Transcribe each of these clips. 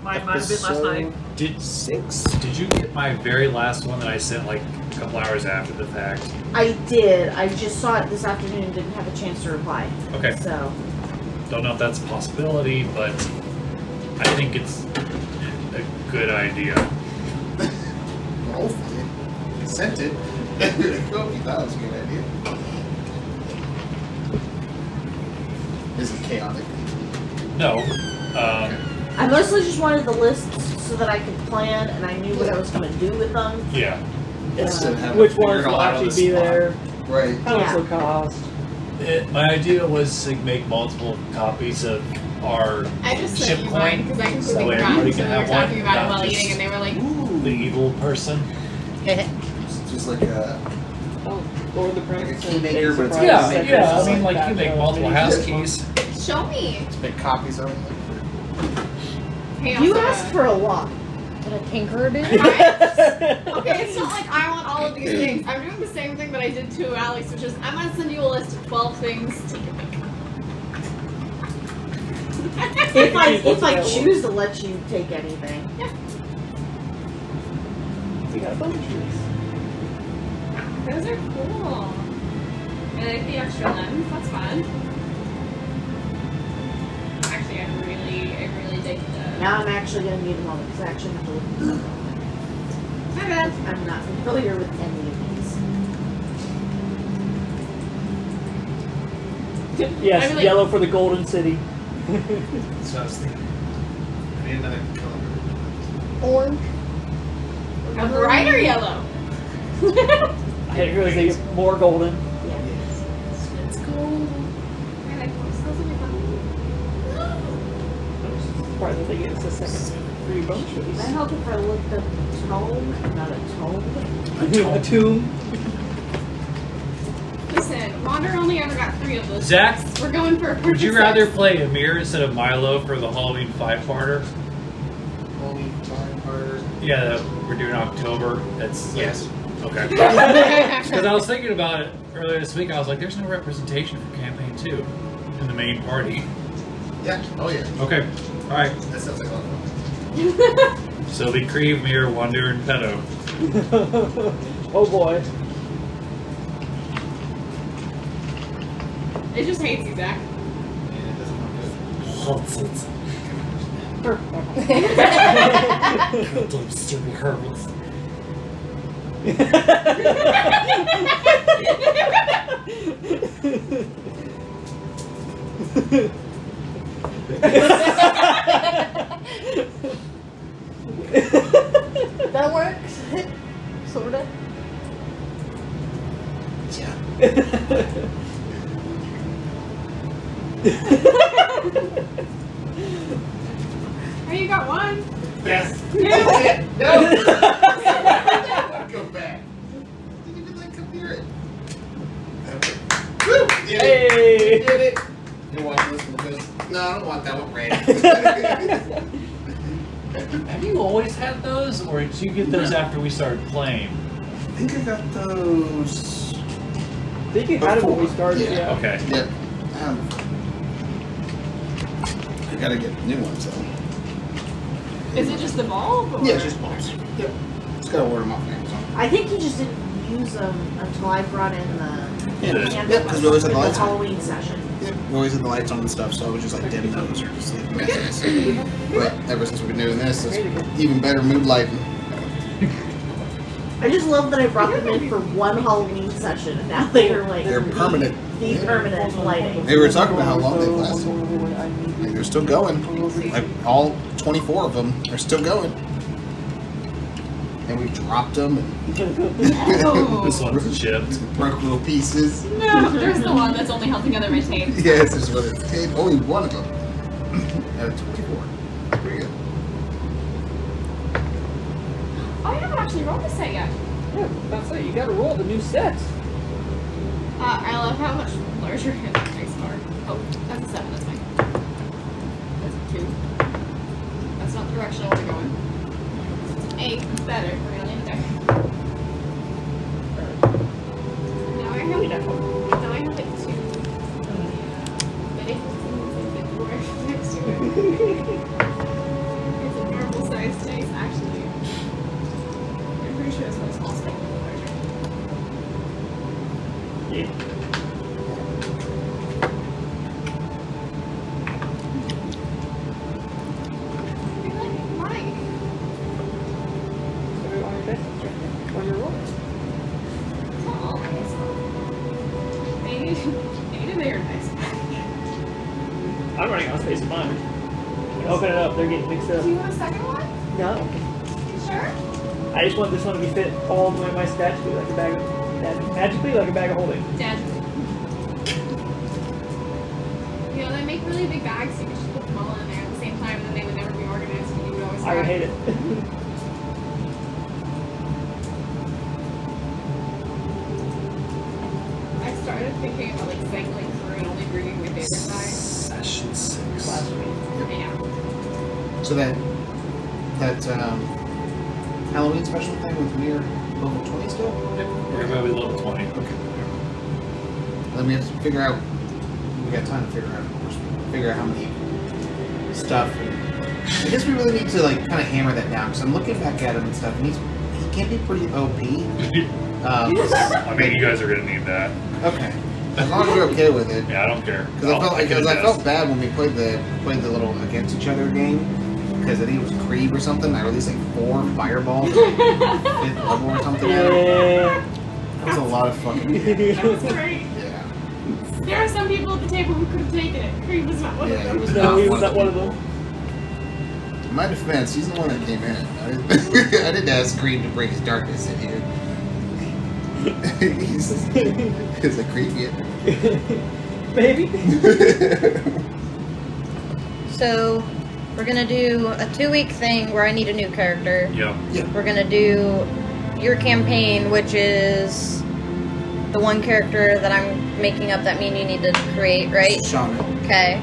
Mine might have been last night. Did 6? Did you get my very last one that I sent like a couple hours after the fact? I did. I just saw it this afternoon and didn't have a chance to reply. Okay. So. Don't know if that's a possibility, but I think it's a good idea. Hopefully. You sent it. You thought it was a good idea. Is it chaotic? No. I mostly just wanted the lists so that I could plan and I knew what I was going to do with them. Yeah. Which ones will actually be there? Right. How much will cost? My idea was to make multiple copies of our I just ship sent you mine coin, because I so completely forgot. everybody So can we were have one. talking about it not while just eating, and they were like, the evil person. It's just like a... Or the prince. Keymaker, but it's Yeah, Surprise. yeah. I mean, like you make multiple house keys. "Show me." Just make copies of it. Hey, You also, asked for a lot. Did a tinker do? Okay, it's not like I want all of these things. I'm doing the same thing that I did to Alex, which is I'm gonna send you a list of 12 things to If I choose to let you take anything. We got a bunch of trees. Those are cool. I like the extra lens. That's fun. Actually, I really dig the. Now I'm actually going to need a moment because I actually have to look at them. My bad. I'm not familiar with any of these. Yes, I mean, like- yellow for the Golden City. That's what I was thinking. I need another color. Orange. A brighter yellow. I didn't realize they get more golden. It's cool. I like those. Those will be fun. Surprised that they get us a second free bonus for I these. hope if I looked up tome and not a tome. A tomb. Listen, Wander only ever got 3 of those. Zach, We're going for a would you purchase rather set. play Amir instead of Milo for the Halloween 5-parter? Only 5 parts. Yeah, that we're doing October. That's Yes. Okay. Because I was thinking about it earlier this week. I was like, "There's no representation for campaign 2 in the main party." Yeah. Oh, yeah. Okay. All right. That sounds like a lot of fun. So it'll be Kree, Mir, Wonder, and Pedo. Oh boy. It just hates you, Zach. Yeah, it doesn't look good. Stupid hermits. That works. Sorta. Oh, you got 1. Yes. Yeah. No. Go back. Didn't even like compare it. Woo! Did it. Hey! Did it. You want to listen to this? No, I don't want that one ready. Have you always had those, or did you get those after we started playing? I think I got those. I think you had it when we started, yeah. Okay. Yep. I gotta get new ones though. Is it just the bulb? Or? Yeah, it's just balls. Yep. Just gotta order them off Amazon. I think you just didn't use them until I brought in the Yeah, because we always had the lights on. Halloween session. Yep. We always had the lights on and stuff, so I would just like dim those or just leave them as is. But ever since we've been doing this, it's even better mood lighting. I just love that I brought them in for one Halloween session and now they are like They're permanent. the permanent lighting. They were talking about how long they've lasted. Like, they're still going. Like all 24 of them are still going. And we dropped them and This one's chipped. broke little pieces. No, there's the one that's only held together by tape. Yeah, it's just what it's only one of them. Out of 24. Pretty good. Oh, I haven't actually rolled this set yet. Yeah, that's it. You gotta roll the new sets. I love how much larger his dice are. Oh, that's a 7, that's fine. That's a 2. That's not the direction I want to go in. It's an 8, it's better. We're gonna leave it there. Now I have like 2. But it next to it. It's a normal I'm running out of space in mine. Open it up, they're getting mixed up. Do you want a second one? No. You sure? I just want this one to be fit all the way in my stash to be like a bag of magically like a bag of holding. Dad. You know, they make really big bags, so you can just put them all in there at the same time, and then they would never be organized, and you would always I would hate it. I started thinking about like cycling through and only bringing my favorite bag. Session 6. Last week. Yeah. So that Halloween special thing with Weird level 20 still? Yep, we're going to be level 20. Okay. Then we have to figure out. We got time to figure out, of course. Figure out how many stuff. And I guess we really need to like kind of hammer that down because I'm looking back at him and stuff, and he can be pretty OP. I mean, you guys are going to need that. Okay. As long as you're okay with it. Yeah, I don't care. Because I felt bad when we played the little against each other game. Because I think it was Creed or something. I released like 4 fireballs, 5th level or something. Yeah. That was a lot of fucking. That was great. Yeah. There are some people at the table who could have taken it. Creed was not one Yeah, of he them. was No, he was not one of them. In my defense, he's the one that came in. I didn't ask Creed to bring his darkness in here. he's a creepy. Maybe. So, we're gonna do a 2-week thing where I need a new character. Yeah. We're gonna do your campaign, which is the one character that I'm making up that me and you need to create, right? Shauna. Okay.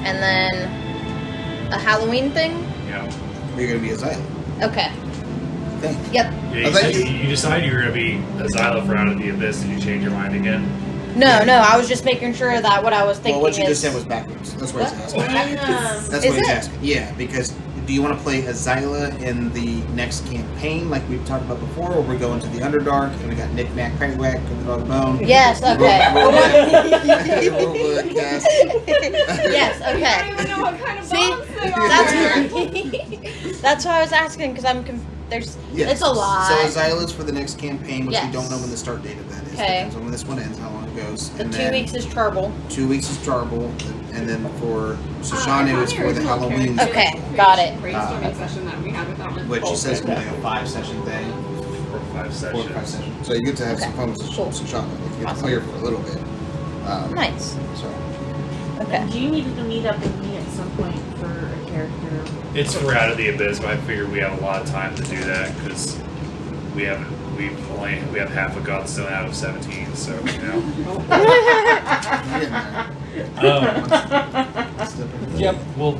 And then a Halloween thing? Yeah. You're gonna be a Xyla. Okay. Thanks. Yep. Yeah, you decided you were going to be a Xyla for Out of the Abyss. Did you change your mind again? No, I was just making sure that what I was thinking Well, what you is... just said was backwards. That's what he's asking. That's Is what he's it? asking. Yeah, because do you want to play a Xyla in the next campaign, like we've talked about before, or we're going to the Underdark and we got Knick Knack Paddywhack and the Dog Bone? Yes, okay. Roll cast. Yes, I don't okay. even know what kind of See? bombs they are. That's why I was asking, because there's... Yes. It's a lot. So Xyla's for the next campaign, which we Yes. don't know when the start date of that is. Okay. Depends on when this one ends, how long it goes. The and 2 then weeks is Trouble. 2 weeks is Jarble, and then for I Shoshanu thought is the for the original Halloween, character Okay, creation got it. Brainstorming session that we had with that one. which she says is going to be a 5-session thing. 4 or 5 4 or 5 sessions. sessions. So you get to have some Okay, fun with cool. Shoshanu if you get to Awesome. play her for a little bit. Nice. So Okay. Do you need to meet up with me at some point for a character? It's for Out of the Abyss, but I figured we have a lot of time to do that because we have half a Godstone out of 17, so you know. you're getting there. Step into Yep. Well,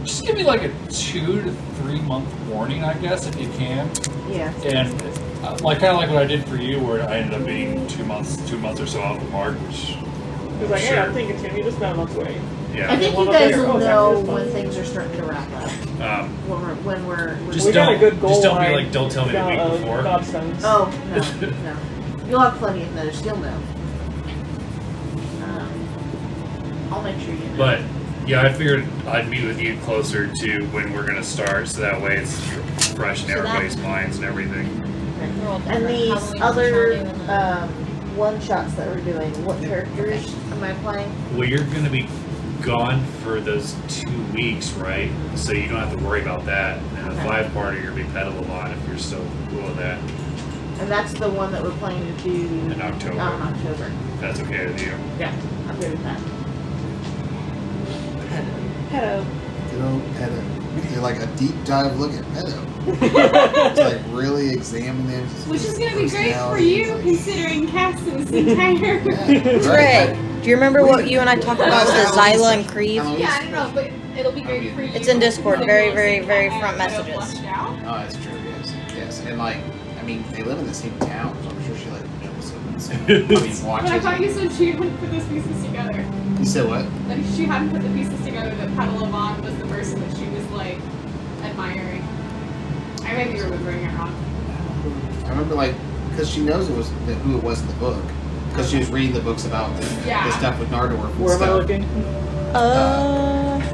just give me like a 2 to 3 month warning, I guess, if you can. Yeah. And like kind of like what I did for you, where I ended up being 2 months or so off the mark, which He's like, hey, I'm thinking it's gonna be this about a month's away. yeah. I think One you up guys there. will Oh, know exactly. when things are starting to wrap up. When we're Just We got a don't- good goal just don't be line like, don't tell me the week before. Godstones. Oh, no. You'll have plenty of notice. You'll know. I'll make sure you know. But yeah, I figured I'd meet with you closer to when we're gonna start, so that way it's fresh in So that- everybody's minds and everything. And these other one-shots that we're doing, what characters am I playing? Well, you're gonna be gone for those 2 weeks, right? So you don't have to worry about that. And the Okay. 5-parter, you're gonna be pedal a lot if you're still cool with that. And that's the one that we're planning to do In October. in October. If that's okay with you. Yeah, I'm good with that. Hello. Good old Pedo. You're like a deep dive look at Pedo. It's like really examine him. Which is going to be great for personality, you, like- considering Cass's entire... Yeah, Trey, do you remember what you and I talked about with the Xyla and Creve? Halloween Yeah, I don't know, but it'll be great for you. It's in Discord, very, very, very front Kind of messages. fleshed out. Oh, that's true. Yes. And like, I mean, they live in the same town, so I'm sure she like knows him. And so, I mean, But I watches. thought you said she hadn't put those pieces together. You said what? That she hadn't put the pieces together that Padalavon was the person that she was, like, admiring. I may be remembering it wrong. I remember like because she knows who it was in the book because she was reading the books about the stuff with Nardor and Where am I stuff. looking?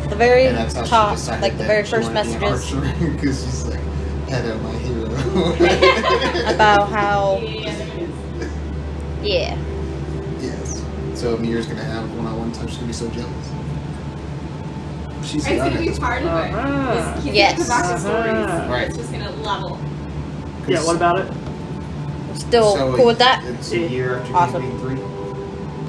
The very And that's how she top, decided like the that very she first wanted to be an messages archer, because she's like, Pedo, my hero. about how, Yeah, it is. yeah. Yes. So Amir's gonna have one-on-one time. She's gonna be so jealous. She's It's got gonna be it. part of Uh-huh. it. He's Yes. gonna come back to stories. Right. It's just gonna level. Yeah, what about it? Still So cool with that? It's a year after Awesome. campaign 3.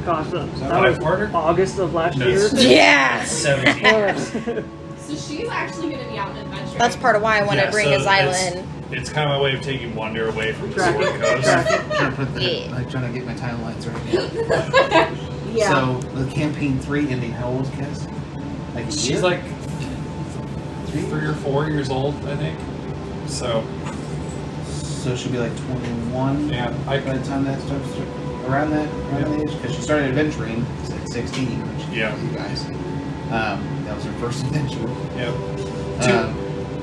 Gosh, that that was harder? August of last No, year. it's- Yes! 17. So she's actually gonna be out and adventuring. That's part of why I want to Yeah, bring so Xyla in. It's kind of my way of taking wonder away from the Track Sword it. Coast. Track it. Trying to put the, Yeah. like trying to get my timelines right. Yeah. So the campaign 3 ending, how old is Cass? Like a She's year? like 3 or 4 years old, I think. So she'll be like 21 yeah, by the time that starts to, around that age, because she started adventuring at 16. Which Yeah. you guys. That was her first adventure. yeah.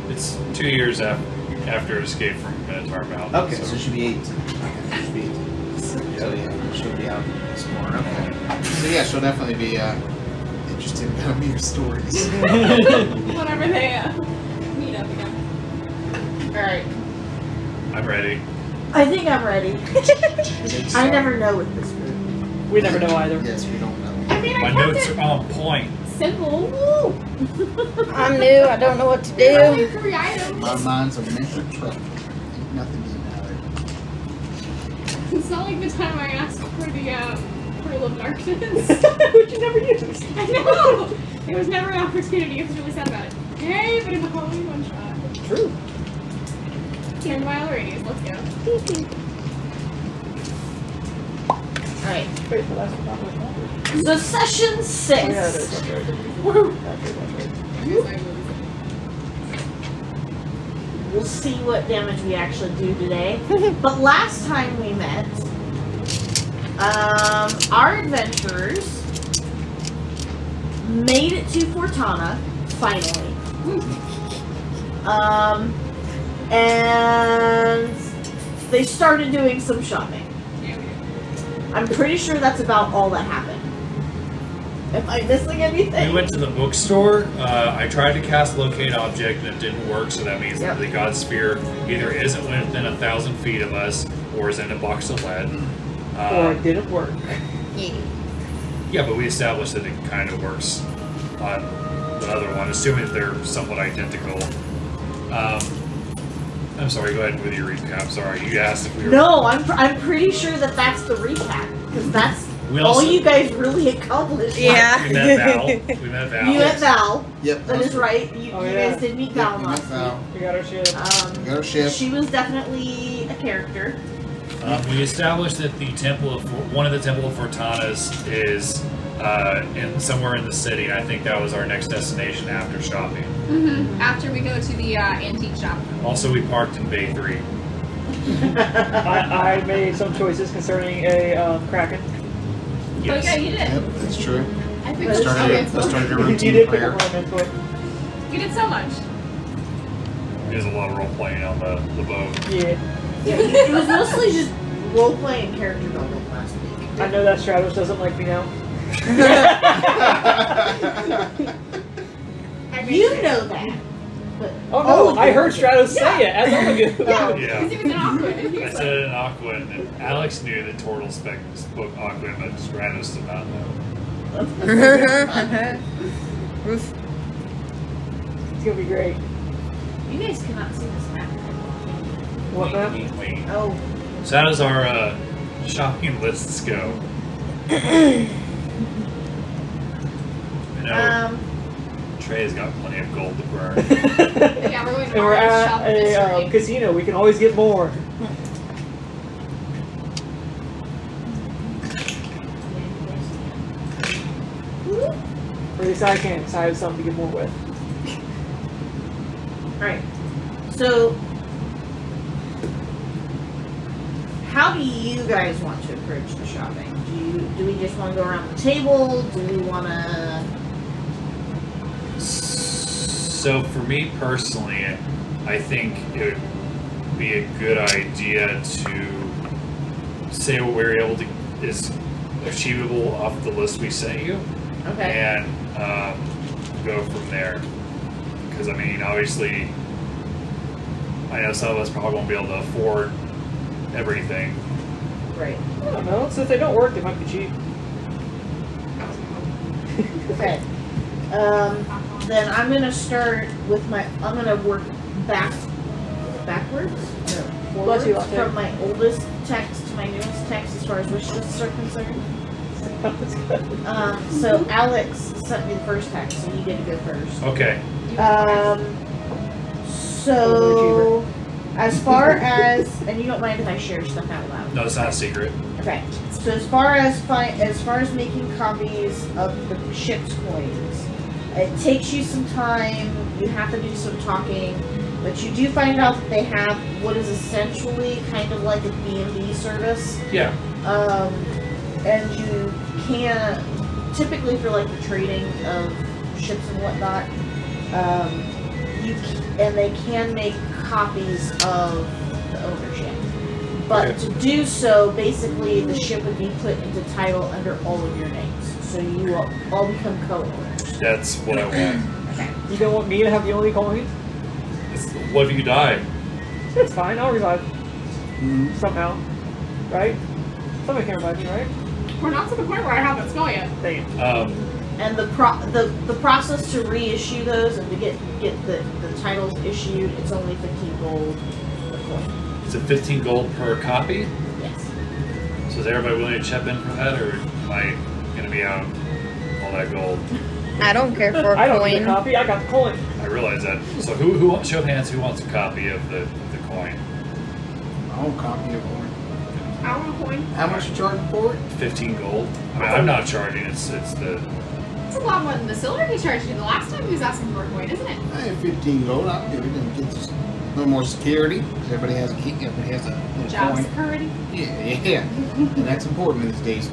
It's 2 years after escape from Minotaur Mountain. Okay, so she'll be 8. Okay, she'll be 8. So yeah, she'll be out exploring. Okay. So yeah, she'll definitely be interested about me your stories. Whenever they meet up again. Alright. I'm ready. I think I'm ready. I never know with this group. We never know either. Yes, we don't know. I mean, My I kept notes it are on point. simple. I'm new. I don't know what to Only do. 3 items. My mind's a mental truck. Ain't nothing getting out of it. It's not like the time I asked for the Pearl of Darkness. Which you never used. I know! There was never an opportunity. I was really sad about it. Yay, but in the Halloween one shot. True. 10 mile radius, let's go. Alright. Wait, but that's not what matters. So session Oh, 6. yeah, it is. That's right. Woo. That's right. Okay, so We'll see what damage we actually do today. But last time we met, our adventurers made it to Fortana, finally. And they started doing some shopping. yeah, we did. I'm pretty sure that's about all that happened. Am I missing anything? We went to the bookstore. I tried to cast Locate Object and it didn't work, so that means Yep. that the God Spear either isn't within 1,000 feet of us or is in a box of lead. Or it didn't work. Yeah. Yeah, but we established that it kind of works on the other one, assuming that they're somewhat identical. I'm sorry, go ahead with your recap. Sorry, you asked if we were... No, I'm pretty sure that that's the recap because that's We all also- you guys really accomplished. Yeah. We met Val. We met Val. You met Val. Yep. That is right. You, Oh, you yeah. guys did meet Yep, Val we met last Val. week. We got our shit. We got our ship. She was definitely a character. We established that the one of the Temple of Fortanas is somewhere in the city. I think that was our next destination after shopping. After we go to the antique shop. Also, we parked in Bay 3. I made some choices concerning a Kraken. Oh yeah, you did. Yep, that's true. I think But we Started a You routine did pick prayer. up one input. We did so much. There's a lot of role playing on the boat. Yeah. It was mostly just role playing character building last week. I know that Stratos doesn't like me now. You know that. But Oh no, I heard Stratos Yeah. say it as I'm Yeah. Yeah. Because he was an awkward. And he I was said like, it in Aqua, and Alex knew that Tortle spoke Aqua, but Stratos did not know. Roof. It's gonna be great. You guys cannot see this map. What map? Wait. Oh, So how does our shopping lists go? I know Trey's got plenty of gold to burn. yeah, we're going And to we're our shop at mystery. a casino. We can always get more. Or at least I can, because I have something to get more with. alright. So, how do you guys want to approach the shopping? Do we just want to go around the table? Do we want to... So for me personally, I think it would be a good idea to say what we're able to is achievable off the list we sent you, Okay. and go from there. Because I mean, obviously, I know some of us probably won't be able to afford everything. Right. I don't know. So if they don't work, they might be cheap. Okay. then I'm gonna start with my. I'm gonna work backwards, no, forwards Bless you, Latte. from my oldest text to my newest text as far as wish lists are concerned. That's good. So Alex sent me the first text, so you get to go first. Okay. So as far as, and you don't mind if I share stuff out loud. No, it's not a secret. Okay. So as far as making copies of the ship's coins, it takes you some time. You have to do some talking, but you do find out that they have what is essentially kind of like a B&B service. Yeah. And you can typically for like the trading of ships and whatnot. They can make copies of the ownership. But Okay. to do so, basically the ship would be put into title under all of your names. So you will all become co-owners. That's what I want. Okay. You don't want me to have the only coin? What if you die? It's fine, I'll revive. Mhm. Somehow. Right? Somebody can revive me, right? We're not to the point where I have that spell yet. Dang it. And the process to reissue those and to get the titles issued, it's only 15 gold a coin. Is it 15 gold per copy? Yes. So is everybody willing to chip in for that, or am I going to be out all that gold? I don't care for I a don't need a coin. copy, I got the coin. I realize that. So who show of hands, who wants a copy of the coin? I won't copy it for it. I want a coin. How much you charging for it? 15 gold? I mean, I'm not charging, it's the... It's a lot more than the silver he charged you the last time he was asking for a coin, isn't it? I have 15 gold. I'll give it and get just a little more security. 'Cause everybody has a key. Everybody has a little Job coin. security. Yeah. And that's important these days.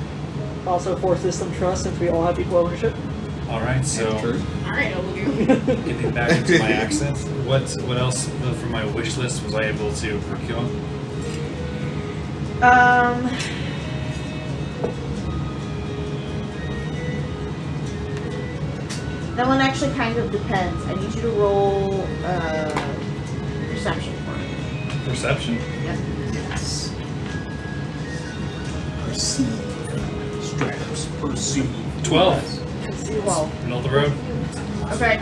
Also forces some trust since we all have equal ownership. Alright, so True. Alright, Olu. getting back into my accents, what else from my wish list was I able to procure? That one actually kind of depends. I need you to roll perception for me. Perception. Yep. Yes. Perceive. Stratos. Perceive. 12. Well, Middle of the road. okay.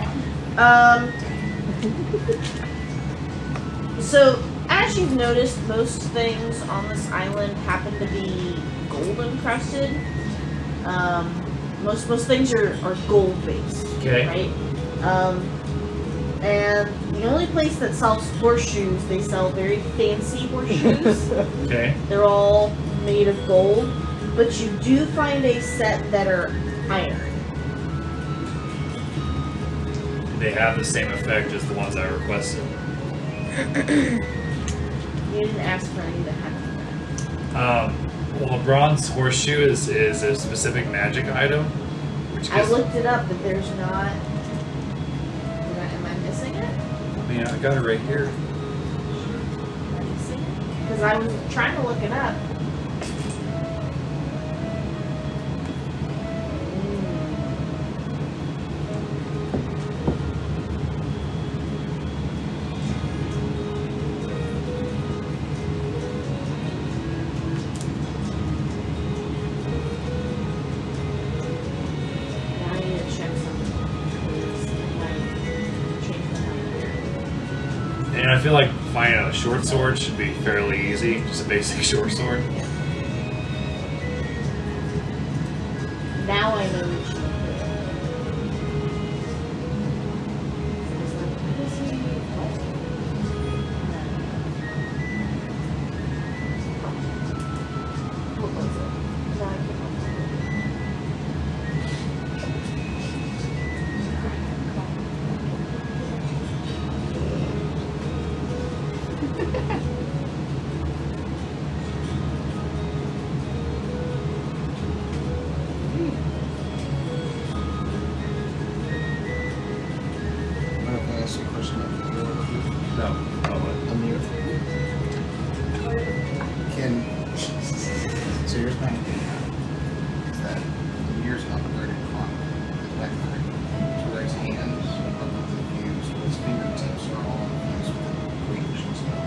So, as you've noticed, most things on this island happen to be gold encrusted. Most things are gold based. Okay. Right? And the only place that sells horseshoes, they sell very fancy horseshoes. Okay. They're all made of gold, but you do find a set that are iron. They have the same effect as the ones I requested. You didn't ask for any that had that. Well, a bronze horseshoe is a specific magic item, which I gives... looked it up, but there's not. Am I missing it? I mean, I got it right here. Am I missing it? Because I was trying to look it up. Now I need to check something. Change the number. And I feel like finding a short sword should be fairly easy. Just a basic short sword. Now I know which one. What was it? Now I can't What if I ask you a question about the order? No. Oh, Amir. Can so here's my idea is that Amir's upgraded clock that to raise hands above the fuse, but his fingertips are all infused with greenish and stuff.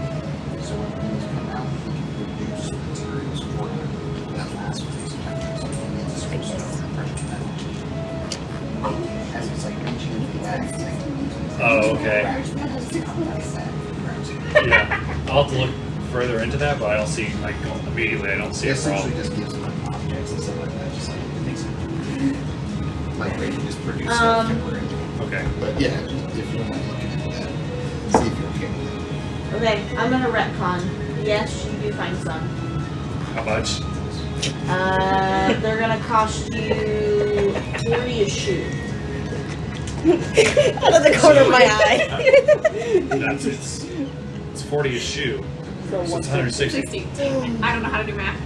So when things come out, we can reduce materials for him. That last piece of something needs to switch to fresh metal. As it's like reaching into the Oh, okay. Yeah, I'll have to look further into that, but I don't see, like, immediately, I don't see It a essentially problem. just gives them like, objects and stuff like that. Just like, it makes it like they can just produce stuff Um, temporarily. Okay. But yeah, just if you want to look into that, see if you're okay with Okay, I'm gonna retcon. Yes, you do find some. How much? They're gonna cost you 40 a shoe. Out of the corner of my eye. That's it's 40 a shoe, So so it's what's 160. 60. I don't know how to do math.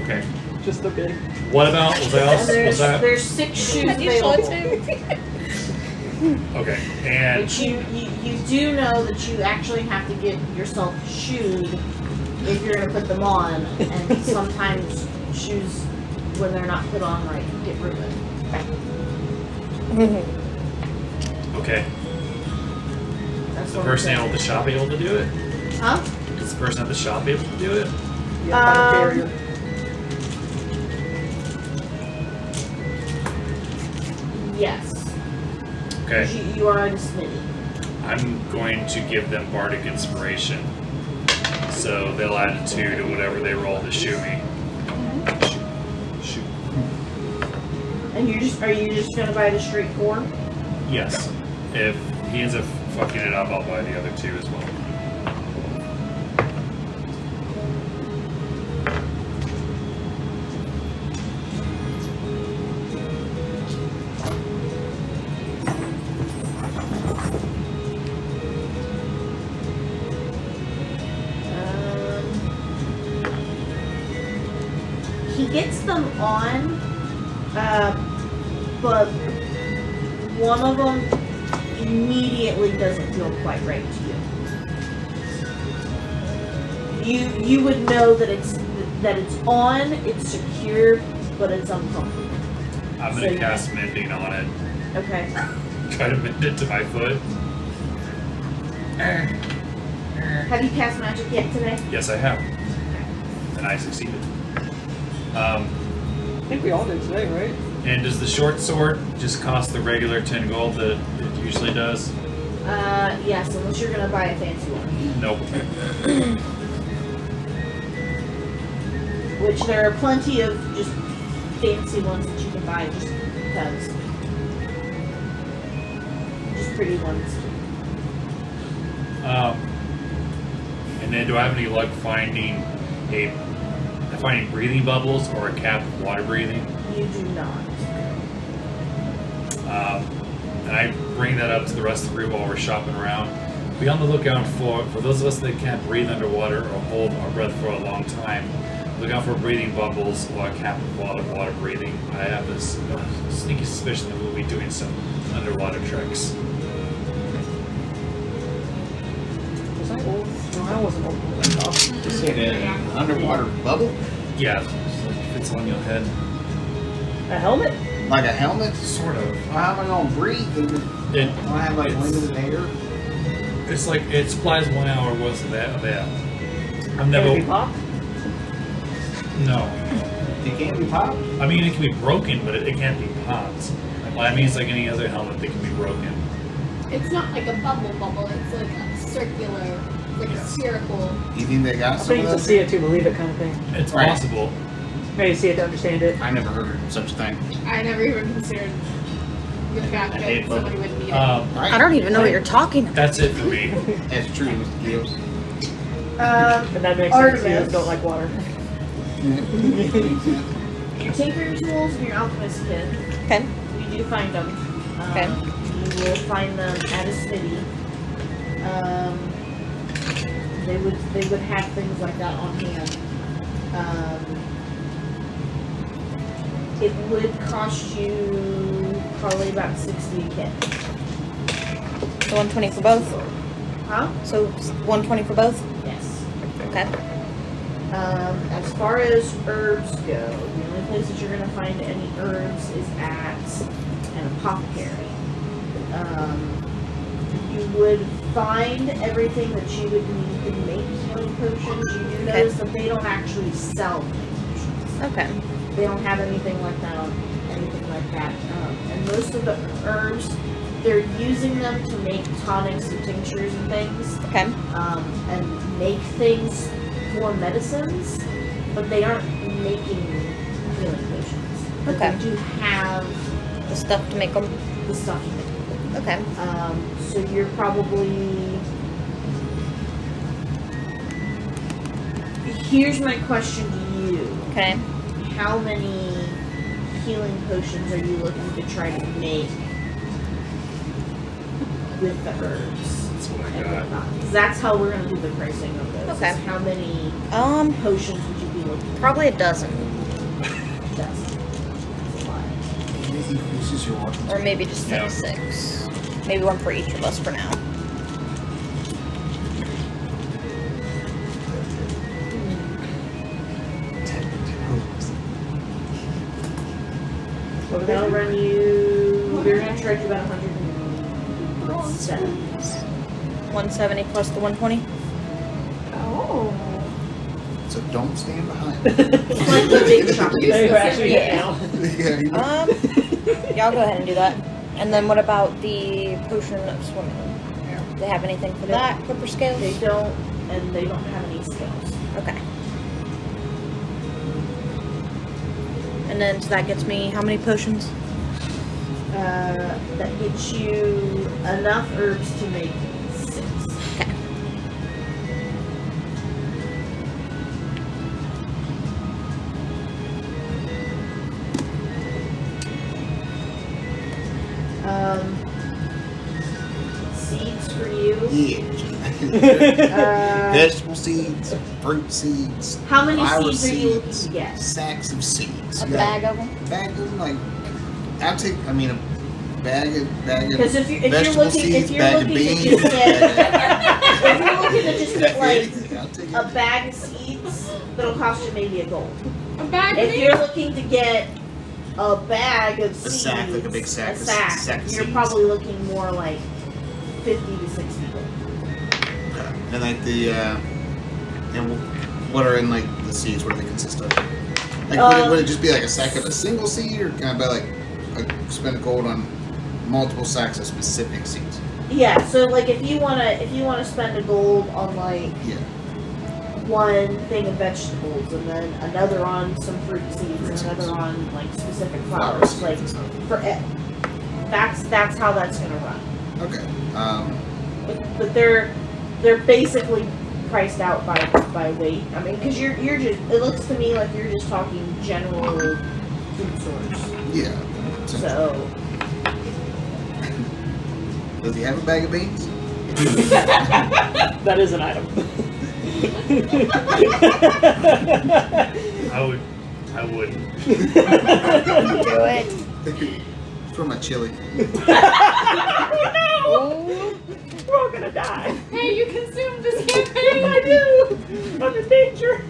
Okay. just okay. What about, was that else, was that, There's 6 shoes You saw it available. too. okay, and, But you do know that you actually have to get yourself shoed if you're gonna put them on, and sometimes shoes, when they're not put on right, get ruined. okay, That's is the what person I'm at the shop able to do it? saying. Huh? Is the person at the shop able to do it? Yeah, by the barrier. Yes. Okay, You are at a smithy. I'm going to give them bardic inspiration, so they'll add 2 to whatever they roll to shoot me. Shoot. And are you just gonna buy the straight 4? Yes. If he ends up fucking it up, I'll buy the other 2 as well. He gets them on, but one of them immediately doesn't feel quite right to you. You would know that it's on, it's secure, but it's uncomfortable. I'm So gonna you- cast mending on it. Okay. Try to mend it to my foot. Have you cast magic yet today? Yes, I have. And I succeeded. I think we all did today, right? And does the short sword just cost the regular 10 gold that it usually does? Yes, unless you're gonna buy a fancy one. Nope. Which there are plenty of just fancy ones that you can buy just because. Just pretty ones. And then do I have any luck finding breathing bubbles or a cap of water breathing? You do not. And I bring that up to the rest of the group while we're shopping around. Be on the lookout for those of us that can't breathe underwater or hold our breath for a long time. Look out for breathing bubbles or a cap of water breathing. I have this sneaky suspicion that we'll be doing some underwater tricks. Was I old? No, I wasn't old when I talked. it. Just hit an underwater bubble, Yeah, it's like fits on your head. A helmet? like a helmet. Sort of. How am I gonna breathe? Do It, I have like limited air? it's like it supplies 1 hour worth of that. I've Can never. it be popped? No. It can't be popped. I mean, it can be broken, but it can't be popped. Well, I mean, it's like any other helmet that can be broken. It's not like a bubble, it's like a circular, like a Yes. spherical. You think they got I some think of it's a those? see it to believe it kind of thing. It's Right. possible. Maybe see it to understand it. I never heard of such a thing. I never even considered the fact I that hate somebody would need it. I don't even know what you're talking about. That's it for me. That's true, Mr. Gibbs. And that makes sense. You Artymiz. don't like water. Your tinkering tools and your alchemist kit. Okay. You do find them. Okay. You will find them at a smithy. They would have things like that on hand. It would cost you probably about 60 a kit. So 120 for both. Huh? So 120 for both. Yes. Okay. As far as herbs go, the only place that you're going to find any herbs is at an apothecary. You would find everything that you would need to make healing potions. You do notice that they don't actually sell healing potions. Okay. They don't have anything like that. And most of the herbs they're using them to make tonics and tinctures and things, Okay. and make things for medicines, but they aren't making healing potions. But Okay. they do have The stuff to make them. the stuff to make them. Okay. So you're probably. Here's my question to you. Okay. How many healing potions are you looking to try to make with the herbs That's what I and got. whatnot? 'Cause that's how we're going to do the pricing of this. Okay. Is how many potions would you be looking Probably a dozen, to test? That's a lot. It increases your weapons. or maybe just like Yeah. 6. Maybe one for each of us for now. They'll run you. They're going to charge you about 107. 170 plus the 120. Oh. So don't stand behind. It's like the big shop. They were actually hit Yeah. now. Yeah, you know. Y'all go ahead and do that. And then what about the potion of swimming? Do they have anything for that? Clipper scales? They don't, and they don't have any skills. Okay. And then so that gets me how many potions? That gets you enough herbs to make 6. Okay. Seeds for you. Yeah. Vegetable seeds, fruit seeds, How many flower seeds are you looking seeds, to get? sacks of seeds. A You got bag of them? a bag of them, like I'll take. I mean, a bag of Because if you're vegetable looking seeds, if you're bag of looking to beans. just get if you're looking to just get like anything, I'll take a it. bag of seeds, that'll cost you maybe a gold. A bag of If you're looking to get a bag of A seeds, sack, like a big sack, a a sack, sack of you're seeds. probably looking more like 50 to 60 gold. And like the and what are in like the seeds? What do they consist of? Like would it just be like a sack of a single seed, or can I buy like spend gold on multiple sacks of specific seeds? Yeah, so like if you wanna spend a gold on like Yeah. one thing of vegetables and then another on some fruit seeds and another on like specific Flower flowers, seeds like and stuff. for it. That's how that's gonna run. Okay. But they're basically priced out by weight. I mean, because you're just it looks to me like you're just talking general food stores. Yeah. So Does he have a bag of beans? That is an item. I wouldn't. Do it. For my chili. Oh. We're all gonna die. Hey, you consumed this campaign. I do. I'm in danger.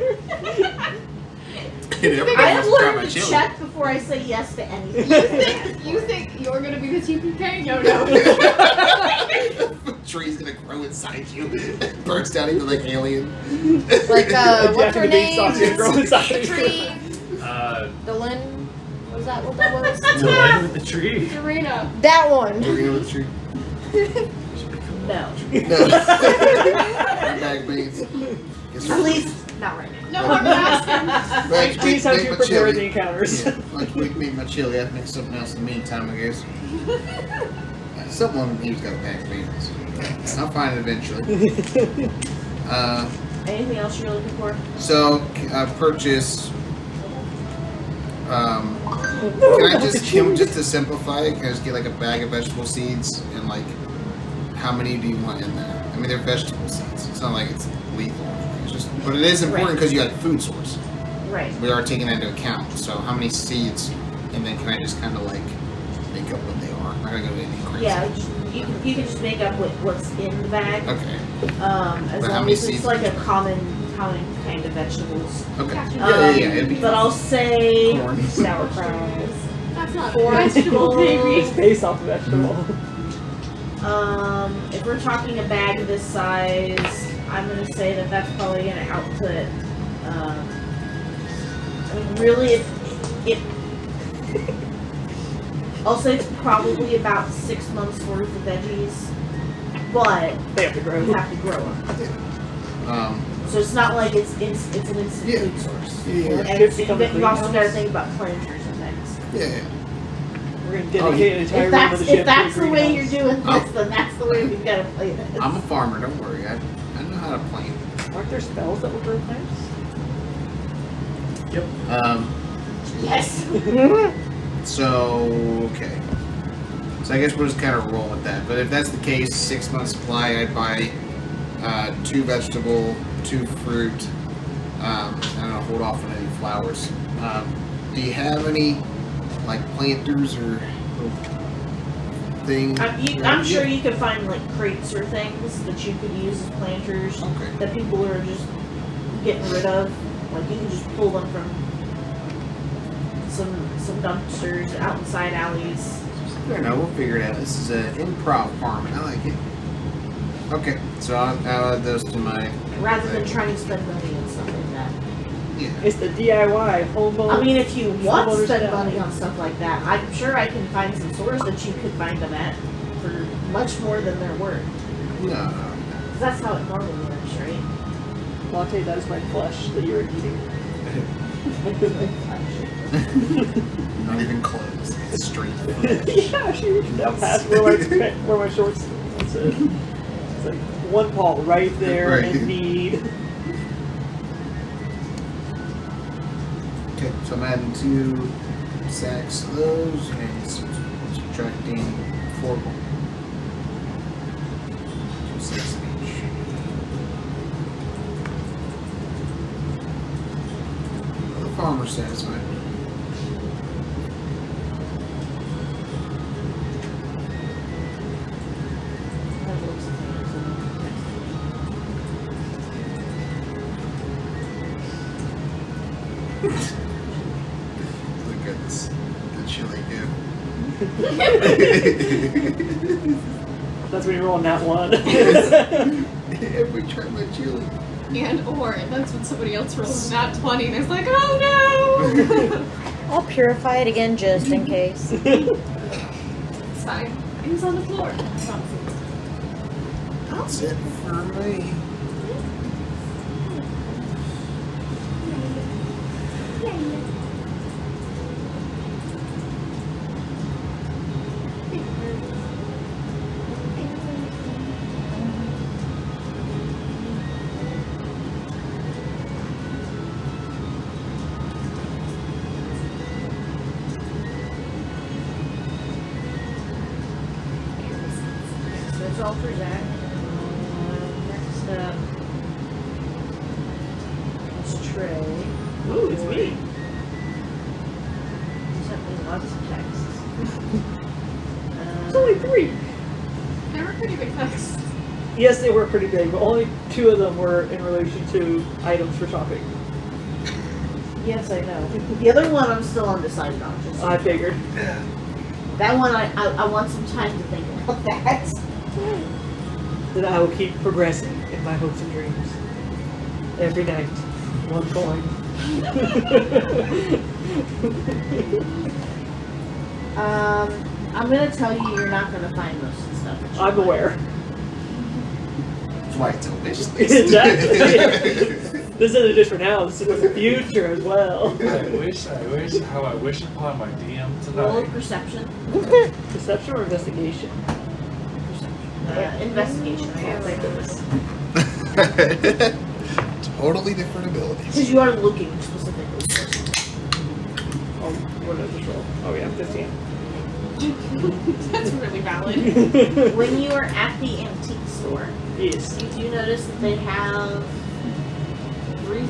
I have learned to check before I say yes to anything. You think you're gonna be the TPK? No. Tree's gonna grow inside you. Burst down into like alien. Like, what's her name? Tree. Dylan? Was that what that was? To land with the tree. Serena. That one. We're gonna with the tree. No. No. My bag of beans. Guess At least not right now. No, I'm asking. Let's Please have make you my prepare the chili. encounters. Yeah, let's make my chili. I have to make something else in the meantime, I guess. Someone he's got a bag of beans. I'll find it eventually. Anything else you're looking for? So purchase. Just to simplify it, can I just get like a bag of vegetable seeds and like how many do you want in there? I mean, they're vegetable seeds. It's not like it's lethal. It's just, but it is important because you got a food source. Right. We are taking that into account. So how many seeds, and then can I just kind of like make up what they are? I'm not gonna go anything crazy. Yeah, you can just make up what's in the bag. Okay. As But how long many as it's seeds like would a you- common kind of vegetables. Okay. Gotcha. Yeah. It'd be But I'll say corn. sauerkraut. That's not Corn. vegetable, baby. It's based off of vegetable. If we're talking a bag this size, I'm gonna say that's probably gonna output. I mean, really, if Also, it's probably about 6 months worth of veggies, but They have to grow. you have to grow them. So it's not like it's an instant food source. Yeah. And Should become a you also got to greenhouse. think about planters and things. Yeah. We're going to dedicate an entire If room of that's the ship if that's to the a way you're greenhouse. doing this, then that's the way we've got to play this. I'm a farmer, don't worry. I know how to plant. Aren't there spells that will grow plants? Yes. So, okay. So I guess we'll just kind of roll with that. But if that's the case, 6 months supply, I'd buy 2 vegetable, 2 fruit. I don't know, hold off on any flowers. Do you have any, like, planters or thing? I'm sure you could find like crates or things that you could use as planters Okay. that people are just getting rid of. Like you can just pull them from some dumpsters out in side alleys. I don't know, we'll figure it out. This is an improv farming. I like it. Okay, so I'll add those to my... Rather than trying to spend money and stuff like that. Yeah. It's the DIY homeowner. I mean, if you want to homeowner's spend style. money on stuff like that, I'm sure I can find some stores that you could find them at for much more than they're worth. No. 'Cause that's how it normally works, right? Latte, that is my flesh that you're eating. Not even close. It's straight. Yeah, she reached down past where my shorts. It's like one paw right there Right. in need. Okay, so I'm adding 2 sacks of those and subtracting 4 more. So 6 each. The farmer's satisfied. Look at this. The chili dip. That's when you're rolling that one. Every time I chili. And or that's when somebody else rolls not 20 and it's like, oh no! I'll purify it again just in case. It's fine. It's on the floor. That's it for me. That's all for Zach. Next up is Trey. Ooh, it's me. He sent me lots of texts. It's only 3. They were pretty big texts. Yes, they were pretty big, but only 2 of them were in relation to items for shopping. Yes, I know. The other one I'm still undecided on. Just I figured. that one I want some time to think about that. That I will keep progressing in my hopes and dreams. Every night. 1 coin. I'm gonna tell you you're not gonna find most of the stuff. that you I'm want. aware. That's why it's a wish list. Exactly. This isn't just for now, this is for the future as well. I wish upon my DM Roll a tonight. perception. Perception or investigation? Investigation. I have this. Totally different abilities. Because you are looking specifically. Oh, what did I just roll? Oh yeah, 15. That's really valid. When you are at the antique store, Yes. you do notice that they have 3 I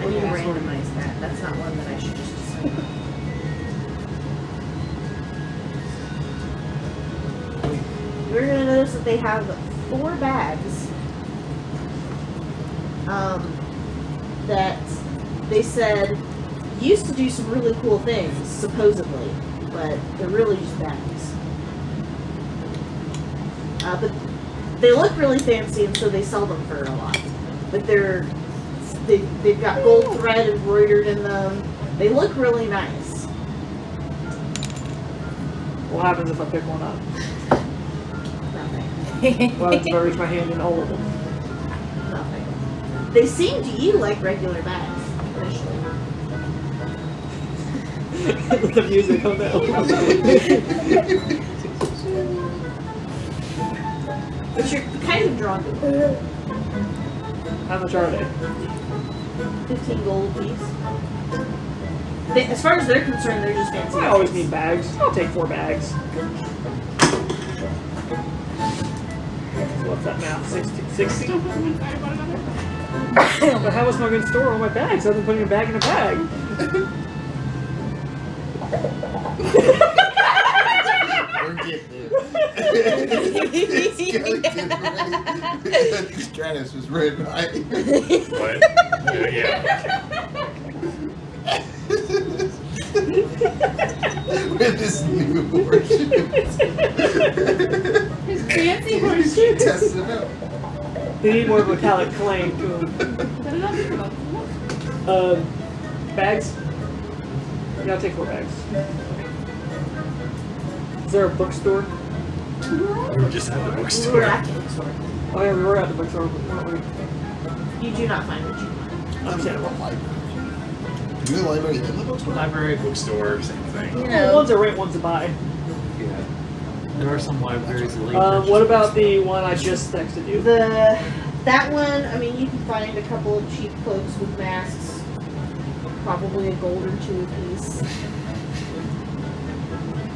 need to randomize that. That's not one that I should just decide on. You're gonna notice that they have 4 bags that they said used to do some really cool things, supposedly, but they're really just bags. But they look really fancy, and so they sell them for a lot. But they're They've got gold thread embroidered in them. They look really nice. What happens if I pick one up? Nothing. Well, I reach my hand in all of them. Nothing. They seem to you like regular bags initially. The music on that. But you're kind of drawn to them. How much are they? 15 gold piece. As far as they're concerned, they're just fancy. I always need bags. I'll take 4 bags. So what's that now? 60? But how else am I going to store all my bags other than putting a bag in a bag? We're getting there. Stratos was right by. What? Yeah. With this new horseshoe. His fancy horseshoe. Testing it out. They need more metallic clang to them. Put it on the Bags? Yeah, I'll take 4 bags. Is there a bookstore? We were just at the We were bookstore. at the bookstore. Oh yeah, we were at the bookstore, weren't we? You do not find what you want. I'm saying about library. Do the library in the bookstore? Library, bookstore, same thing. You Well, know, one's a rent, one's a buy. Yeah. There are some libraries that leave. What about the one I just texted you? That one, I mean, you can find a couple of cheap cloaks with masks. Probably a gold or 2 apiece.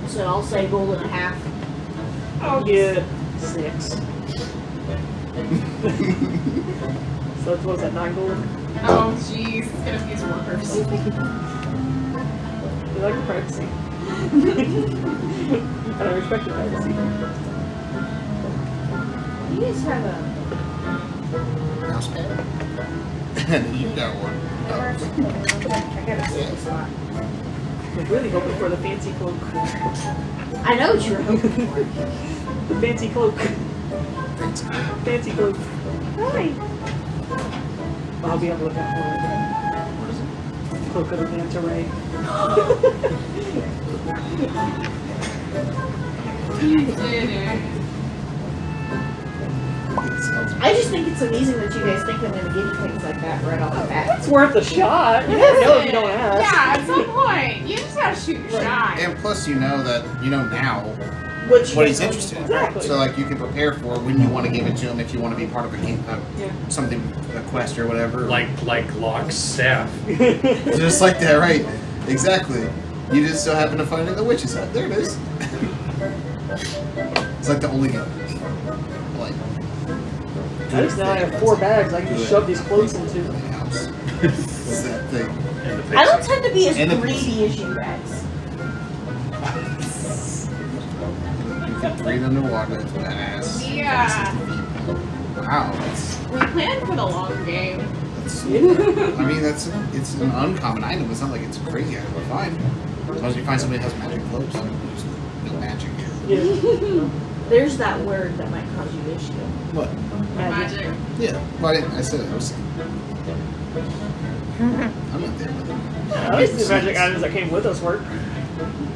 So I'll say gold and a half. I'll get 6. So what's that, 9 gold? Oh, jeez. It's gonna be his workers. You like your privacy. And I respect your privacy. You guys have a. Mouse pad. And you got one. I got a six spot. I was really hoping for the fancy cloak. I know what you were hoping for. The fancy cloak. Fancy cloak. Hi. I'll be able to look out for What is it? it. Cloak of the manta ray. I just think it's amazing that you guys think I'm gonna give you things like that right off the bat. It's worth a shot. You never know if you don't ask. Yeah, at some point. You just gotta shoot your shot. And plus, you know that you know now What what he's interested in. Exactly. So, like, you can prepare for when you want to give it to him if you want to be part of a game, Yeah. something, a quest or whatever. Like Locke's staff. Just like that, right? Exactly. You just so happen to find it in the witch's hut. There it is. It's like the only game. Like, I just now have 4 bags I can just shove these clothes into. the house. What's that thing? And the I don't pixie. tend to be as And the- greedy as you guys. You can breathe underwater. It's badass. Yeah. Wow. That's, We planned for the long game. that's, I mean, it's an uncommon item. It's not like it's a crazy item, but fine. As long as you find somebody that has magic clothes. There's no magic here. Yeah. There's that word that might cause you issue. What? Magic. Magic. Yeah. Well, I said it. I was saying. I'm not there with it. At least the magic items that came with us work.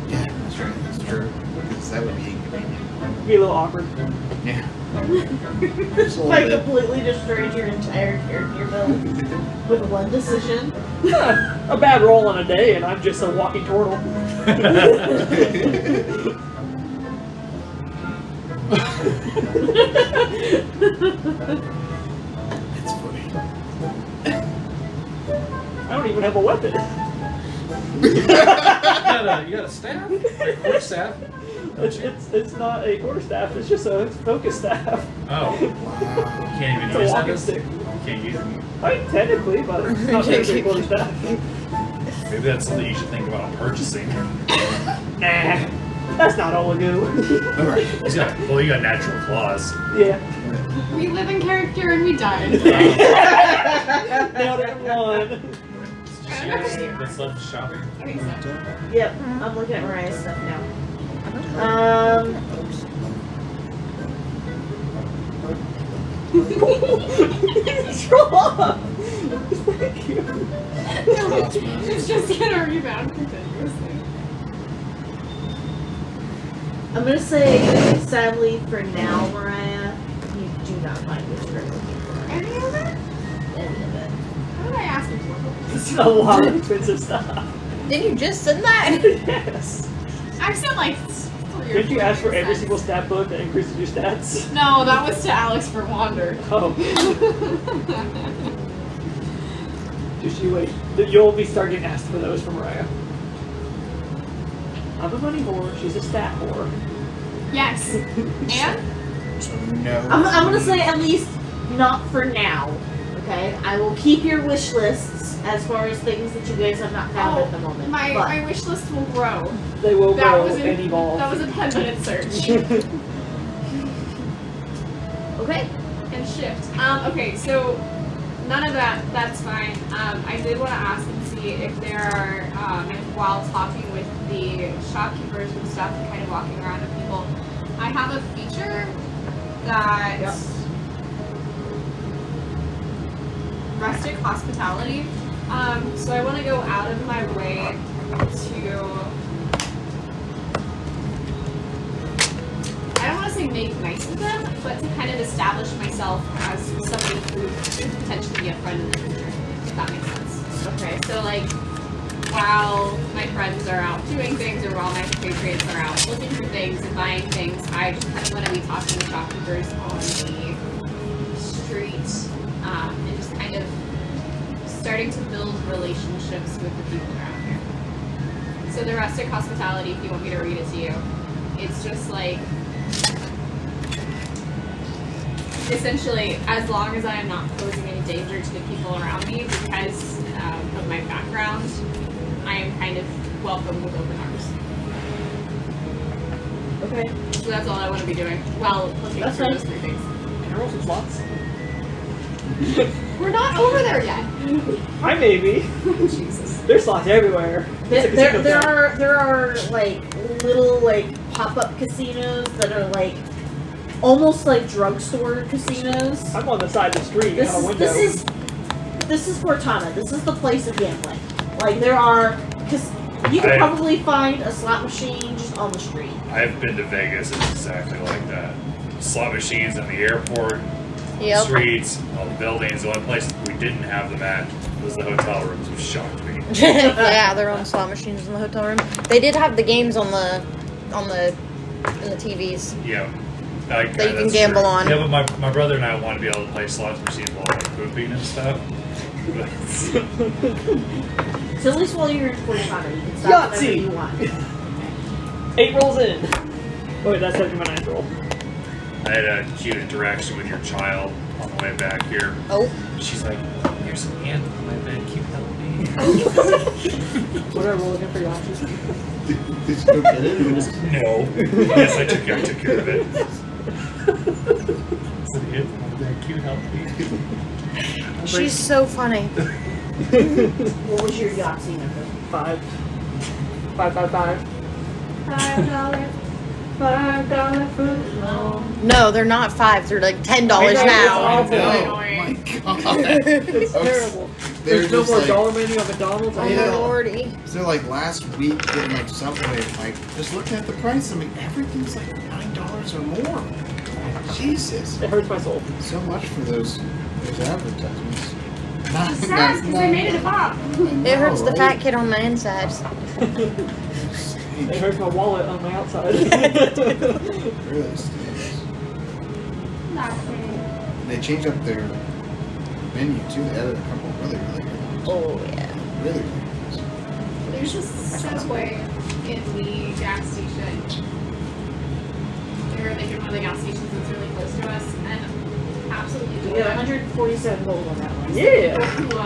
Yeah, that's right. That's true. Because that would be inconvenient. Be a little awkward. Yeah. Just a Like little completely destroyed your entire character build with one decision. A bad roll on a day, and I'm just a walking turtle. bit. It's funny. I don't even have a weapon. You got a staff? Like a horse staff? It's not a quarterstaff. It's just a focus staff. Oh. You Wow. can't It's even a use walking that. stick. You can't use it. I mean, technically, but it's not technically a quarterstaff. Maybe that's something you should think about purchasing. Nah, that's not all we do. Alright. You got natural claws. Yeah, We live in character and we die in nailed it in one. Did you guys think that's left shopping? I think so. Yep, I'm looking at Mariah's stuff now. Scroll up. you. It's just gonna rebound continuously. I'm gonna say, sadly, for now, Mariah, you do not find what you're looking for. Any of it? Any of it. What did I ask him for? It's a lot of expensive stuff. Didn't you just send that? Yes. I've sent like 3 or 4 Did you ask for every sets. single stat book that increases your stats? No, that was to Alex for Wander. Oh. Just you wait. You'll be starting asked for those from Mariah. I'm a money whore. She's a stat whore. Yes. And? So no. I'm gonna say at least not for now. Okay, I will keep your wish lists as far as things that you guys have not found at the moment. my but wish list will grow. They will That grow was and evolve. That was a 10-minute search. okay, And shift. Okay, so none of that, that's fine. I did want to ask and see if there are, while talking with the shopkeepers and stuff, and kind of walking around with people, I have a feature that Yep. rustic hospitality. So I want to go out of my way to, I don't want to say make nice with them, but to kind of establish myself as somebody who could potentially be a friend in the future, if that makes sense. okay. So like, while my friends are out doing things, or while my compatriots are out looking for things and buying things, I just kind of want to be talking to shopkeepers on the street, and just kind of starting to build relationships with the people around here. So the rustic hospitality, if you want me to read it to you, it's just like, essentially, as long as I am not posing any danger to the people around me because of my background, I am kind of welcome with open arms. Okay. So that's all I want to be doing while looking That's through fine. those 3 things. Can I roll some slots? We're not over there yet. Hi, maybe. Jesus. There's slots everywhere. It's like a casino town. There are like little like pop-up casinos that are like almost like drugstore casinos. I'm on the side of the street out a window. This is Fortana. This is the place of gambling. Like there are, because you can probably find a slot machine just on the street. I've been to Vegas. It's exactly like that. Slot machines in the airport, Yep. streets, all the buildings. The only place we didn't have them at was the hotel rooms, which shocked me. Yeah, their own slot machines in the hotel room. They did have the games in the TVs. Yeah. That you can gamble on. Yeah, but my brother and I want to be able to play slots machines while we're pooping and stuff. So at least while you're in Fortana, you can stop whenever Yahtzee! you want. 8 rolls in. Oh, wait, that's actually my 9th roll. I had a cute interaction with your child on the way back here. Oh. She's like, "There's some ant on my bed. Can you help me?" What do I roll again for Yahtzee? Did you go get it? Or just... No. Yes, I took care of it. There's an ant on my bed. Can you help me? She's so funny. What was your Yahtzee number? 5. 5, 5, 5. $5. $5 foot. No, they're not 5. They're like $10 I know, now. it's Oh awful. my god. It's terrible. They're There's no just more like, dollar menu on McDonald's. Oh I my know. lordy. so like last week getting like Subway, like just looking at the price, I mean everything's like $9 or more. Jesus. It hurts my soul. So much for those advertisements. It's sad because they made it a pop. It hurts the fat kid on my insides. It hurts my wallet on my outside. Really stinks. They changed up their menu too. They added a couple really good ones. Oh, yeah. Really good ones. There's just Subway in the gas station. They're like in one of the gas stations that's really close to us, and absolutely You get 147 gold on that one. Yeah. who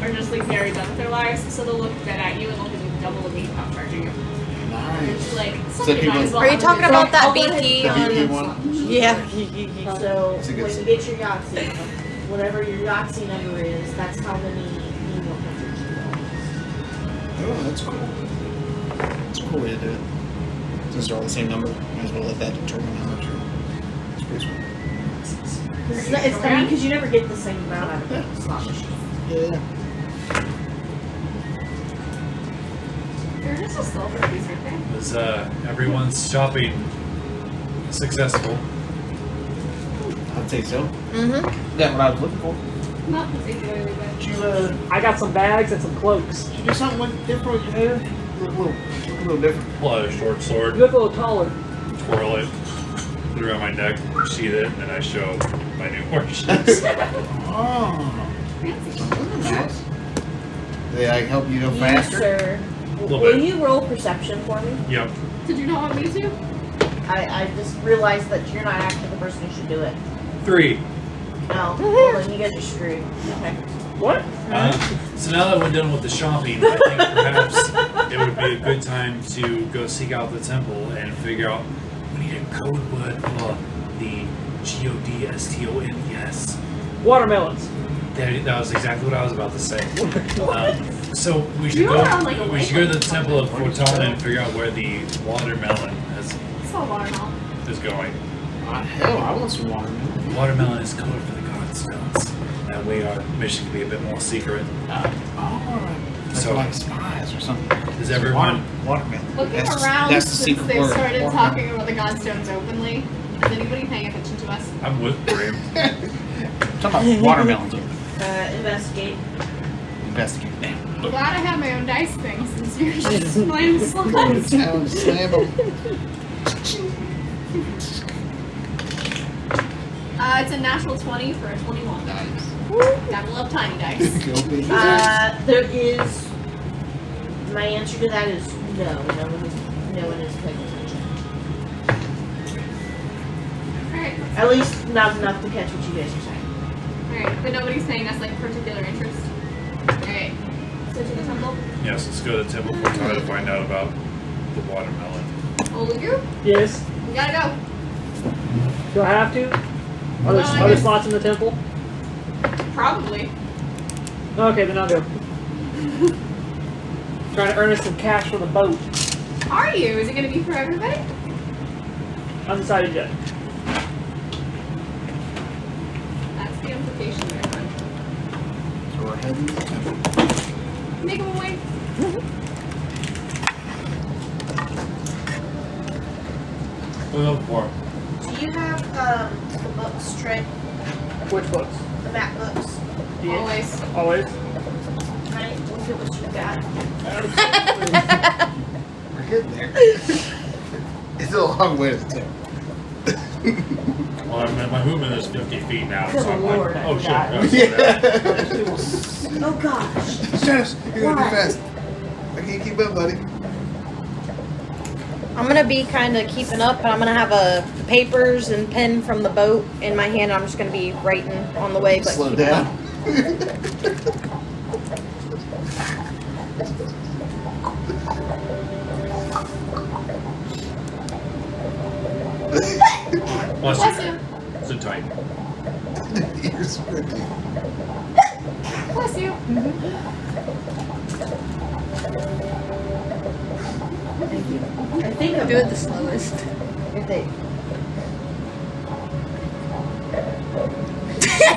are just like very done with their lives, so they'll look dead at you and they'll give you double the meat without charging you. It's Nice. like, So somebody people- might as well Are you have talking a about good- that I'll go ahead BT and- The BT on? one? Yeah. So It's a good when you set. get your Yahtzee, whatever your Yahtzee number is, that's how many you will have to Oh, that's cool. That's a cool way to do it. Since they're all the same number, might as well let that determine how much you're. It's pretty sweet. Because you never get the same amount out of the slot machine. Yeah. They're just a silver piece, aren't they? Was everyone's shopping successful? I'd say so. Mm-hmm. That's what I was looking for. Not particularly, but. Did you, I got some bags and some clokes. did you do something with different with your hair? A little different. Pull out a short sword, You look a little taller. twirl it, put it around my neck, sheath it, and then I show my new horseshoes. Oh. Fancy. Nice. Did I help you go You, faster? sir. Little Will bit. you roll perception for me? Yep. Did you not want me to? I just realized that you're not actually the person who should do it. 3. No. Well, then you guys are screwed. Okay. What? So now that we're done with the shopping, I think perhaps it would be a good time to go seek out the temple and figure out. We need a code word for the GODSTONES. Watermelons. That was exactly what I was about to say. So we should You go. are on, like, a We should go to the wavelength. Temple of Fortana and figure out where the watermelon It's all watermelon. is going. Hell, I want some watermelon. Watermelon is code for the Godstones. That way our mission can be a bit more secret. So So- like spies or something. Is everyone- watermelon? Looking That's around that's the since secret they word. started watermelon. talking about the Godstones openly, is anybody paying attention to us? I'm whispering. Talking about watermelons. Investigate. Investigate. I'm glad I have my own dice thing since you're just playing slots. Slam them. It's a natural 20 for a 21. Nice. Gotta love tiny dice. Go big. There is. My answer to that is no. No one is paying attention. Alright, At least not enough to catch what you guys are saying. alright, but nobody's paying us like particular interest. Alright, so to the temple. Yes, let's go to the Temple of Fortana to find out about the watermelon. Olugu, Yes. we gotta go. Do I have to? Are Well, I there guess- slots in the temple? Probably. Okay, then I'll go. Trying to earn us some cash for the boat. Are you? Is it gonna be for everybody? Undecided yet. That's the implication there, friend. So we're heading to the temple. Make them away. Well, for Do you have the books, Trent? Which books? The map books? Always. Always. Right? Look at what you got. We're getting there. It's a long way to the temple. well, I mean, my movement is 50 feet now, Good so I'm Lord, like, I oh shit. forgot. no, slow down. Oh gosh. Stratos, you're gonna Why? be fast. I can't keep up, buddy. I'm gonna be kind of keeping up, but I'm gonna have a papers and pen from the boat in my hand. I'm just gonna be writing on the way, but Slow keeping down. up. Bless Bless you. you. So tight. You're sprinting. Bless you. I think I'm Do it the slowest. If they.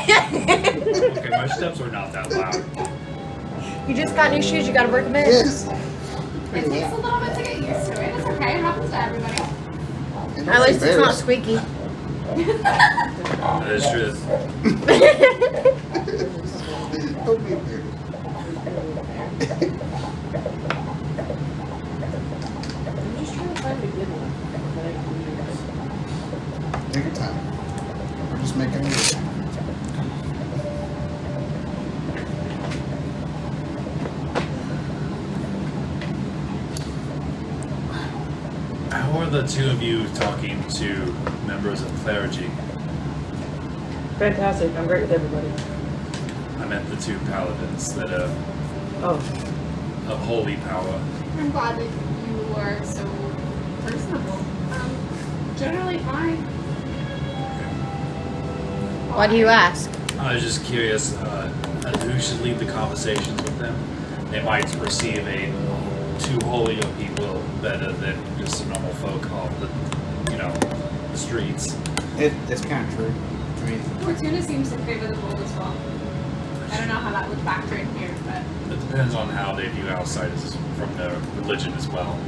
Okay, my steps are not that loud. You just got new shoes. You gotta work them in. Yes. It takes a little bit to get used to it. It's okay. It happens to everybody. At least it's not squeaky. That is true. Don't be weird. I'm just trying to find a good one that I can use. Take your time. We're just making it. How are the two of you talking to members of clergy? Fantastic. I'm great with everybody. I meant the two paladins that have Oh, of holy power. I'm glad that you are so personable. Generally fine. Why do you ask? I was just curious who should lead the conversations with them. They might perceive two holy people better than just the normal folk off the the streets. It's kind of true. I mean, Fortuna seems to favor the bold as well. I don't know how that would factor in here, but It depends on how they view outsiders as from the religion as well.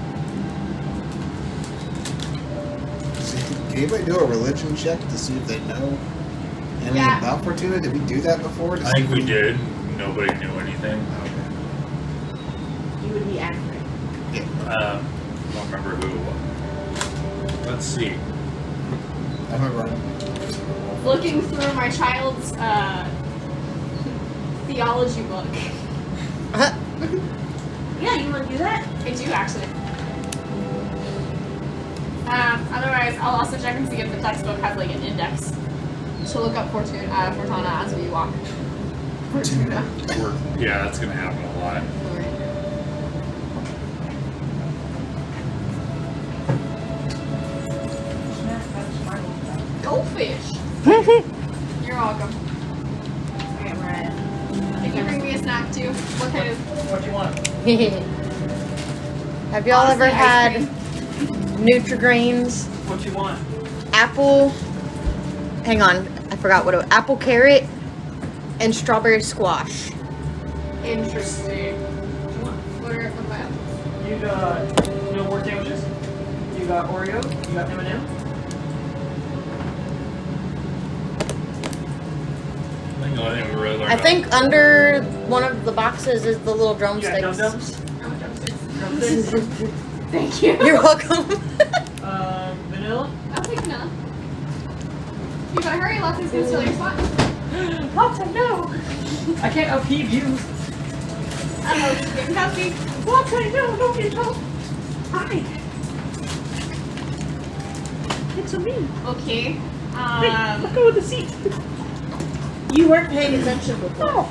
Can anybody do a religion check to see if they know anything Yeah. about Fortuna? Did we do that before? To I see think if we did. Nobody knew anything. Okay. You would be accurate. I don't remember who it was. Let's see. I remember. Looking through my child's theology book. Yeah, you want to do that? I do actually. Otherwise, I'll also check and see if the textbook has like an index to look up Fortuna as we walk. Fortuna. Yeah, that's gonna happen a lot. Goldfish. You're welcome. Alright, Ryan. Can you bring me a snack too? What kind of? What do you want? Have y'all ever Honestly, ice had cream. Nutrigrains, What you want? apple? Hang on, I forgot what it was. Apple carrot and strawberry squash. Interesting. What am I at? You got no more sandwiches? You got Oreo? You got M&M? I think the only thing we really learned I think under one of the boxes is the little You got drumsticks. dum-dums? Drumsticks. Thank you. You're welcome. Vanilla? I'll take vanilla. You gotta hurry, lots of gonna steal your spot. Lots, no! I can't upheave you. Uh-oh, she's getting coffee. Lots, no, don't get told. Hi. It's a me. Okay. Let's go with the seat. You weren't paying attention before.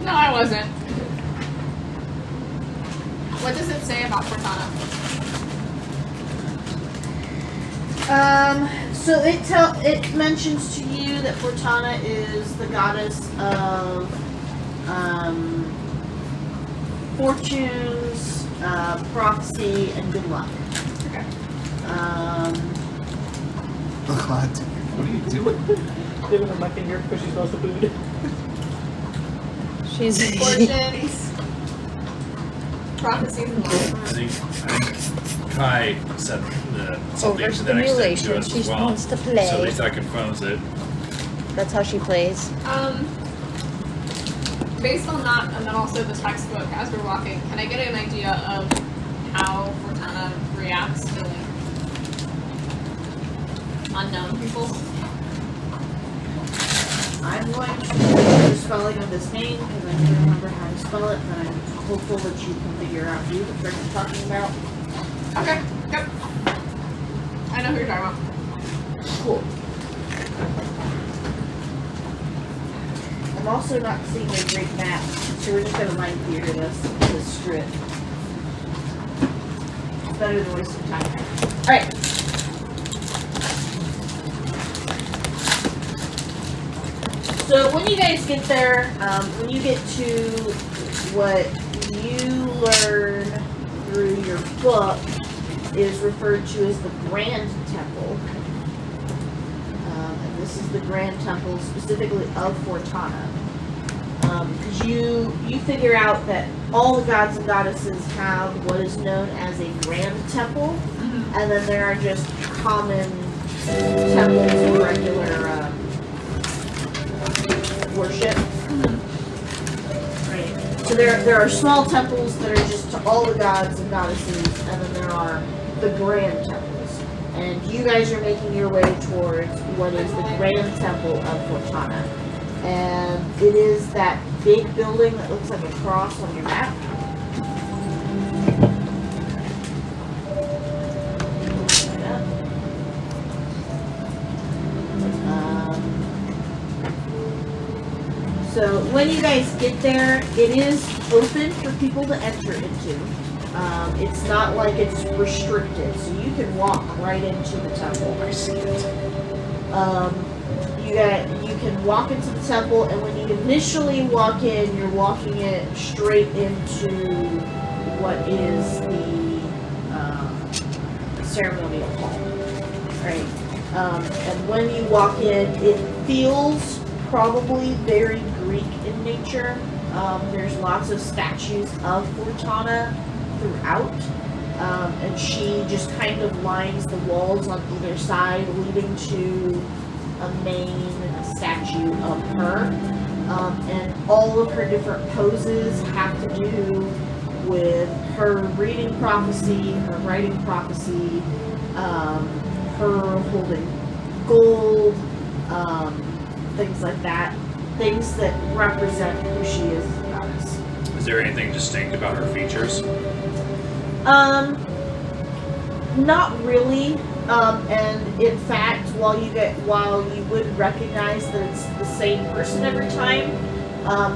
No, I wasn't. What does it say about Fortana? So it mentions to you that Fortana is the goddess of fortunes, prophecy, and good luck. Okay. What are you doing? Living on my finger because she smells the food. She's Fortunes, prophecies, and I luck. think Kai said something to that extent to overstimulation. us She as well. wants to So at play. least that confirms it. That's how she plays. Based on that, and then also the textbook as we're walking, can I get an idea of how Fortana reacts to like unknown people? I'm going to do the spelling of this name because I can't remember how to spell it, but I'm hopeful that you can figure out who the frick I'm talking about. Okay. Yep. I know who you're talking about. Cool. I'm also not seeing a great map, so we're just gonna mind theater this strip. It's better than wasting time. Alright. So when you guys get there, when you get to what you learn through your book is referred to as the Grand Temple. And this is the Grand Temple specifically of Fortana. Because you figure out that all the gods and goddesses have what is known as a Grand Temple, and then there are just common temples of regular worship. Right. So there are small temples that are just to all the gods and goddesses, and then there are the grand temples. And you guys are making your way towards what is the Grand Temple of Fortana. And it is that big building that looks like a cross on your map. So when you guys get there, it is open for people to enter into. It's not like it's restricted, so you can walk right into the temple. I see it. You can walk into the temple, and when you initially walk in, you're walking it straight into what is the ceremonial hall. Right. And when you walk in, it feels probably very Greek in nature. There's lots of statues of Fortana throughout. And she just kind of lines the walls on either side, leading to a main statue of her. And all of her different poses have to do with her reading prophecy, her writing prophecy, her holding gold, things like that. Things that represent who she is as a goddess. Is there anything distinct about her features? Not really. And in fact, while you would recognize that it's the same person every time,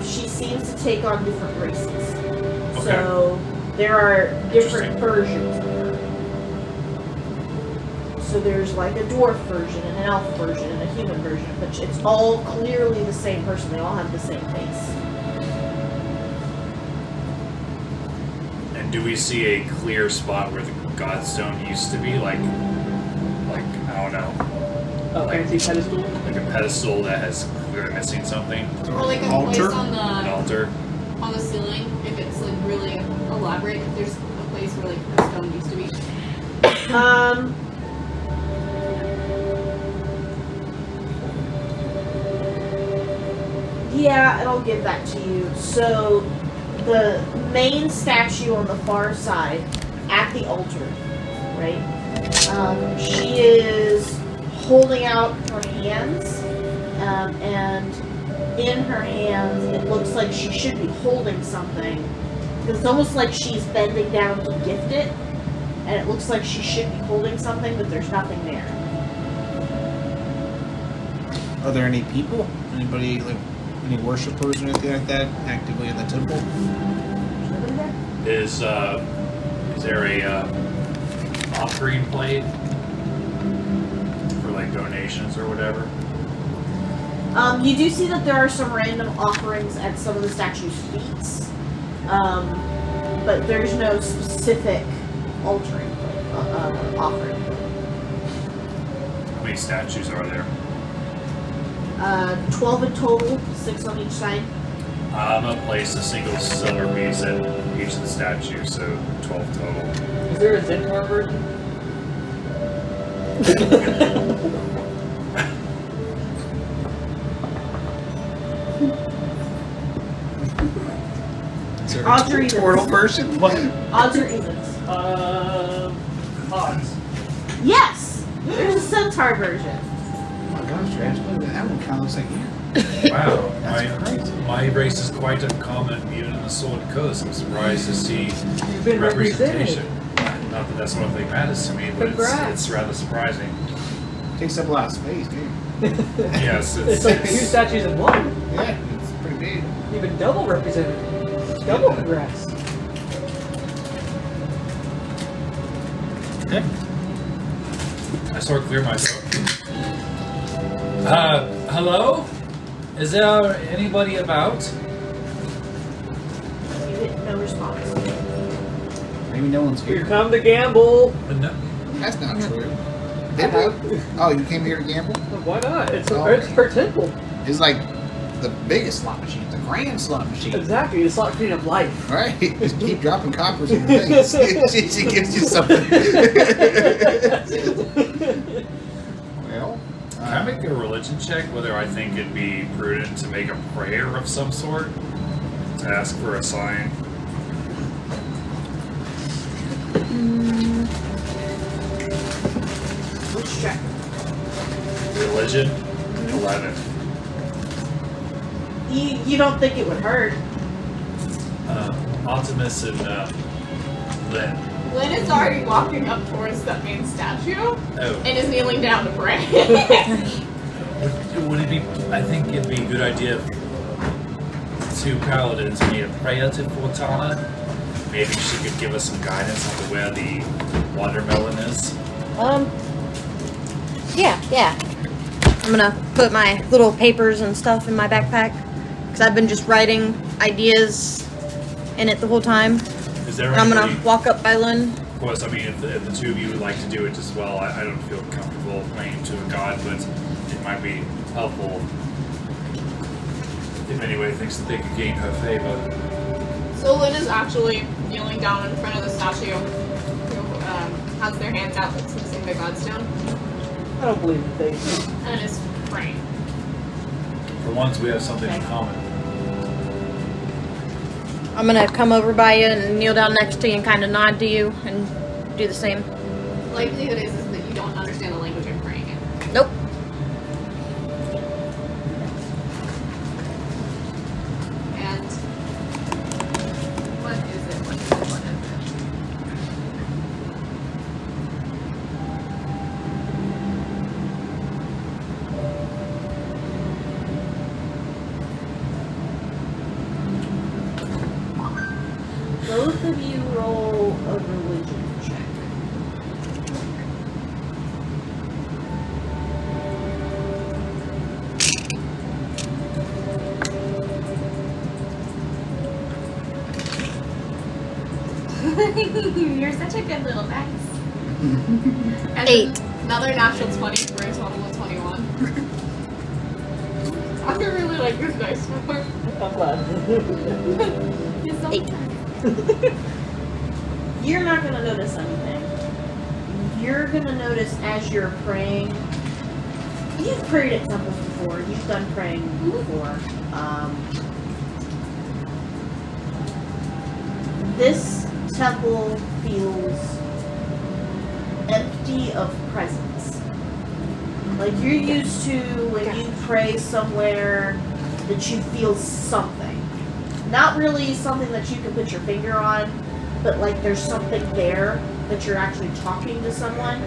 she seems to take on different races. Okay. So there are different versions of her. So there's like a dwarf version and an elf version and a human version, but it's all clearly the same person. They all have the same face. And do we see a clear spot where the Godstone used to be? Like I don't know. A fancy pedestal. Like a pedestal that has clearly missing something? Or like a place Altar? on An the altar? ceiling, if it's like really elaborate, if there's a place where like the stone used to be. Yeah, and I'll give that to you. So, the main statue on the far side, at the altar, right? She is holding out her hands, and in her hands, it looks like she should be holding something. It's almost like she's bending down to gift it, and it looks like she should be holding something, but there's nothing there. Are there any people? Anybody, like, any worshippers or anything like that actively in the temple? There's nobody there? Is there a offering plate for like donations or whatever? You do see that there are some random offerings at some of the statues' feet, but there's no specific altering offering. How many statues are there? 12 in total, 6 on each side. I'm gonna place a single silver piece at each of the statues, so 12 total. Is there a Zentaur version? Is there Odds or a evens? turtle version? What? Odds or evens? Odds. Yes! There's a centaur version. Oh my gosh, Trash, look at that one kind of looks like you. Wow, That's crazy. my race is quite uncommon even in the Sword Coast. I'm surprised to see You've been representation. represented. Not that that's one thing matters to me, but Congrats. it's rather surprising. Takes up a lot of space, dude. Yes, It's like 2 statues in one. Yeah, it's pretty big. You've been double represented. Double congrats. Okay. I sort of clear my throat. Hello? Is there anybody about? You get no response. Maybe no one's Here here. come to gamble. No. That's not true. I Did we? have. Oh, you came here to gamble? Why not? It's Oh. it's her temple. It's like the biggest slot machine, the grand slot machine. Exactly. It's slot machine of life. Right? Just keep dropping coppers in your face. she gives you something. Well, Can I make a religion check whether I think it'd be prudent to make a prayer of some sort? To ask for a sign? Let's check. Religion? 11. You don't think it would hurt? Artymiz and Lynn. Lynn is already walking up towards the main statue Oh. and is kneeling down to pray. Would it be? I think it'd be a good idea if 2 paladins made a prayer to Fortana. Maybe she could give us some guidance on where the watermelon is. Yeah. I'm gonna put my little papers and stuff in my backpack because I've been just writing ideas in it the whole time. Is there And I'm anybody? gonna walk up by Lynn. Of course, I mean, if the 2 of you would like to do it as well, I don't feel comfortable praying to a god, but it might be helpful if anybody thinks that they could gain her favor. So Lynn is actually kneeling down in front of the statue who has their hands out that's missing the godstone I don't believe that they. and is praying. For once, we have something in common. I'm gonna come over by you and kneel down next to you and kind of nod to you and do the same. Likelihood is that you don't understand the language I'm praying in. Nope. And what is it? What is it? What is it? Both of you roll a religion check. You're such a good little dice. And 8. Another natural 20 for a total of 21. I really like this dice more. I'm glad. It's so 8. You're not gonna notice anything. You're gonna notice as you're praying. You've prayed at temples before. You've done praying before. This temple feels empty of presence. Like you're used to when you pray somewhere that you feel something. Not really something that you can put your finger on, but like there's something there that you're actually talking to someone.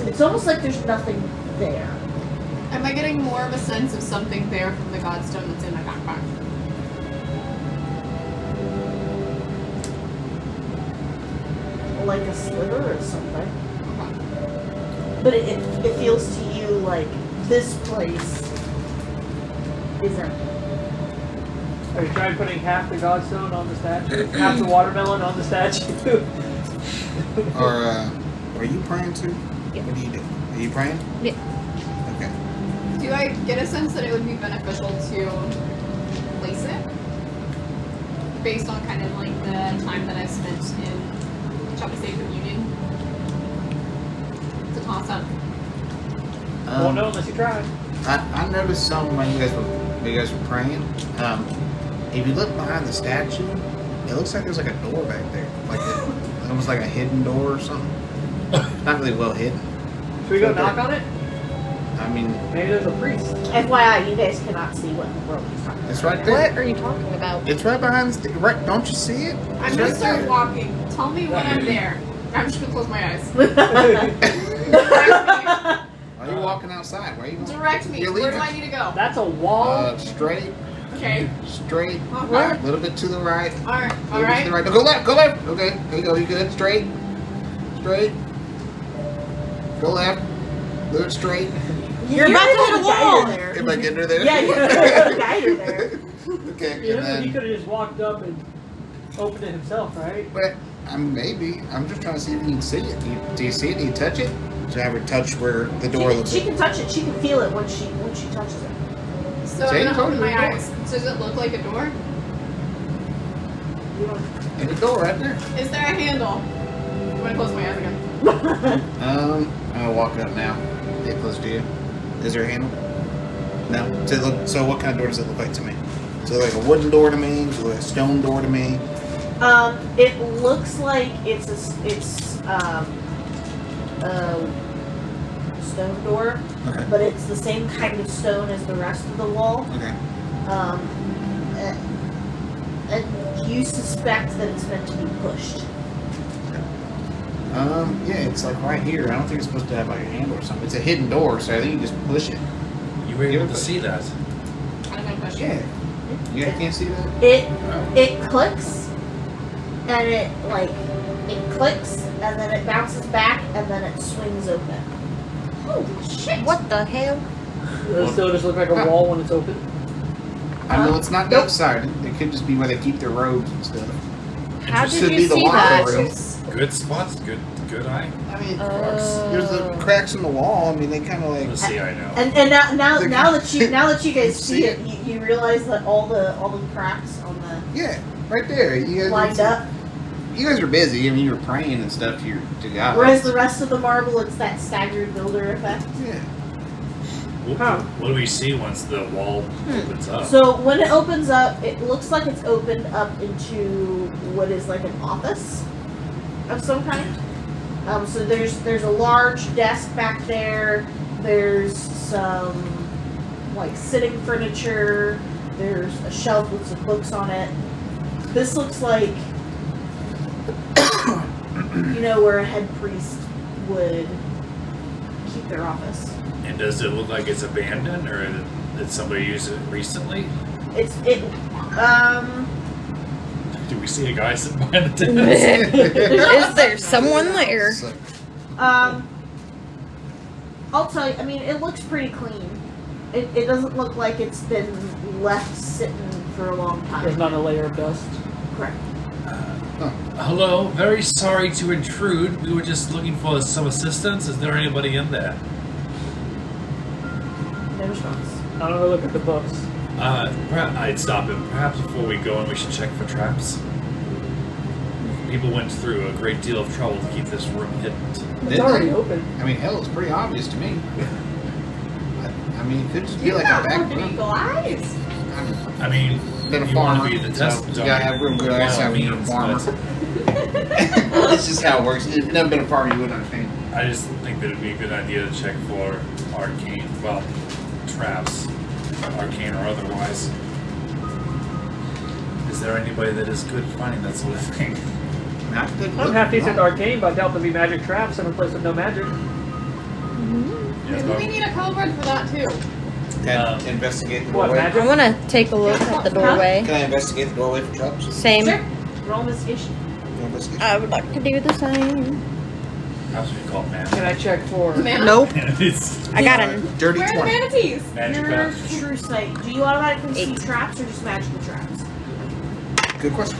It's almost like there's nothing there. Am I getting more of a sense of something there from the godstone that's in my backpack? Like a sliver or something. Okay. But it feels to you like this place is empty. Are you trying putting half the godstone on the statue? Half the watermelon on the statue? Are you praying too? Yeah. What do you do? Are you praying? Yeah. Okay. Do I get a sense that it would be beneficial to place it? Based on kind of like the time that I've spent in Chapter Sacred Union? To toss up. Won't know unless you try. I noticed some when you guys were praying. If you look behind the statue, it looks like there's like a door back there, like almost like a hidden door or something. Not really well hidden. Should we go knock on it? I mean, Maybe there's a priest. FYI, you guys cannot see what the world is talking about. it's right there. What are you talking about? It's right behind the right. Don't you see it? I'm It's gonna right start there. walking. Tell me when I'm there. I'm just gonna close my eyes. Why are you walking outside? Why are you? Direct me. You're Where do leaving. I need to go? That's a wall. Straight, Okay. straight. Okay. A little bit to the right. Alright. A little bit to Alright. the right. No, go left. Go left. Okay. There you go. You good? Straight. Straight. Go left. Move straight. You're about to hit a wall. There. Am I getting her there? Yeah, you're the guider there. Okay. You And know, he then, could have just walked up and opened it himself, right? but maybe. I'm just trying to see if you can see it. Do you see it? Do you touch it? Do you have her touch where the door looks? She can touch it. She can feel it when she touches it. So See, I'm gonna told open you my the door. eyes. Does it look like a door? And the door right there. Is there a handle? I'm gonna close my eyes again. I'm gonna walk up now. Get close to you. Is there a handle? No. So what kind of door does it look like to me? Does it look like a wooden door to me? Does it look like a stone door to me? It looks like it's a stone door, Okay. but it's the same kind of stone as the rest of the wall. Okay. And you suspect that it's meant to be pushed. Yeah, it's like right here. I don't think it's supposed to have like a handle or something. It's a hidden door, so I think you just push it. You were able to see that. I don't know question. Yeah. You guys can't see that? It clicks, and it clicks, and then it bounces back, and then it swings open. Holy shit! What the hell? Does it still just look like a wall when it's open? I know it's not Nope. outside. It could just be where they keep their robes and stuff. How It did should you be the see locker that? room. Good spots, good eye. I mean, there's the cracks in the wall. I mean, they kind of like. Let's see, I know. And now that you guys see See it, you realize that all the cracks on the Yeah. Right there. You guys lined up. You guys were busy. I mean, you were praying and stuff to God. Whereas the rest of the marble, it's that staggered builder effect. Yeah. What do we see once the wall opens up? So when it opens up, it looks like it's opened up into what is like an office of some kind. So there's a large desk back there. There's some like sitting furniture. There's a shelf with some books on it. This looks like where a head priest would keep their office. And does it look like it's abandoned, or did somebody use it recently? Do we see a guy sitting behind the desk? Is there someone there? I'll tell you, I mean, it looks pretty clean. It doesn't look like it's been left sitting for a long time. There's not a layer of dust. Correct. Hello, very sorry to intrude. We were just looking for some assistance. Is there anybody in there? No response. I don't know. Look at the books. Perhaps I'd stop him. Perhaps before we go in, we should check for traps. People went through a great deal of trouble to keep this room hidden. It's already open. I mean, hell, it's pretty obvious to me. I mean, it could just be like a back room. Eyes. I mean, Been a you farmer, want to be the test so you gotta have real good eyesight when you're a farmer. but It's just how it works. If you've never been a farmer, you wouldn't understand. I just think that it'd be a good idea to check for traps, arcane or otherwise. Is there anybody that is good at finding that sort of thing? Not good. I'm half decent arcane, but I doubt there'll be magic traps in a place with no magic. Yes, Maybe we need a code word for that too. Can I investigate the What, doorway? magic? I want to take a look at the doorway. Can I investigate the doorway for traps? Same. Sure. Roll investigation. Investigation. I would like to do the same. Perhaps we can call it Can magic. I check for? Man. Nope. It's I got a Dirty Where are the 20. manatees? magic. Your true sight. Do you automatically see 8. traps or just magical traps? Good question.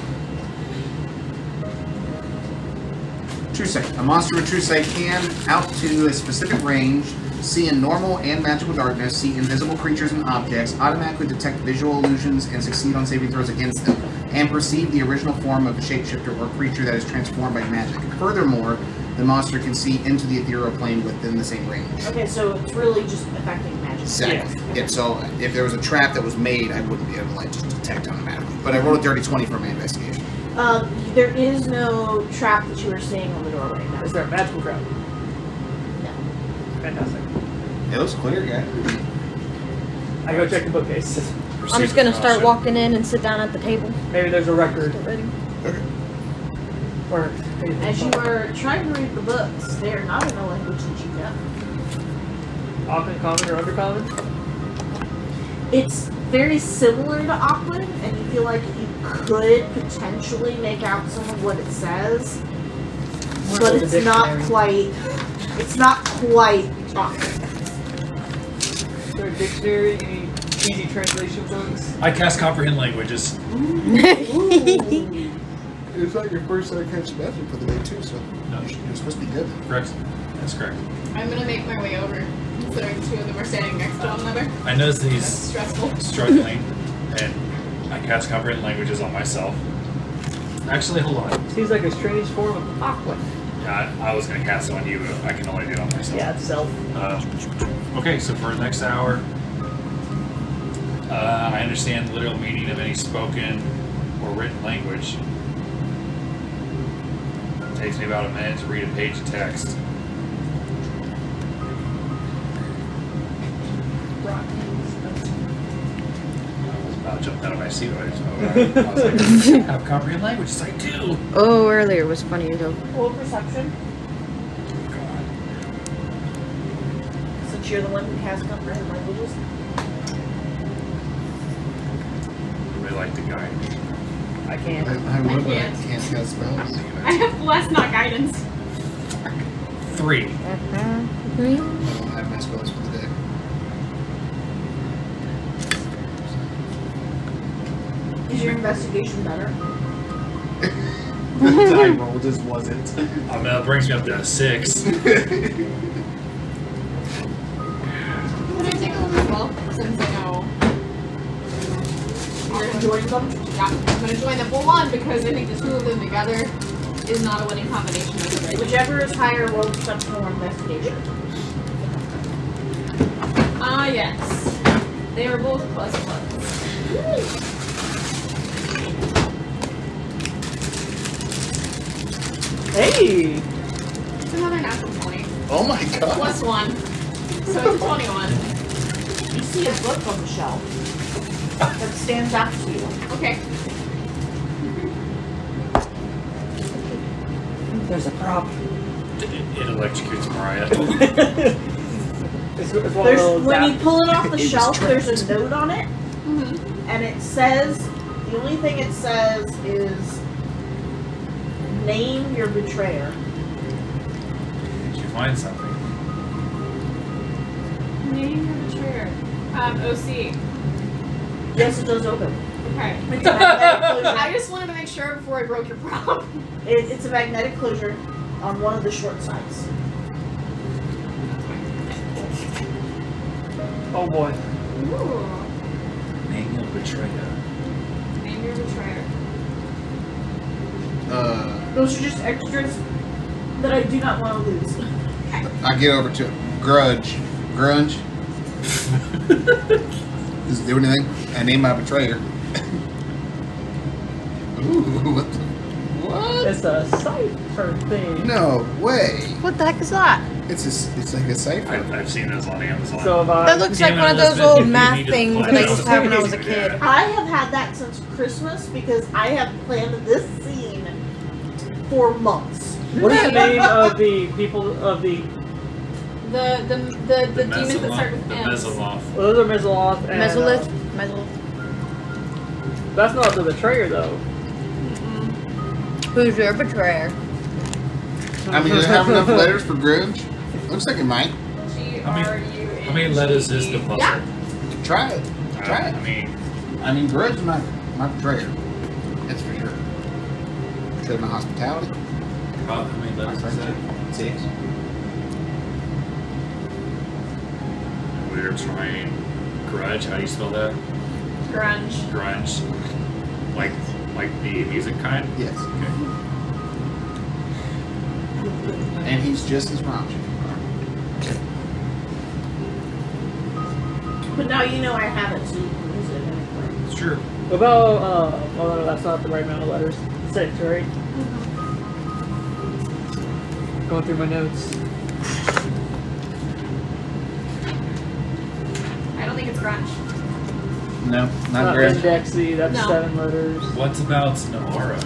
True sight. A monster with true sight can, out to a specific range, see in normal and magical darkness, see invisible creatures and objects, automatically detect visual illusions and succeed on saving throws against them, and perceive the original form of a shapeshifter or creature that is transformed by magic. Furthermore, the monster can see into the ethereal plane within the same range. Okay, so it's really just affecting magic. Exactly. Yeah, so if there was a trap that was made, I wouldn't be able to like just detect automatically. But I rolled a dirty 20 for my investigation. There is no trap that you are seeing on the doorway. No. Is there a magical trap? No. Fantastic. It looks clear, guy. I go check the bookcase. I'm just gonna start walking in and sit down at the table. Maybe there's a record. Get ready. Okay. Or As you are trying to read the books, they are not in a language that you know. often common or undercommon. It's very similar to Aquan, and you feel like you could potentially make out some of what it says, but With it's the not dictionary. quite. It's not quite Aquan. Is there a dictionary? Any easy translation books? I cast comprehend languages. It's not your first catch magic for the day too, so No. you're supposed to be good. Correct. That's correct. I'm gonna make my way over, considering two of them are standing next to one another. I noticed That's he's stressful. struggling, and I cast comprehend languages on myself. Actually, hold on. Seems like a strange form of aqua. I was going to cast it on you, but I can only do it on myself. Yeah, it's self. Okay, so for the next hour, I understand the literal meaning of any spoken or written language. It takes me about a minute to read a page of text. I was about to jump out of my seat. I was like, I have comprehend languages. I do. Oh, earlier was funny though. Roll perception, God. since you're the one who has comprehend languages. Really like the guy. I can't. I would, but I can't. can't cast spells. I have bless, not guidance. 3. I don't have my spells for the day. Is your investigation better? The die roll just wasn't. I mean, that brings me up to 6. Can I take a look as well, since I know? You're enjoying them? Yeah, I'm gonna join them. Well, one, because I think the two of them together is not a winning combination as of right now. Whichever is higher, roll perception or investigation. Ah, yes. They are both ++. Hey! It's another natural 20. Oh my god. +1. So it's a 21. You see a book on the shelf that stands out to you. Okay. There's a prop. It electrocutes Mariah. It's one of There's those when you app- pull it off the It was shelf, trapped. there's a note on it, Mm-hmm. and it says the only thing it says is name your betrayer. Did you find something? Name your betrayer. OC. Yes, it does open. Okay. It's a magnetic I closure. just wanted to make sure before I broke your prop. It's a magnetic closure on one of the short sides. Oh boy. Ooh. Name your betrayer. Name your betrayer. Those are just extras that I do not want to lose. I get over to Grunge. Does it do anything? I name my betrayer. Ooh, what the? What? It's a cipher thing. No way. What the heck is that? It's like a cipher. I've seen those on Amazon. So if I That looks like Damn it, one of those Elizabeth, old you math need to things play that I those. used to have when I was a kid. Yeah. I have had that since Christmas because I have planned this scene for months. what is the name of the people of the? The demons that start with The M. Mezzoloth. Well, those are Mezzoloth and Mesolith? Mesolith. That's not the betrayer though. Who's your betrayer? I mean, does it have enough letters for Grunge? Looks like it might. G-R-U-N-G-E. How many letters is the puzzle? Yeah. Try it. Try it. I mean, Grunge is my betrayer. That's for sure. Showed my hospitality. How many letters is that? 6. We're trying grudge. How do you spell that? Grunge. Grunge. Like the music kind? Yes. Okay. And he's just as raunchy. But now you know I have it, so you can use it anyway. It's true. What about well no, that's not the right amount of letters. 6, right? Going through my notes. I don't think it's grunge. No, not Not Grunge. Indexy, that's No. 7 letters. What's about Navarro?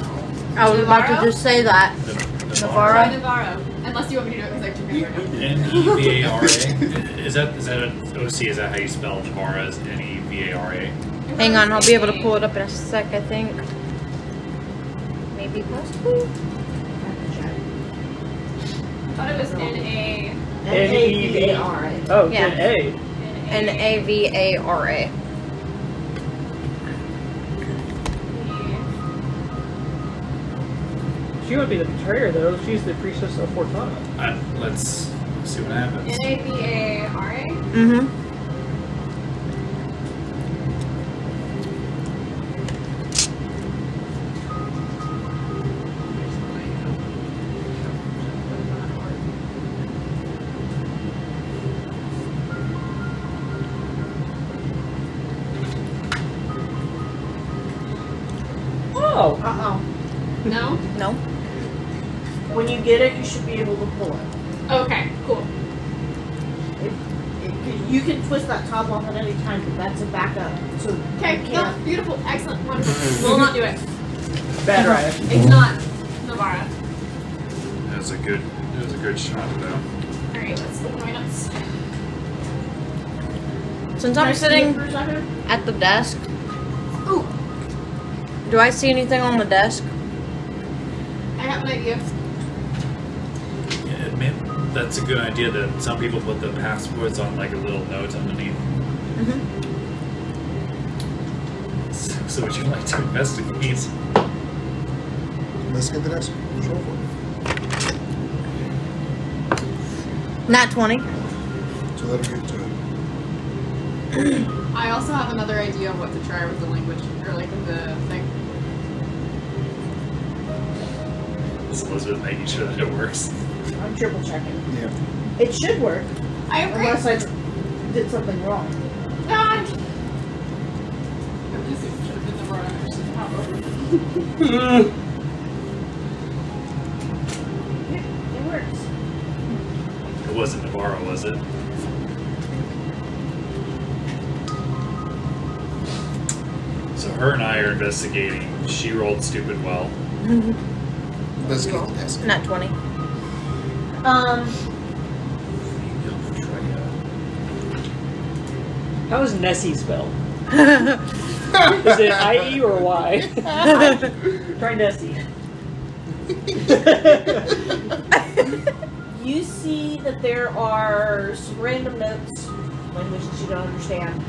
I was about Navarro? to just say that. Navarro. Try Navarro. Unless you want me to do it because I have two different notes. Nevara. Is that an OC? Is that how you spell Navarro? Is Nevara? Hang on, I'll be able to pull it up in a sec, I think. Maybe possibly? I thought it was N-A. N-A-V-A-R-A. Oh, Yeah. then A. Navara. She would be the betrayer though. She's the priestess of Fortana. Let's see what happens. N-A-V-A-R-A? Mm-hmm. Oh, Uh-oh. No? No. When you get it, you should be able to pull it. Okay, cool. You can twist that top off at any time, but that's a backup. So Okay, you no, can't. beautiful, excellent, wonderful. Will not do it. bad riot. It's not Navarra. It was a good shot though. Alright, let's look at my notes. Since Can I I'm see it sitting for a second? at the desk, Ooh, do I see anything on the desk? I have an idea. Yeah, man, that's a good idea. That some people put the passwords on like a little note underneath. Mm-hmm. So would you like to investigate? Let's get the next control for Nat 20. it. So let her get to it. I also have another idea of what to try with the language, or like with the thing. Is Elizabeth making sure that it works? I'm triple checking. Yeah. It should work, I agree. unless I did something wrong. God. At least it should have been the wrong person. Yeah, it works. It wasn't Navarro, was it? So her and I are investigating. She rolled stupid well. Let's get the test. Not 20. How is Nessie spelled? Is it IE or Y? Try Nessie. You see that there are some random notes, languages you don't understand,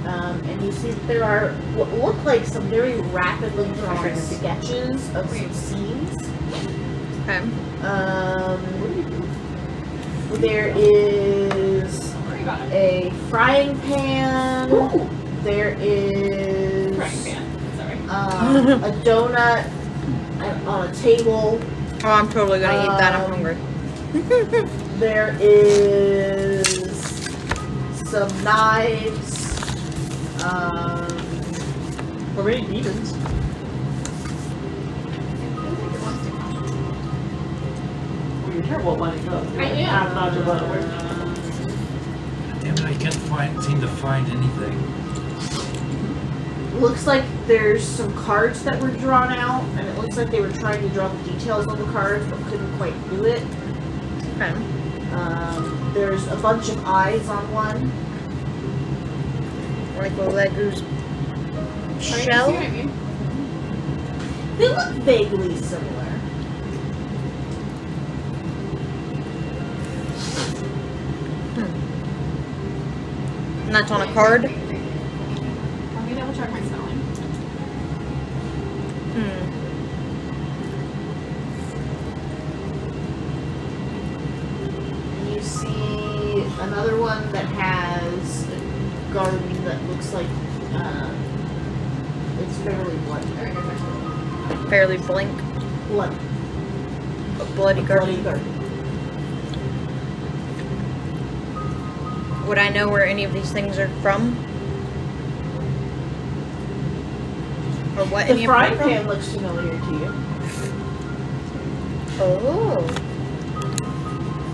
and you see that there are what look like some very rapidly drawn sketches of some scenes. Okay. There is Don't worry about it. a frying pan. There is Frying pan. Sorry. a donut on a table. Oh, I'm totally gonna eat that. I'm hungry. There is some knives. Or maybe demons. Well, you're terrible at lining up. I am. I'm not to run away. Damn it! I can't seem to find anything. Looks like there's some cards that were drawn out, and it looks like they were trying to draw the details on the cards, but couldn't quite do it. Okay. There's a bunch of eyes on one. Like a Legu's Sorry, shell. you see what I mean? They look vaguely similar. And that's on a card. Let me double check my spelling. Hmm. You see another one that has a garden that looks like it's fairly bloody. There it goes, actually. Fairly blank. Bloody. A bloody A garden. bloody garden. Would I know where any of these things are from? Or what The any frying of them are pan looks familiar to you. from? Oh.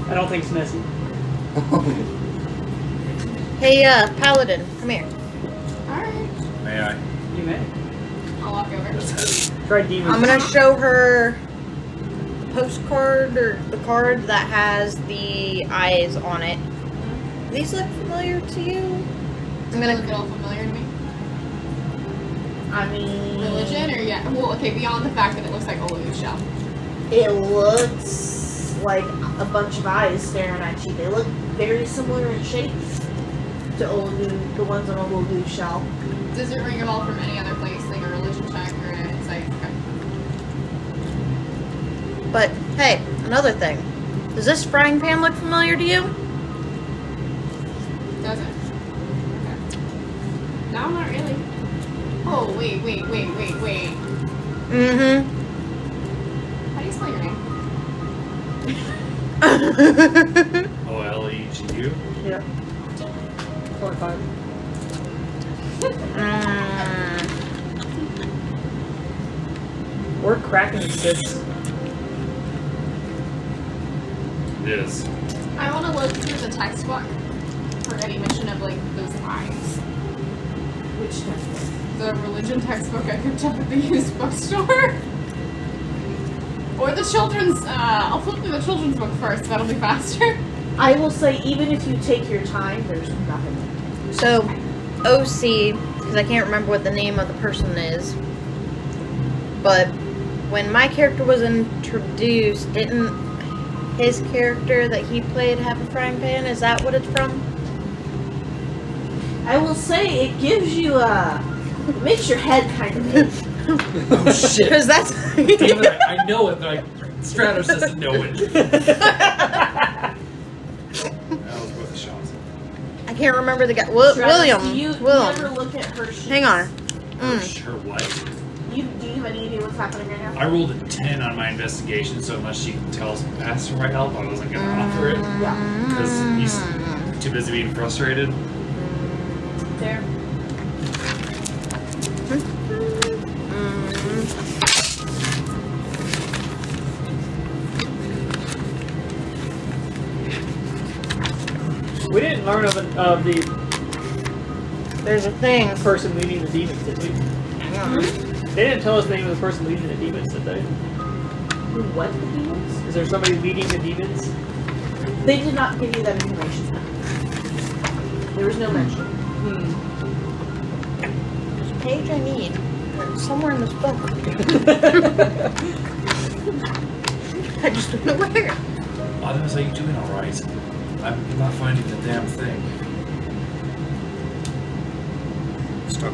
I don't think it's Nessie. Hey, Paladin, come here. Alright. May I? You may. I'll walk over. That's heavy. Try demons. I'm gonna show her the postcard or the card that has the eyes on it. Do these look familiar to you? I'm gonna look at all familiar to me. I mean, Religion or yeah? Well, okay. Beyond the fact that it looks like Olu's shell. it looks like a bunch of eyes staring at you. They look very similar in shape to Olu, the ones on Olu's shell. Does it ring a bell from any other place, like a religion check or an insight? Okay. But hey, another thing. Does this frying pan look familiar to you? Does it? Okay. No, not really. Oh, wait. Mm-hmm. How do you spell your name? OLEGU? Yeah. 25. We're cracking six. It is. I want to look through the textbook for any mention of like those eyes. Which textbook? The religion textbook I picked up at the used bookstore. Or the children's, I'll flip through the children's book first, that'll be faster. I will say, even if you take your time, there's nothing. So, OC, because I can't remember what the name of the person is, but when my character was introduced, didn't his character that he played have a frying pan? Is that what it's from? I will say, it gives you a... It makes your head kind of ache. Oh shit! Because that's... Damn it! I know it, but Stratos doesn't know it. That was worth a shot. I can't remember the guy. Travis, William. do you William. ever look at her sheets? Hang on. Sure, what? You do you have any idea what's happening right now? I rolled a 10 on my investigation, so unless she can tell us pass for my help, I wasn't going to offer it. Yeah. Because he's too busy being frustrated. There. We didn't learn of the There's a thing. person leading the demons, did we? They didn't tell us the name of the person leading the demons, did they? What the demons? Is there somebody leading the demons? They did not give you that information. There was no mention. There's a page I need. It's somewhere in this book. I just don't know where. Artymiz, are you doing alright? I'm not finding the damn thing. Stuck.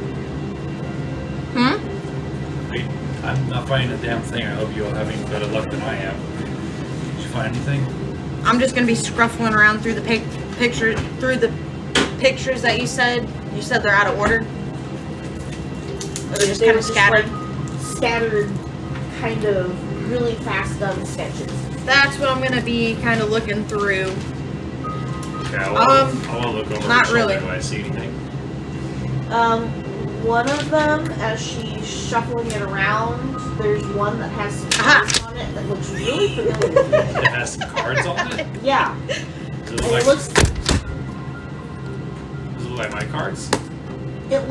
I'm not finding the damn thing. I hope you're having better luck than I am. Did you find anything? I'm just gonna be scruffling around through the pictures that you said. You said they're out of order. Or they're just They kind were of scattered. like, scattered, kind of really fast done sketches. That's what I'm gonna be kind of looking through. Okay, I want to look over not her shoulder. really. Do I see anything? One of them, as she's shuffling it around, there's one that has some Aha. cards on it that looks really familiar. It has some cards on it? Yeah, Does it and look like, it looks does it look like my cards? like it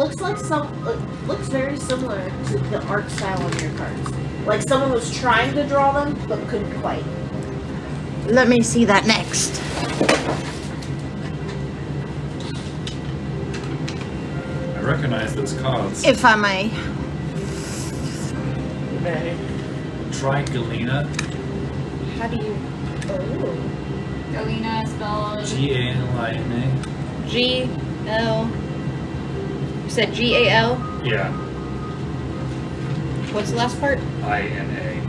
looks very similar to the art style on your cards. Like someone was trying to draw them but couldn't quite. Let me see that next. I recognize those cards. If I may. May. Try Galena. How do you... Oh. Galena spelled Galina. G-L... You said G-A-L? Yeah. What's the last part? I-N-A.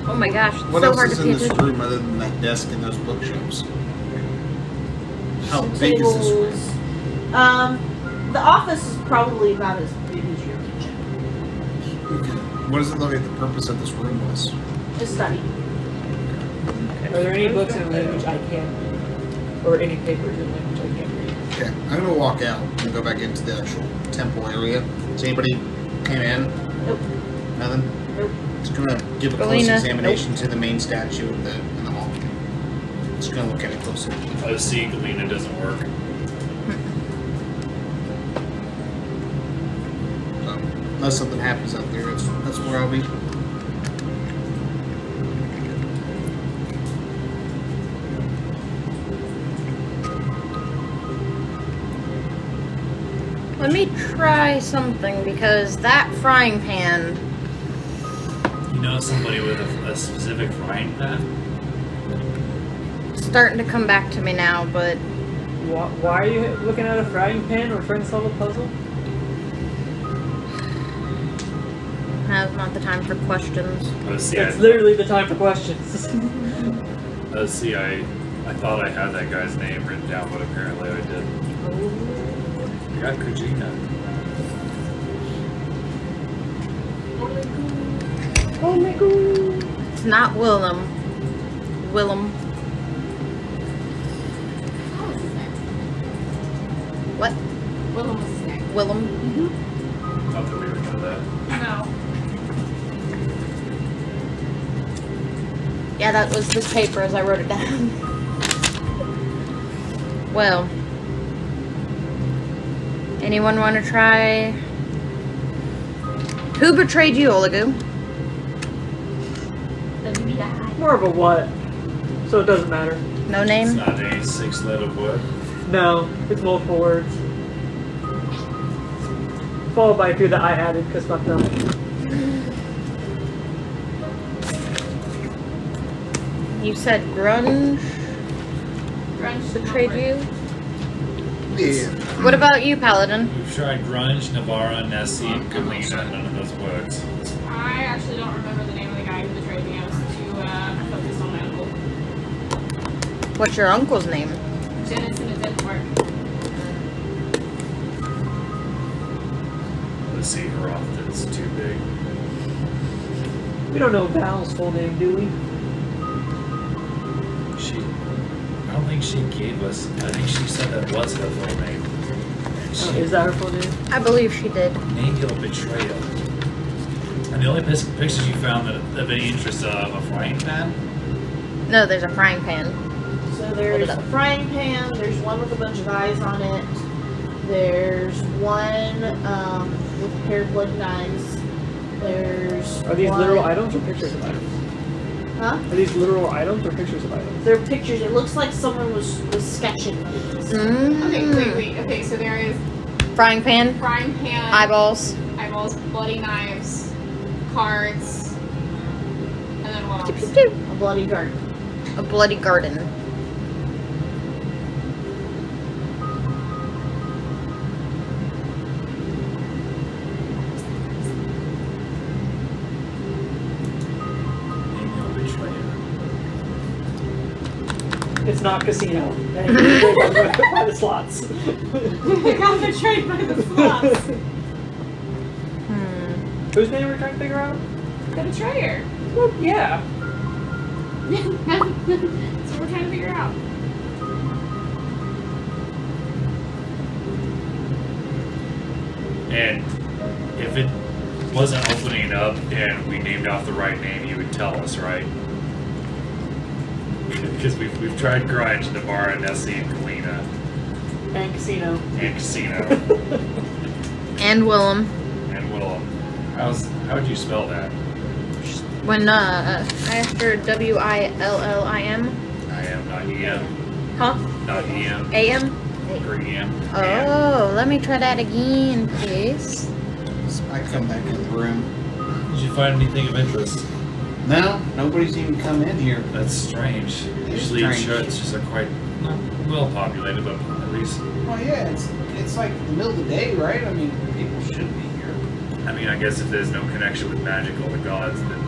Oh my gosh, it's What so else hard is to in pay this attention. room other than that desk and those bookshelves? How Some big is this room? tables. The office is probably about as big as your kitchen. What does it look like the purpose of this room was? To study. Are there any books in a language I can't read? Or any papers in a language I can't read? Okay, I'm gonna walk out and go back into the actual temple area. Does anybody came in? Nope. Nothing? Nope. Just gonna give a close Galena, examination to the main statue in the hall. Just gonna look at it closer. OC Galena doesn't work. So, unless something happens out there, that's where I'll be. Let me try something, because that frying pan... You know somebody with a specific frying pan? is starting to come back to me now, but... Why are you looking at a frying pan or trying to solve a puzzle? Now's not the time for questions. OC, It's literally the time for questions. OC, I thought I had that guy's name written down, but apparently I didn't. I got Kujina. Oh my god. It's not Willem. Willem. what was his name? What? Willem was his name. Willem. Not that we were doing that. No. Yeah, that was this paper as I wrote it down. Well. Anyone want to try? Who betrayed you, Olagu? The Mida. More of a what? So it doesn't matter. No It's name? not a 6-letter word. No, it's multiple words. Followed by a few that I added because fuck them. You said grunge Grunge betrayed you? Yeah. What about you, Paladin? We've tried Grunge, Navarra, Nessie, and Galena. None of those works. I actually don't remember the name of the guy who betrayed me. I was too focused on my uncle. What's your uncle's name? Jennison and Denmark. Let's see her off. That's too big. We don't know Val's full name, do we? I don't think she gave us. I think she said that was her full name. And Oh, she is that her full name? I believe she did. named your betrayal. And the only pictures you found that of any interest of a frying pan. No, there's a frying pan. So Hold there's it up. a frying pan. There's one with a bunch of eyes on it. There's one with a pair of blood knives. There's Are these one- literal items or pictures of items? Huh? Are these literal items or pictures of items? They're pictures. It looks like someone was sketching these. Okay, Mm. wait. Okay, so there is Frying pan, frying pan, eyeballs. bloody knives, cards, and then what else? A bloody garden. A bloody garden. Named your betrayal. It's not casino. By the slots. I got betrayed by the slots. Hmm. Whose name are we trying to figure out? The betrayer. Well, yeah. That's what we're trying to figure out. And if it wasn't opening up and we named off the right name, you would tell us, right? Because we've tried Grudge, Navarra, Nessie, and Kalina, And casino. and Casino, And Willem. and Willem. How would you spell that? When after WILLIM. I am not EM, Huh? not EM, AM? or EM. Oh, let me try that again, please. I come back in the room. Did you find anything of interest? No, nobody's even come in here. That's strange. It is Usually strange. churches are quite not well populated, but at least Well, yeah, it's like the middle of the day, right? I mean, people should be here. I mean, I guess if there's no connection with magic or the gods, then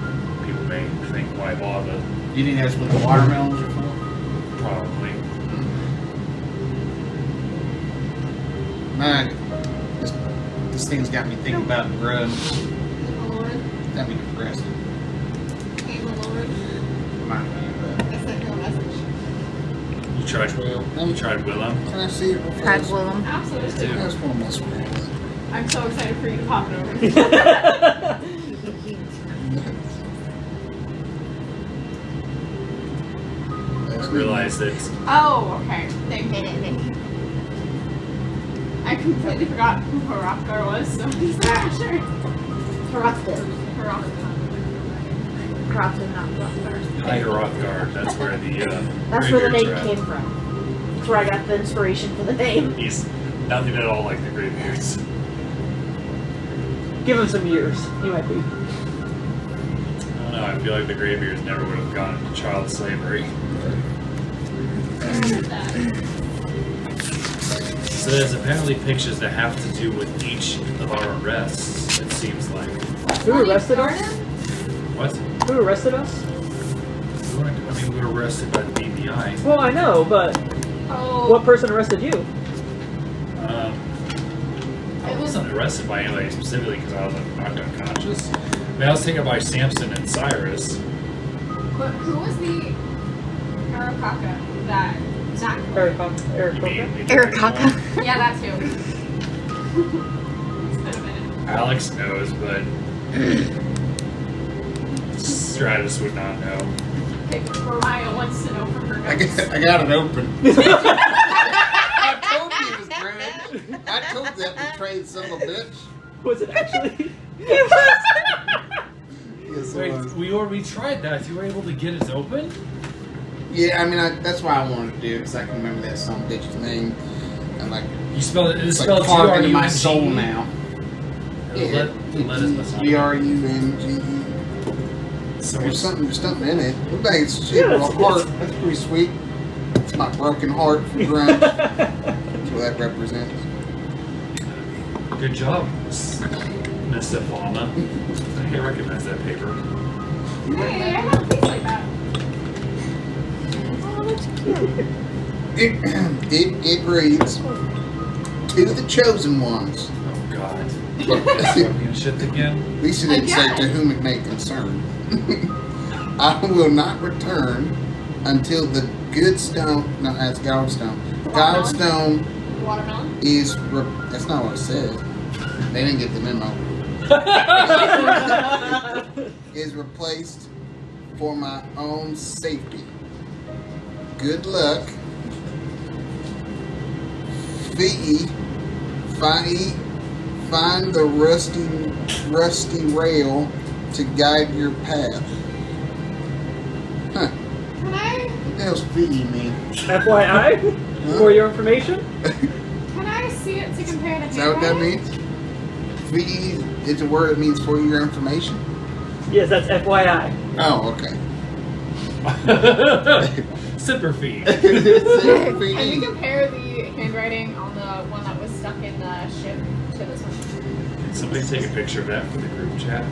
people may think, why bother? You think that's what the watermelons are for? Probably. Man, this thing's got me thinking about grub. The Lord. Got me depressed. Hey, the Lord. Remind me of that. I sent you a message. You tried You tried Willem? Can I see it real Tried fast? Willem. Absolutely. I just want to mess with it. I'm so excited for you to pop it over. I realized that Oh, okay. Thank you. I completely forgot who Hrothgar was, so I'm not sure. Hrothgar. Hrothgar. Hrothgar, not Hrothgar. Hi Hrothgar, that's where the That's where the name Greybeards are at. came from. That's where I got the inspiration for the name. He's nothing at all like the Greybeards. Give him some years. He might be. I don't know, I feel like the Greybeards never would have gone into child slavery. So there's apparently pictures that have to do with each of our arrests, it seems like. Who arrested us? What? Who arrested us? We were arrested by the BBI. Well, I know, but Oh. what person arrested you? I wasn't arrested by anybody specifically because I was knocked unconscious. I mean, I was taken by Samson and Cyrus. But who was the Arakaka that Zach? Eric You mean the Eric dragon Kaka. one? Yeah, that too. It's been a minute. Alex knows, but Stratos would not know. Okay, Mariah wants to know from her notes. I got it open. I told you it was Greg. I told that betrayed son of a bitch. Was it actually? Yes, it Wait, was. we tried that. You were able to get it open? Yeah, I mean, that's why I wanted to do it, because I can remember that son of a bitch's name. And like, You spelled it. It's it's like spelled carved into my G-R-U-N-G-E. soul now. Let us must not. Grunge. So There's something in it. Looks like it's shaped Yeah, of a it's- heart. That's pretty sweet. It's my broken heart from grunge. That's what that represents. Good job, Miss Stefana. I can't recognize that paper. Hey, I have a piece like that. Oh, look It reads, to the chosen ones. Oh God. Scorpion shit again. Lisa didn't say Again? to whom it may concern. I will not return until the good stone. No, that's Godstone. Godstone Watermelon? is. That's not what it says. They didn't get the memo. Is replaced for my own safety. Good luck. Find the rusty rail to guide your path. Huh. Can I What the hell's VE mean? FYI, for your information. can I see it to compare the Is that what that handwriting? means? VE is a word that means for your information? Yes, that's FYI. Oh, okay. Sipper feed. Can you compare the handwriting on the one that was stuck in the ship to this one? Somebody take a picture of that for the group chat.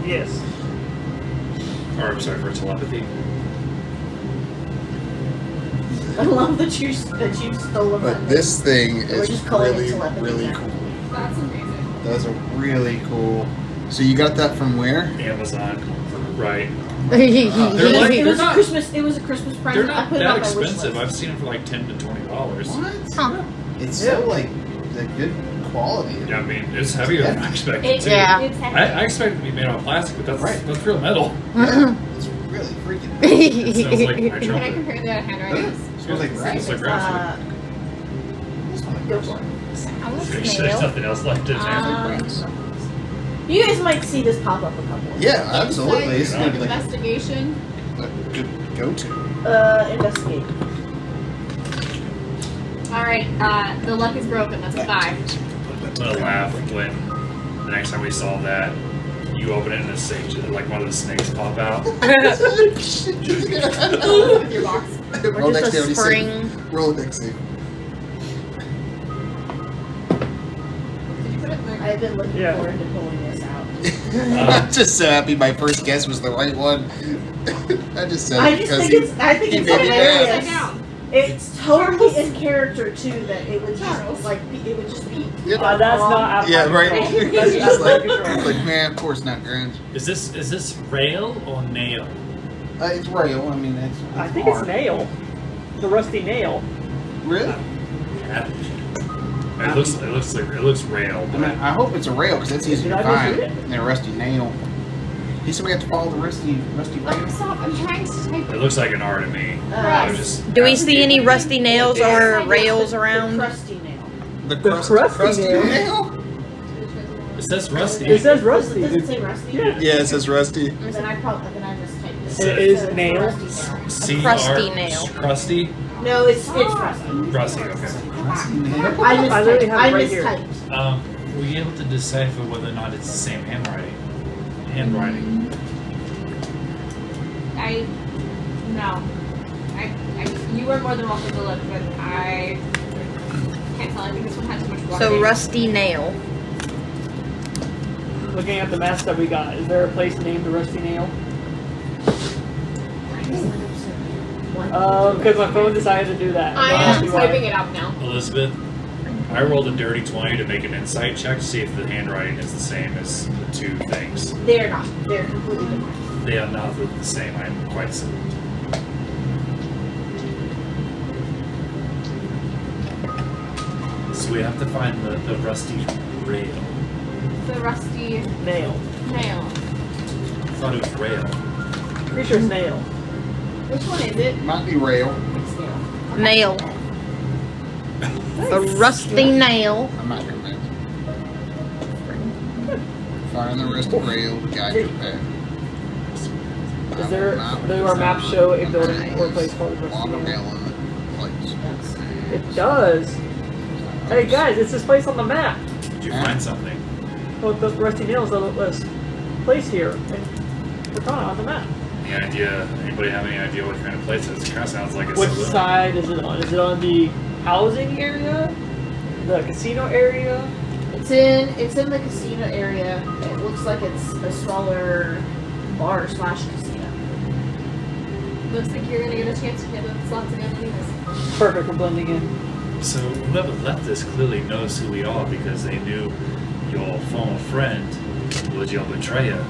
Yes. Or I'm sorry, for telepathy. I love that you stole them. But this thing We're is just calling it really, telepathy really now. cool. That's amazing. Those are really cool. So you got that from where? Amazon. Right. They're They're like- It was they're a not- Christmas. It was a Christmas They're present. I not put it that on my wish expensive. list. I've seen them for like $10 to $20. What? Huh. It's so like the good quality. Yeah, I mean, it's heavier than I expected too. Yeah. It's heavy. I expected it to be made out of plastic, but that's Right. that's real metal. Yeah, it's really freaking cool. It smells like my Can I trumpet. compare the handwritings? It smells like It rice. smells like grass. Go for it. There's nothing else left in there. You guys might see this pop up a couple. Yeah, absolutely. Insight, It's gonna be like investigation. a good go-to. Investigate. Alright, the luck is broken. That's a 5. I'm gonna laugh when the next time we saw that, you open it and a snake, like one of the snakes pop out. With your box. Roll just a dexterity spring. save. Roll a dex save. Did you put it in there? I've been looking Yeah. forward to pulling this out. I'm just so happy my first guess was the right one. I just said I it just because think it's. I think he it's made me hilarious. Upside down. It's totally in character too. That it would Charles. just like it would just be. Yeah. That's not out of Yeah, my right. control. It's That's just out of like, my control. like, man, of course not, Grinch. Is this rail or nail? It's rail. I mean, it's I think hard. it's nail. The rusty nail. Really? Yeah. It looks rail. I mean, I hope it's a rail because that's easy Did to I just find read it? than a rusty nail. He said we have to follow the rusty rail. Stop. I'm trying to type It looks like an R to me. I was just. Do we see any rusty nails or rails The around? crusty nail. The crusty crusty nail. nail? It says rusty. It says rusty. Does it say rusty? Yeah. Yeah, it says rusty. Then I mistyped it. It is says nail. rusty nail. crusty nail. Crusty? No, it's rusty. Rusty, okay. Crusty nail? I literally have it right here. mistyped. Were you able to decipher whether or not it's the same handwriting? you are more than welcome to look, but I can't tell. I think this one has too much water. So rusty nail. Looking at the maps that we got, is there a place named the Rusty Nail? Because my phone decided to do that. I That's am why. typing it out now. Elizabeth, I rolled a dirty 20 to make an insight check to see if the handwriting is the same as the two things. They're not. They're completely different. They are not the same, I'm quite certain. So we have to find the rusty rail. The rusty Nail. nail. I thought it was rail. Pretty sure it's nail. Which one is it? Might be rail. It's nail. Nail. The rusty nail. I'm not convinced. Find the rusty rail to guide your path. Is there, do our maps show a building or a place called the Rusty Nail? Watermelon place. It does. Hey guys, it's this place on the map. Did you find something? Well, the Rusty Nail is the place here in Fortana on the map. Any idea? Anybody have any idea what kind of place it is? It kind of sounds like it's Which a little- side is it on? Is it on the housing area? The casino area? It's in the casino area. It looks like it's a smaller bar / casino. Looks like you're gonna get a chance to get those slots again anyways. Perfect for blending in. So whoever left this clearly knows who we are because they knew your former friend was your betrayer.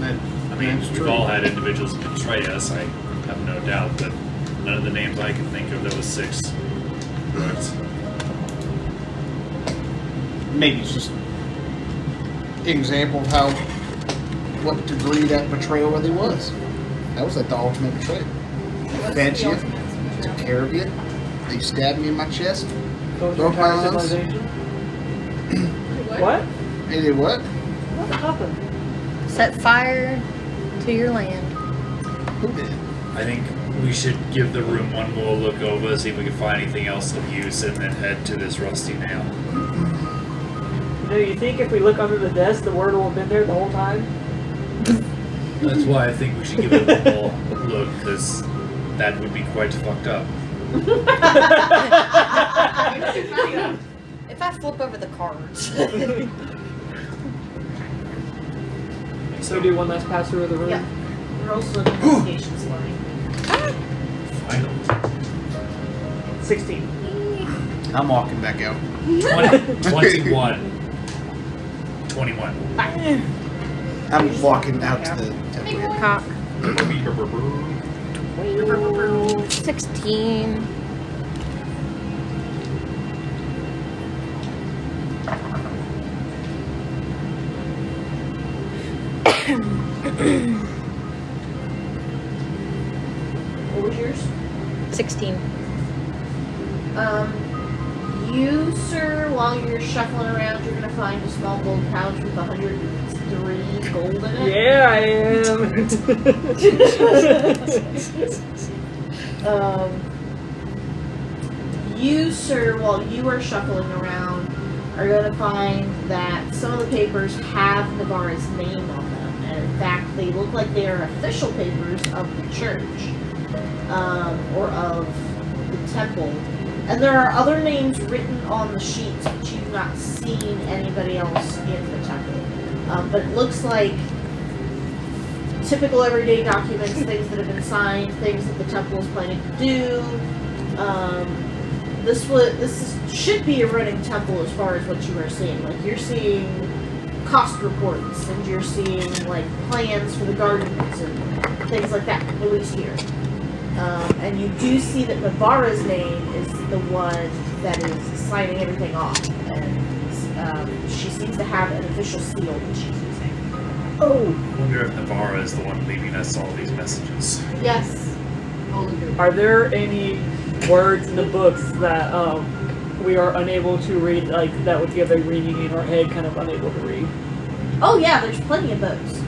I mean, we've all had individuals betray us, I have no doubt, but none of the names I can think of, there was 6. But Maybe it's just an example of how, what degree that betrayal really was. That was like the ultimate betrayal. Fed you, took care of you, they stabbed me in my chest. Going Door to entire piles. civilization. What? What? They did what? What happened? Set fire to your land. Who did? I think we should give the room one more look over, see if we can find anything else of use, and then head to this rusty nail. Do you think if we look under the desk, the word will have been there the whole time? That's why I think we should give it one more look, because that would be quite fucked up. If I flip over the cards. So do one last pass through of the room? Yeah. We're also an investigation slide. Final. 16. I'm walking back out. 21. 21. I'm walking out to the temple. Cock. 16. What was yours? 16. You, sir, while you're shuffling around, you're gonna find a small gold pouch with 103 gold in it. Yeah, I am. You, sir, while you are shuffling around, are going to find that some of the papers have Navarra's name on them. And in fact, they look like they are official papers of the church, or of the temple. And there are other names written on the sheets, but you've not seen anybody else in the temple. But it looks like typical everyday documents, things that have been signed, things that the temple is planning to do. Should be a running temple as far as what you are seeing. Like, you're seeing cost reports, and you're seeing like plans for the gardens and things like that, at least here. And you do see that Navarra's name is the one that is signing everything off, and she seems to have an official seal that she's using. Oh, I wonder if Navarra is the one leaving us all these messages. Yes. All of you. are there any words in the books that we are unable to read, like that would give a ringing in our head, kind of unable to read? Oh yeah, there's plenty of those.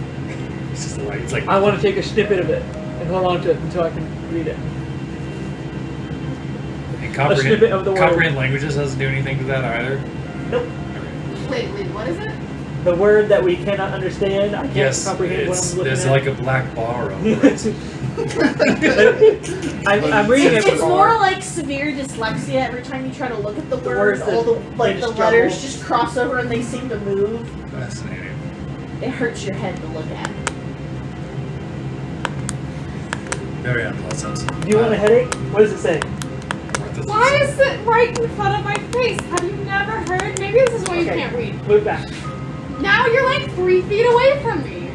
It's just like, it's like I want to take a snippet of it and hold on to it until I can read it. and a snippet of the word. comprehend languages doesn't do anything to that either. Nope. Wait, what is it? The word that we cannot understand, I can't Yes, comprehend what I'm looking there's at. like a black bar over it. I'm reading it. It's more like severe dyslexia. Every time you try to look at the word, words all the they the just letters jumble. just cross over and they seem to move. Fascinating. It hurts your head to look at. Very unpleasant. Do you want a headache? What does it say? What does it Why say? is it right in front of my face? Have you never heard? Maybe this is why you Okay. can't read. Move back. Now you're like 3 feet away from me.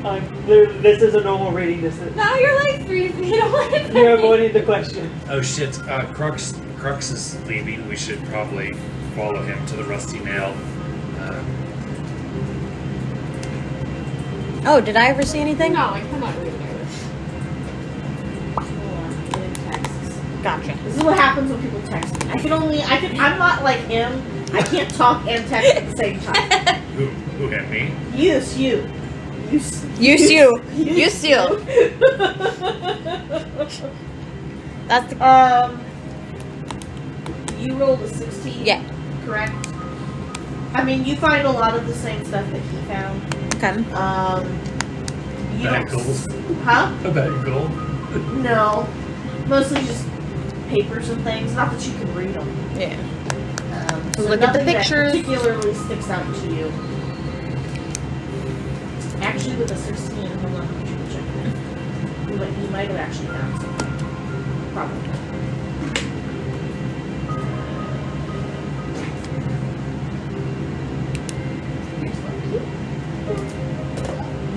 This is a normal reading distance. Now you're like 3 feet away from You're me. avoiding the question. Oh shit, Qrux is leaving. We should probably follow him to the Rusty Nail. Oh, did I ever see anything? No, I cannot read it. Hold on, getting texts. Gotcha. This is what happens when people text me. I'm not like him. I can't talk and text at the same time. Who hit me? Use you. Use you. Use you. That's the. You rolled a 16. Yeah. Correct. I mean, you find a lot of the same stuff that he found. Okay. You Bag don't- gold. Huh? A bag of gold. No. Mostly just papers and things. Not that you can read them. Yeah. So Look at the nothing that pictures. particularly sticks out to you. Actually, with a 16, hold on, let me check that. you might have actually found something. Probably.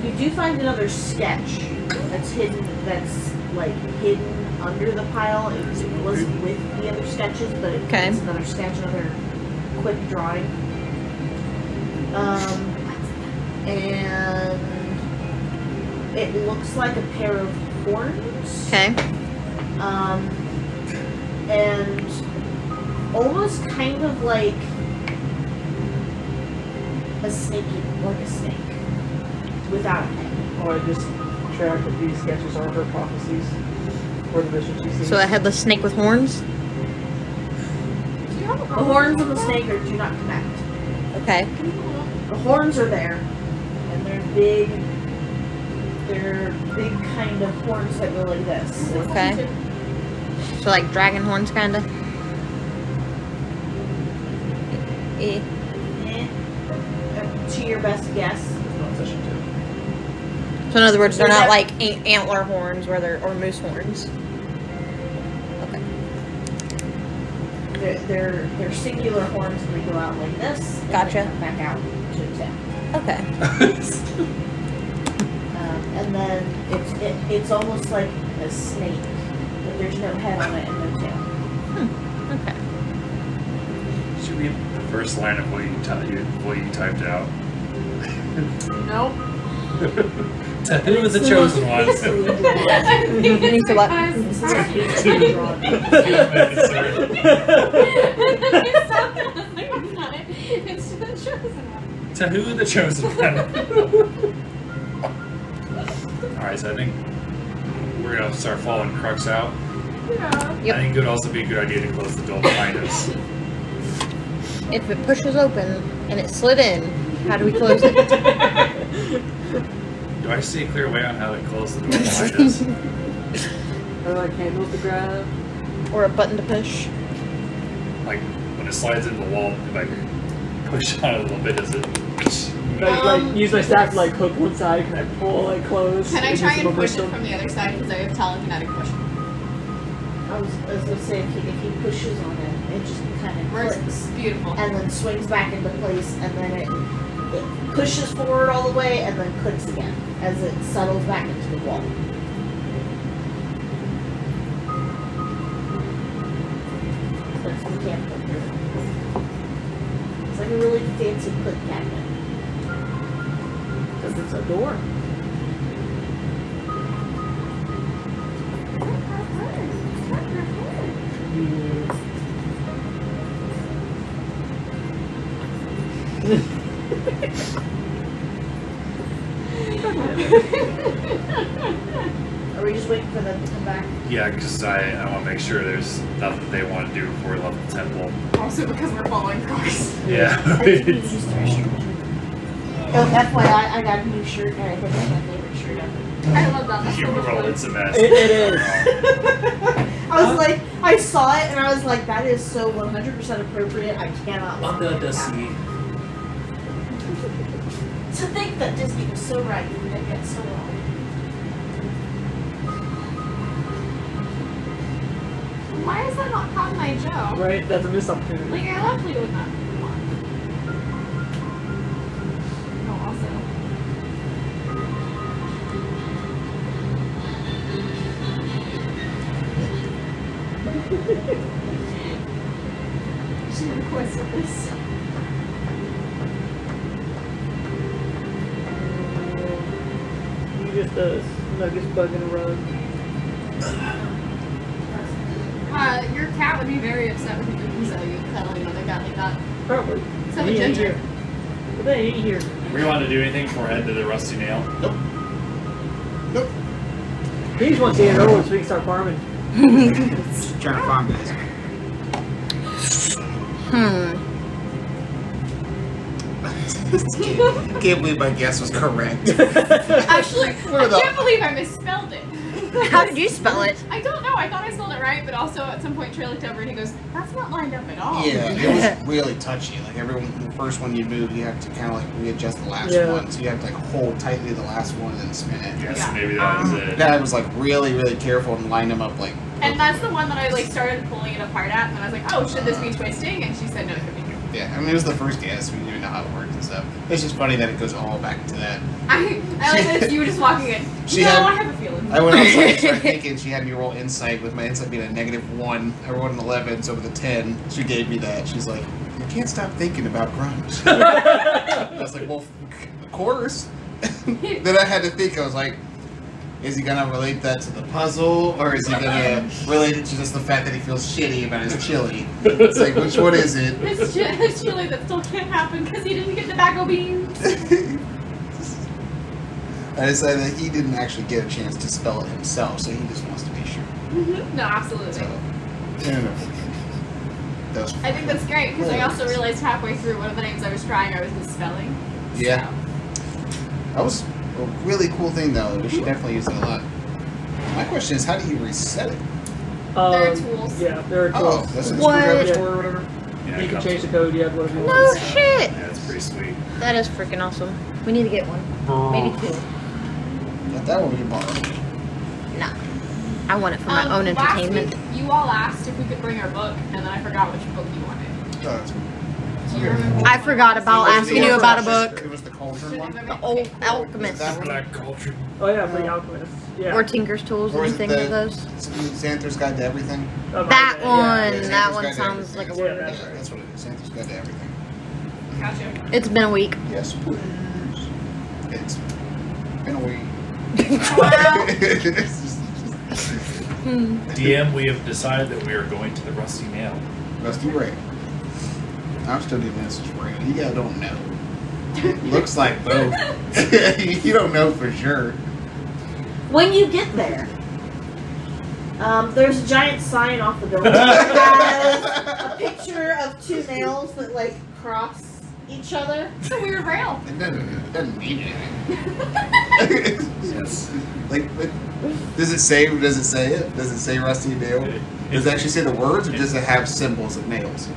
You do find another sketch that's hidden. That's like hidden under the pile. It wasn't with the other sketches, but it's another sketch, another quick drawing. And it looks like a pair of horns. Okay. And almost kind of like a snake, without a head. Oh, I just track that these sketches are her prophecies for the vision she sees. So a headless snake with horns? Do you have a The horns and the snake do not connect. Okay. The horns are there, and they're big. They're big kind of horns that go like this. Okay. So like dragon horns, kind of? Eh. To your best guess. So in other words, they're not like antler horns or moose horns. Okay. They're singular horns, and they go out like this. And Gotcha. They come back out to the tip. Okay. And then it's almost like a snake, but there's no head on it and no tail. Okay. Should read the first line of what you typed out. Nope. To who is the chosen one? Need to what? It's the chosen one. To who the chosen one? Alright, so I think we're gonna start following Qrux out. Yeah. Yep. I think it would also be a good idea to close the door behind us. If it pushes open and it slid in, how do we close it? Do I see a clear way on how to close the door behind us? Or like handles to grab. Or a button to push? Like when it slides into the wall, like push on it a little bit, does it? Like use my staff to like hook one side. Can I pull like close? Can I Use try some and push it momentum? from the other side because I have telekinetic push? I was gonna say if he pushes on it, it just kind of Works clicks beautiful. and then swings back into place, and then it pushes forward all the way and then clicks again as it settles back into the wall. That's the mechanical here. It's like a really fancy click cabinet. Because it's a door. Are we just waiting for them to come back? Yeah, because I want to make sure there's nothing they want to do before we left the temple. Also because we're following Qrux. Yeah. Oh, FYI, I got a new shirt and I think it's my favorite shirt ever. I love that. That's You so much roll, fun. it's a mess. It is. I was like, I saw it and I was like, that is so 100% appropriate. I cannot let that happen. To think that Disney was so right and it gets so wrong. Why is that not Cotton Eye Joe? Right? That's a missed opportunity. Like, I love Leo with that. Come on. Oh, also. She requested this. You just sluggish bug in a rug. Your cat would be very upset with you so you cuddling another cat like that. Probably. So He ain't ginger. here. But they ain't here. We want to do anything before heading to the Rusty Nail? Nope. He just wants to get it over so we can start farming. Just trying to farm guys. Can't believe my guess was correct. Actually, Where I the- can't believe I misspelled it. How did you spell it? I don't know. I thought I spelled it right, but also at some point Trey looked over and he goes, "That's not lined up at all." Yeah, it was really touchy. Like the first one you move, you have to kind of like readjust the last one, so you have to like hold tightly the last one and then spin it. Yes, Yeah. maybe that was it. Yeah, I was like really, really careful and line them up like. And that's the one that I like started pulling it apart at, and then I was like, "Oh, should this be twisting?" And she said, "No, it could be." Yeah, I mean it was the first guess. We didn't even know how it worked and stuff. It's just funny that it goes all back to that. I like that you were just walking in. She no, had- I have a feeling. I went outside and started thinking. She had me roll insight with my insight being a -1. I rolled an 11, so with a 10, she gave me that. She's like, "You can't stop thinking about grunge." I was like, "Well, of course." Then I had to think. I was like, is he gonna relate that to the puzzle, or is he gonna relate it to just the fact that he feels shitty about his chili? It's like, which one is it? His chili that still can't happen because he didn't get tobacco beans. I decided that he didn't actually get a chance to spell it himself, so he just wants to be sure. No, absolutely. So, yeah, that was I think that's great because I also realized halfway through one of the names I was trying I was misspelling. Yeah. That was a really cool thing, though. We should definitely use it a lot. My question is, how do you reset it? There are tools. Yeah, there are Oh, tools. that's in the What? screwdriver store or whatever? Yeah, You it can comes change the with- code, yeah, whatever you No want. shit. Yeah, it's pretty sweet. That is freaking awesome. We need to get one. Maybe two. Let that one be borrowed. No. I want it for my own entertainment. Last week, you all asked if we could bring our book, and then I forgot which book you wanted. Oh, that's Do you remember? I forgot about asking you about a book. It was the Cauldron one? The old alchemist. That one? Black culture. Oh yeah, for the alchemist. Yeah. Or Tinker's Tools, Or is it anything of those. Xanthor's Guide to Everything? Oh, my That bad, one. Yeah, That Xanthor's one Guide to sounds like a Everything. word. Yeah, That's what it is. Xanthor's Guide to Everything. Gotcha. It's been a week. Yes, please. It's been a week. DM, we have decided that we are going to the Rusty Nail. Rusty Ray. I'm still giving this a Ray. You guys don't know. Looks like both. You don't know for sure. When you get there, there's a giant sign off the building that has a picture of two nails that like cross each other. It's a weird rail. It doesn't mean anything. Yes. Like, does it say it? Does it say Rusty Nail? Does it actually say the words, or does it have symbols of nails?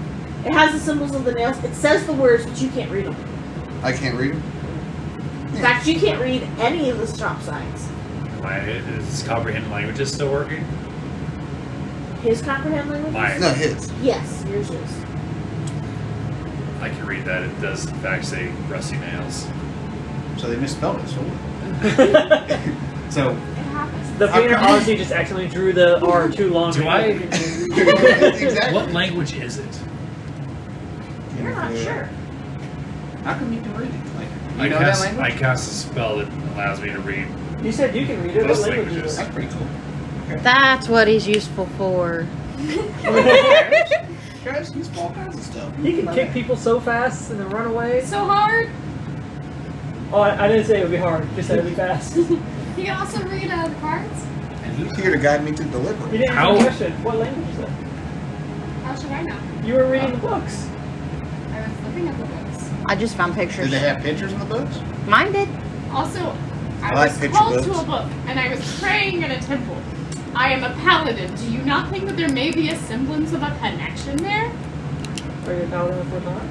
It has the symbols of the nails. It says the words, but you can't read them. I can't read them. In fact, you can't read any of the stop signs. Is comprehend languages still working? His comprehend language? Mine. No, his. Yes, yours is. I can read that. It does, in fact, say Rusty Nails. So they misspelled it. So It happens. The painter honestly just accidentally drew the R too long. Do I? exactly. What language is it? You're not sure. How come you can read it? Like, I you know that cast, language? I cast a spell that allows me to read. You said you can read it. Most What language languages. is it? That's pretty cool. That's what he's useful for. Guys use all kinds of stuff. You can kick people so fast and then run away. It's so hard. Oh, I didn't say it would be hard. Just said it would be fast. You You can also read the cards. And he's here to guide me to deliver. didn't How- answer the question. What language is it? How should I know? You were reading the books. I was looking at the books. I just found Did pictures. they have pictures in the books? Mine did. Also, I I like was picture called to books. a book, and I was praying in a temple. I am a paladin. Do you not think that there may be a semblance of a connection there? Are you a paladin of Fortana?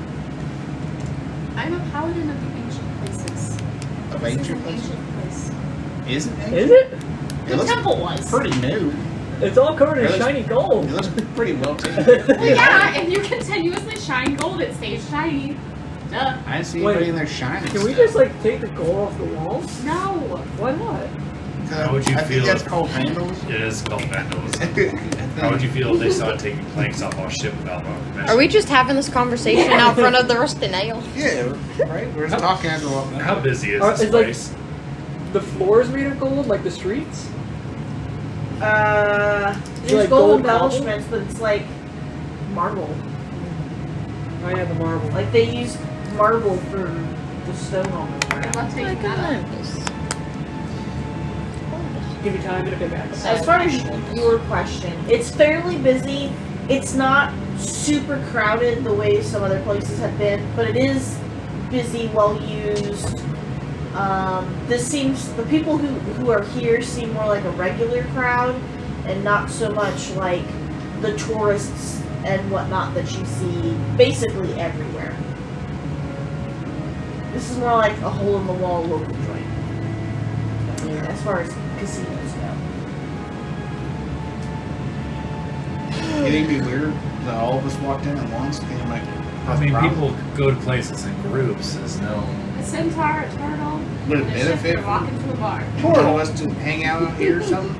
I'm a paladin of the ancient places. Of This is ancient an places? ancient place. Is it? Is it? It The looks temple was. pretty new. It's all covered in It looks- shiny It gold. looks pretty well taken. Well, yeah, if you continuously shine gold, it stays shiny. Duh. I didn't see Wait, anybody in there shining. Can we just like take the gold off the walls? No. Why not? How would you I feel think that's if- called vandalism. It is called vandalism. How would you feel if they started taking planks off our ship without our permission? Are we just having this conversation out front of the Rusty Nail? Yeah, right. We're just talking as we're walking. How busy is It's this like- place? The floors made of gold, like the streets? There's like gold gold embellishments, but it's like marble. I have the marble. Like they use marble for the stone on the I ground. love taking that up. Give me time to get back. As far as your question, it's fairly busy. It's not super crowded the way some other places have been, but it is busy, well used. The people who are here seem more like a regular crowd and not so much like the tourists and whatnot that you see basically everywhere. This is more like a hole-in-the-wall local joint. I mean, as far as casinos go. You think it'd be weird that all of us walked in at once? I mean, people go to places in groups. There's no. A centaur, a turtle, Would it and a benefit shifter walk into a bar. for us to hang out out here or something?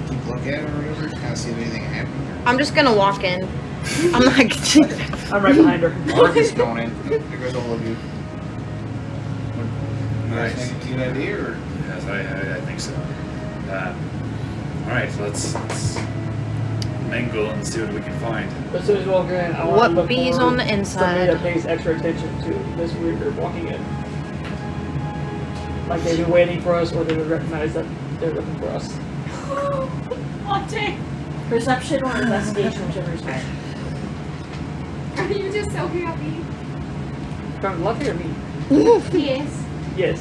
Keep look at it or whatever, kind of see if anything happened. I'm just gonna walk in. I'm not. I'm right behind her. Mark is going in. There goes all of you. You guys Nice. think it's a good idea or? Yes, I think so. All right, let's mingle and see what we can find. As soon as we walk in, I want What to look bees for on the somebody inside? that pays extra attention to this weird walking in. Like they've been waiting for us, or they would recognize that they're looking for us. Latte. Perception or investigation, whichever's higher. Are you just so happy? From lucky or me? Yes. Yes.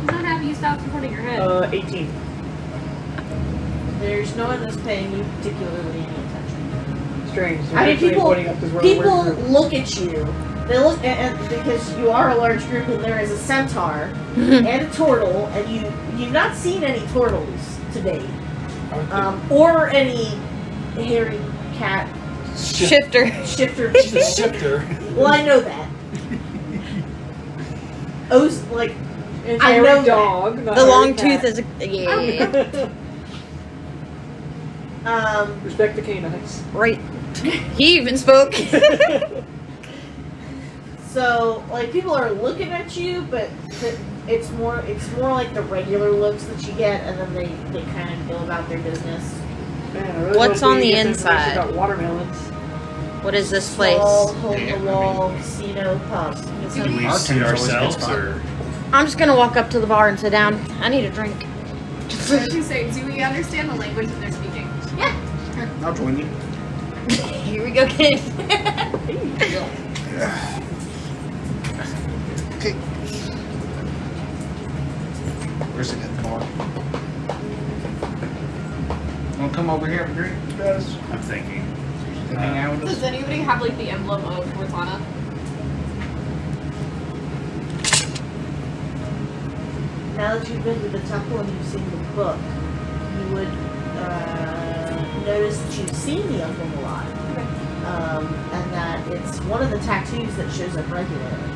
He's not happy you stopped recording your head. 18. There's no one that's paying you particularly any attention. Strange. I mean, people People look at you. They look and because you are a large group and there is a centaur and a turtle, and you've not seen any turtles today, or any hairy cat Shifter. shifter. She's a shifter. Well, I know that. Like It's I a know dog. Not The a long cat. tooth is a yeah. Respect the canines. Right. He even spoke. So, like, people are looking at you, but it's more like the regular looks that you get, and then they kind of go about their business. Man, I really What's hope on we the get some information inside? About watermelons. What is this place? Small, hole-in-the-wall casino pub. Do we Bartender's suit always a good ourselves spot. or? I'm just gonna walk up to the bar and sit down. I need a drink. What did you say? Do we understand the language that they're speaking? Yeah. I'll join you. Here we go, kid. Okay. Where's it at the bar? Wanna come over here and drink, Stratos? I'm thinking. And hang out with Does us? anybody have like the emblem of Fortana? Now that you've been to the temple and you've seen the book, you would notice that you've seen the emblem a lot. And that it's one of the tattoos that shows up regularly.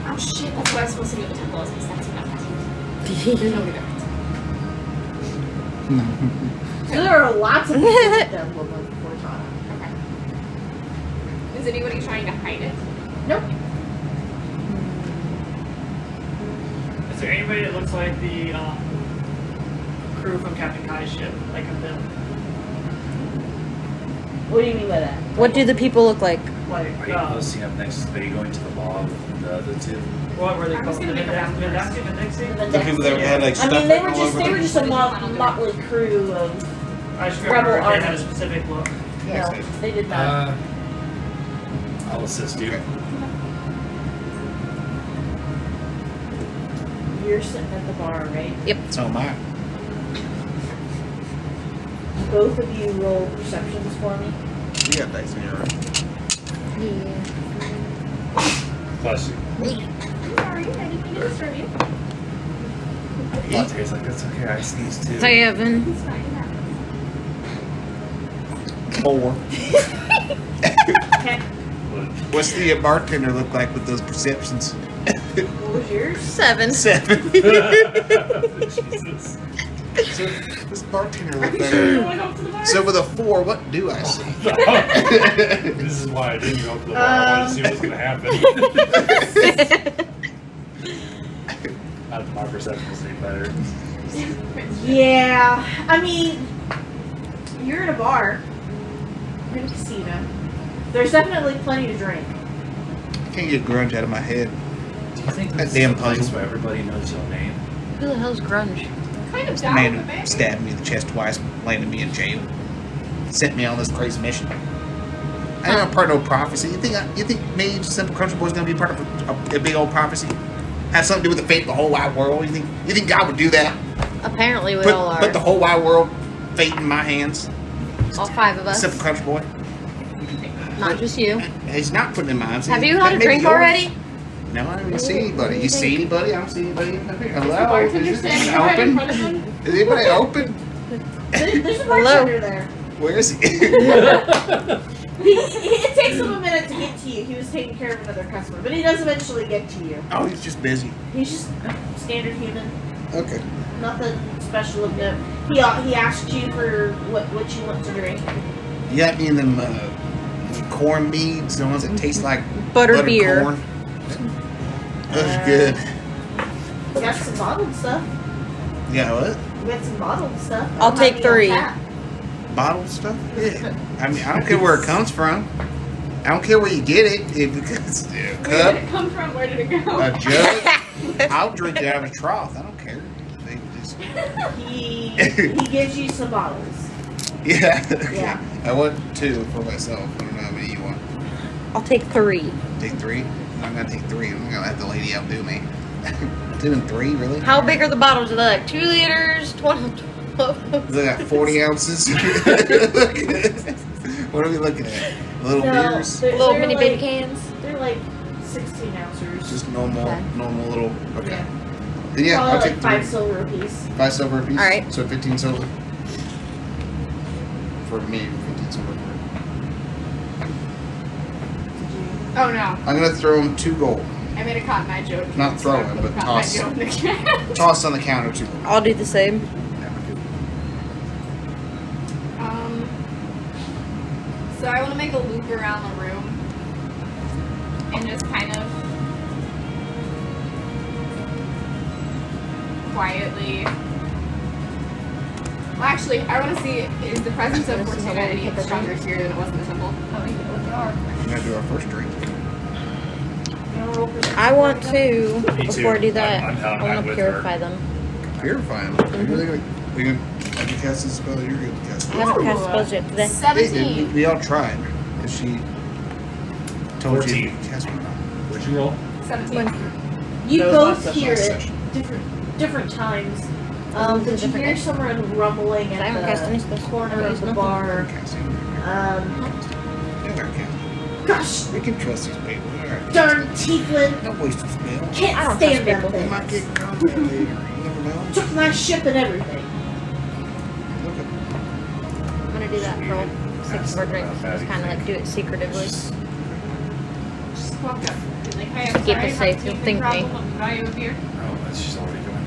Oh shit, that's what I was supposed to do at the temple. I was supposed to have tattoos. There's no difference. So there are lots of people with the emblem of Fortana. Okay. Is anybody trying to hide it? Nope. Is there anybody that looks like the crew from Captain Kai's ship? Like them? What do you mean by that? What do the people look like? Like, Are you posting up next? Are you going to the law with the other two? what were they I was called? gonna make a map first. The people that had like I stuff mean, they were all just over they were them. just a motley crew of. I just Rebel remember they had a army. specific look. Yeah, No, they did not. I'll assist you. Okay. You're sitting at the bar, right? So am I. Both of you roll perceptions for me. You got dice in your room. Yeah. Bless you. I'm sorry, I didn't mean to disturb you. Latte's like, that's okay, I sneeze too. 7. It's fine, it happens. 4. Okay. What's the bartender look like with those perceptions? What was yours? 7. 7. Jesus. So, this bartender look Sure, you like. wanna go up to the bar? So with a 4, what do I see? This is why I didn't go up to the bar. I wanted to see what was going to happen. Not that my perception was any better. Yeah, I mean, you're in a bar. You're in a casino. There's definitely plenty to drink. Can't get grunge out of my head. Do you think That this damn is a place puzzle. where everybody knows your name? Who the hell's grunge? Kind of The down man with who it. stabbed me in the chest twice, landed me in jail, sent me on this crazy mission. I am a part of no prophecy. You think me, Simple Country Boy's gonna be part of a big old prophecy? have something to do with the fate of the whole wide world? You think God would do that? Apparently, we all are. Put the whole wide world fate in my hands? All 5 of us. Except for Crunch Boy. Not just you. He's not putting in mine. Have you had a drink already? No, I don't even see anybody. You see anybody? I don't see anybody. Hello? Bartender Is this standing right in front of open? him. Is anybody open? There's a Hello? bartender there. Where is he? It takes him a minute to get to you. He was taking care of another customer, but he does eventually get to you. Oh, he's just busy. He's just standard human. Okay. Nothing special of note. He asked you for what you want to drink. You got any of them corn beads, the ones that taste like Butter beer. corn? Those are good. We got some bottled stuff. Yeah, what? We got some bottled stuff. I I'll don't take have any 3. on tap. Bottled stuff? Yeah. I mean, I don't care where it comes from. I don't care where you get it. If it's a Where did cup, it come from? Where did it go? a jug, I'll drink it out of a trough. I don't care. They just, He gives you some bottles. yeah. Yeah. I want 2 for myself. I don't know how many you want. I'll take 3. Take 3? I'm gonna take 3. I'm gonna let the lady outdo me. 2 and 3, really? How big are the bottles? Are they like 2 liters? 12? They got 40 ounces. What are we looking at? Little beers? Little mini baby cans? They're like 16 ounces. Just normal, Okay. normal little. Okay. Yeah. Then yeah, Probably I'll take like 5 3. silver apiece. 5 silver a piece. All right. So 15 silver. For me, 15 silver. Oh no. I'm gonna throw him 2 gold. I made a cotton eye joke. Not throw So I him, put but the Cotton Eye toss. Joe in the can. Toss on the counter 2 gold. I'll do the same. So I want to make a loop around the room and just kind of quietly. Well, actually, I want to see, is the presence of Fortuna any stronger here than it was in the temple? How many people there are? We're gonna do our first drink. I want to, Me too. before I do that, I'm I want to with purify them. Purify them. Are you really gonna cast this spell? You're gonna cast I it. haven't cast spells yet today. 17. We all tried. Because she told 14. you to cast one. What'd you roll? 17. When? You That was both last hear it session. different times. But you different hear days. someone rumbling I haven't cast any at spells. the corner I've of used the nothing. bar. Casting. Yeah, they're casting. Gosh, We can trust these people. All right. darn tiefling! Don't waste a spell. I Can't don't stand trust them They might get things. contact later. You never know. Took my ship and everything. Look at I'm going to do that for all 6 of our drinks. Just kind of like do it secretively. Just walk up. Be like, hey, I'm Keep sorry, it safe, have a you'll teething think me. problem. I'll buy you a beer. Oh, that's just already going.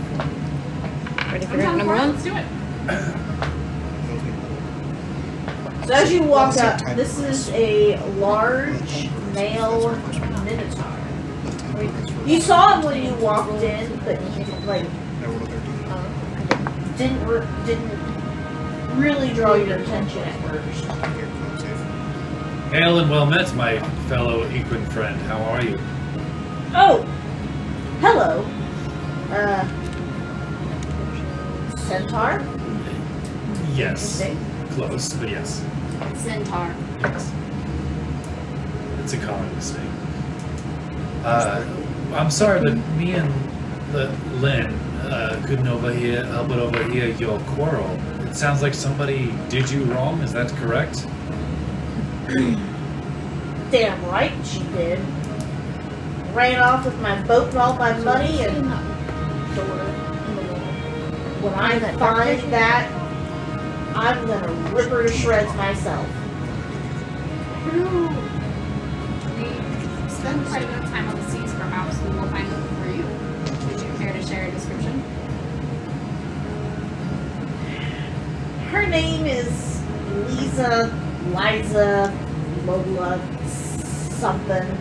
Ready for I'm drink down number for it. 1? Let's do it. So as you walk up, Well, this is a large male Minotaur. You saw him when you walked in, but you didn't, like didn't really draw your attention at first. Hail and well met, my fellow equine friend. How are you? Oh, hello, Centaur. Yes. Interesting. Close, but yes. Centaur. Yes. It's a common mistake. I'm sorry, but me and Lynn couldn't help but overhear your quarrel. It sounds like somebody did you wrong. Is that correct? Damn right she did. Ran off with my boat and all my money, and when I find that, I'm gonna rip her to shreds myself. We spend quite a bit of time on the seas, perhaps we will find them for you. Would you care to share a description? Her name is Liza, Lola, something.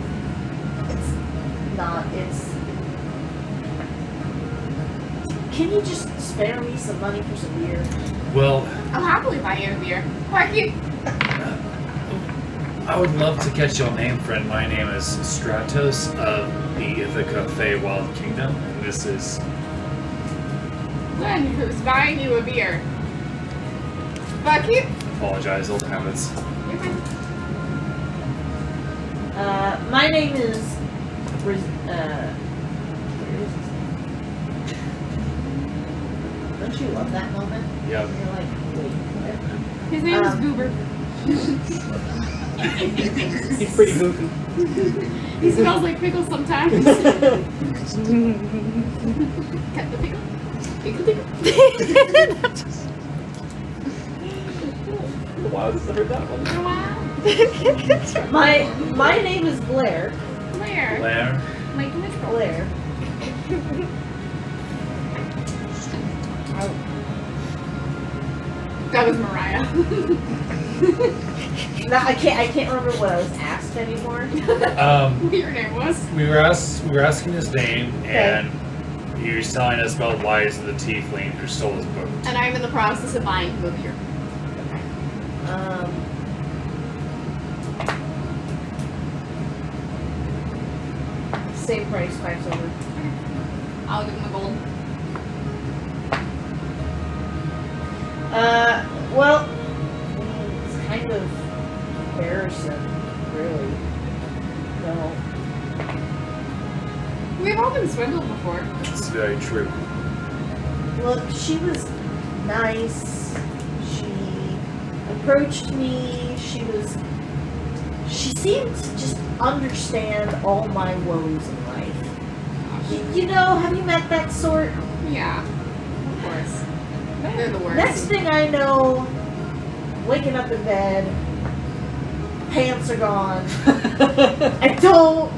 It's. Can you just spare me some money for some beer? Well, I'll happily buy you a beer. Why keep? I would love to catch your name, friend. My name is Stratos of the Ithaca Feywild Kingdom, and this is... Glenn, who's buying you a beer. Bucky? Apologize, old habits. You're fine. My name is Don't you love that moment? Yep. You're like, wait, what? His name is Goober. He's pretty goofy. He smells like pickles sometimes. Cut the pickle. Pickle. Wow, this is heard that one. Wow. My name is Blair. Blair. Blair. Like Mitchell. Blair. That was Mariah. No, I can't remember what I was asked anymore. What your name was? We were asking his name, and he was telling us about lies of the tiefling who stole his boat. And I'm in the process of buying a book here. Same price, 5 silver. I'll give him a gold. Well, it's kind of embarrassing, really. No. We've all been swindled before. It's very true. Look, she was nice. She approached me. She seemed to just understand all my woes in life. You know, have you met that sort? Yeah, of course. They're the worst. Next thing I know, waking up in bed, pants are gone. I don't.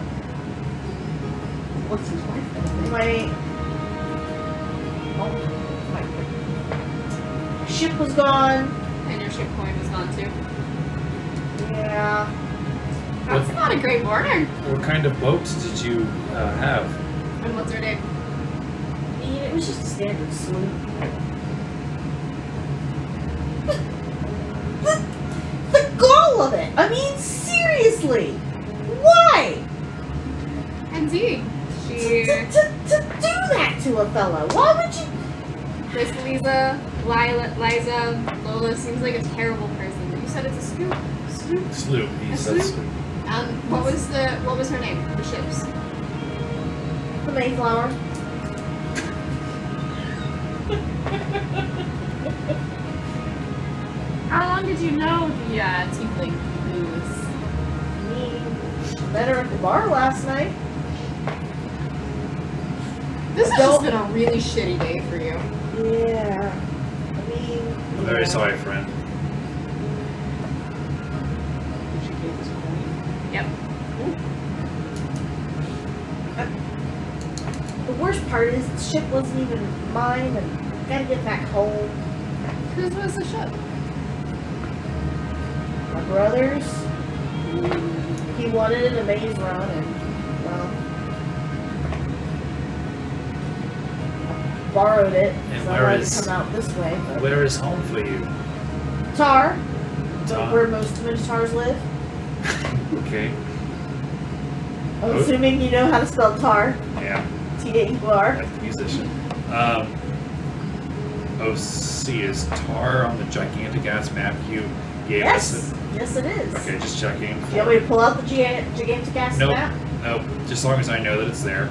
What's his wife gonna think? My ship was gone. And your ship coin was gone too. Yeah. That's not a great morning. What kind of boats did you have? And what's her name? I mean, it was just a standard sloop. The gall of it! I mean, seriously! Why? Indeed. To She. do that to a fellow? Why would you? This Liza, Liza, Lola seems like a terrible person. You said it's a scoop. Scoop. Sloop. He A said sloop? sloop. What was her name? The ship's. The Mayflower. How long did you know the tiefling blues? I mean, met her at the bar last night. This has Don't- just been a really shitty day for you. Yeah. I mean. I'm very sorry, friend. Did she take his coin? Yep. The worst part is the ship wasn't even mine, and I gotta get back home. Whose was the ship? My brother's. He wanted an maze run, and well, borrowed it. And So I where wanted is- to come out this way. But Where is home for you? Tar, Tar. where most Minotaurs live. Okay. I'm Oh. assuming you know how to spell tar. Yeah. T-A-U-R. Like the musician. OC is Tar on the gigantic ass map you gave Yes, us. yes it is. Okay, just checking. Do you want me to pull out the gigantic ass Nope. map? Nope. Just as long as I know that it's there.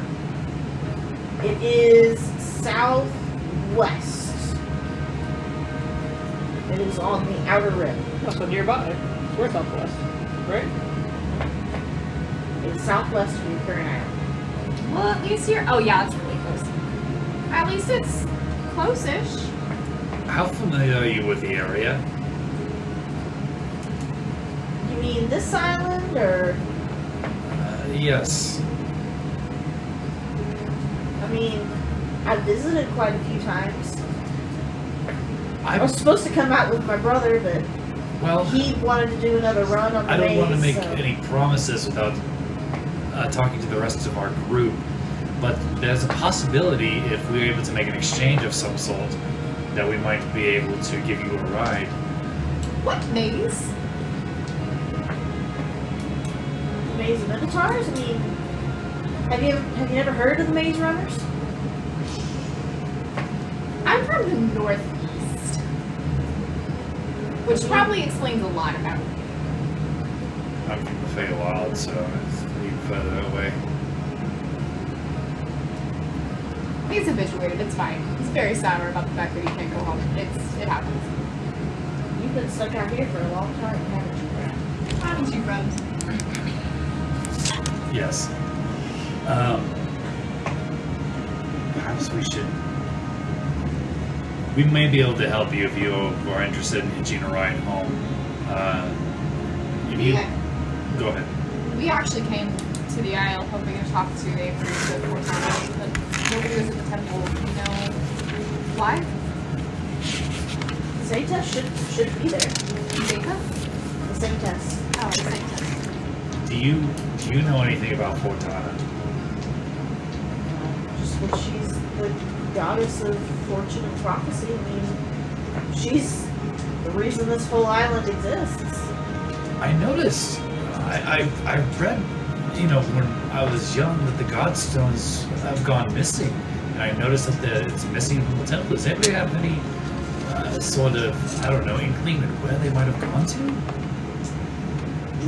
It is southwest. It is on the outer rim. Oh, so nearby. We're southwest, right? It is southwest from your current island. Well, at least you're. Oh yeah, it's really close. At least it's close-ish. How familiar are you with the area? You mean this island, or? Yes. I mean, I've visited quite a few times. I I was supposed to come out with my brother, but well. he wanted to do another run on the I don't want to maze, make so- any promises without talking to the rest of our group, but there's a possibility if we were able to make an exchange of some sort that we might be able to give you a ride. What maze? The Maze of Minotaurs? I mean, have you ever heard of the Maze Runners? I'm from the northeast, which probably explains a lot about me. I'm from the Feywild, so it's even further away. He's habituated. It's fine. He's very sour about the fact that he can't go home. It happens. You've been stuck out here for a long time, haven't you, Brad? Haven't you, friends? Yes. Perhaps we should. We may be able to help you if you are interested in hitching a ride home. If you go ahead. We actually came to the Isle hoping to talk to a priest of Fortana, but nobody was at the temple. You know why? Zeta should be there. Jacob? The same test. Oh, the same test. Do you know anything about Fortana? Just that she's the goddess of fortune and prophecy. I mean, she's the reason this whole island exists. I noticed. I read, when I was young, that the Godstones have gone missing, and I noticed that it's missing from the temple. Does anybody have any sort of, I don't know, inkling of where they might have gone to?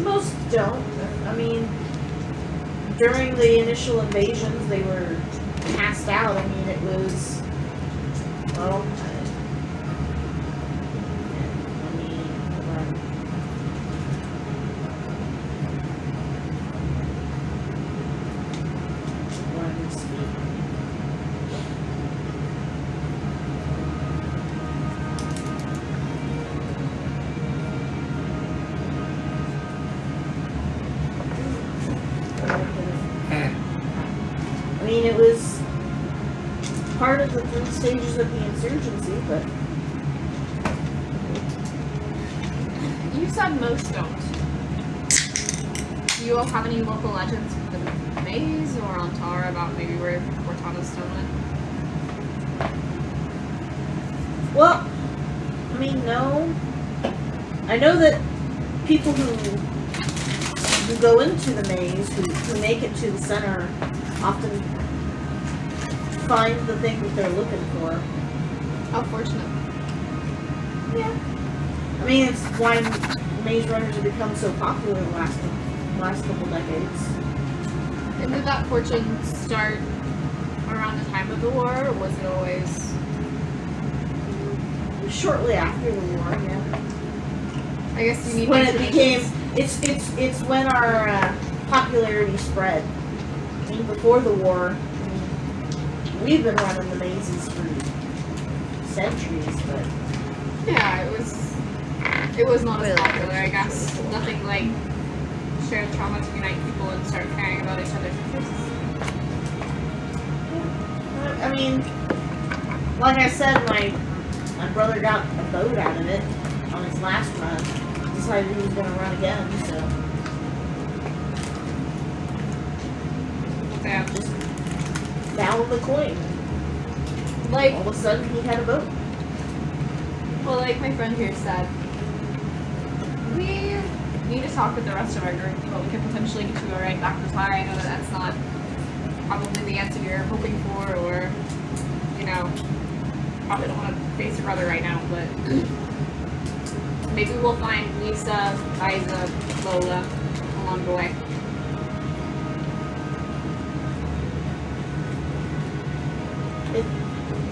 Most don't. I mean, during the initial invasions, they were cast out. I mean, it was, well, it was part of the 3 stages of the insurgency, but You said most don't. Do you all have any local legends for the maze or on Tara about maybe where Fortana's stone went? well, I mean, no. I know that people who go into the maze, who make it to the center, often find the thing that they're looking for. How fortunate. Yeah. I mean, it's why maze runners have become so popular the last couple decades. And did that fortune start around the time of the war, or was it always... Shortly after the war, yeah. I guess you need When it vaccinations. became, it's when our popularity spread. I mean, before the war, I mean, we've been running the mazes for centuries, but Yeah, it was not as popular, I guess. Nothing like shared trauma to unite people and start caring about each other's interests. I mean, like I said, my brother got a boat out of it on his last run. Decided he was going to run again, so Yeah. just found the coin. Like, All of a sudden, he had a boat. well, like my friend here said, we need to talk with the rest of our group, but we could potentially get you a ride back to Tara. I know that that's not probably the answer you're hoping for, or, probably don't want to face your brother right now, but maybe we'll find Lisa, Liza, Lola along the way.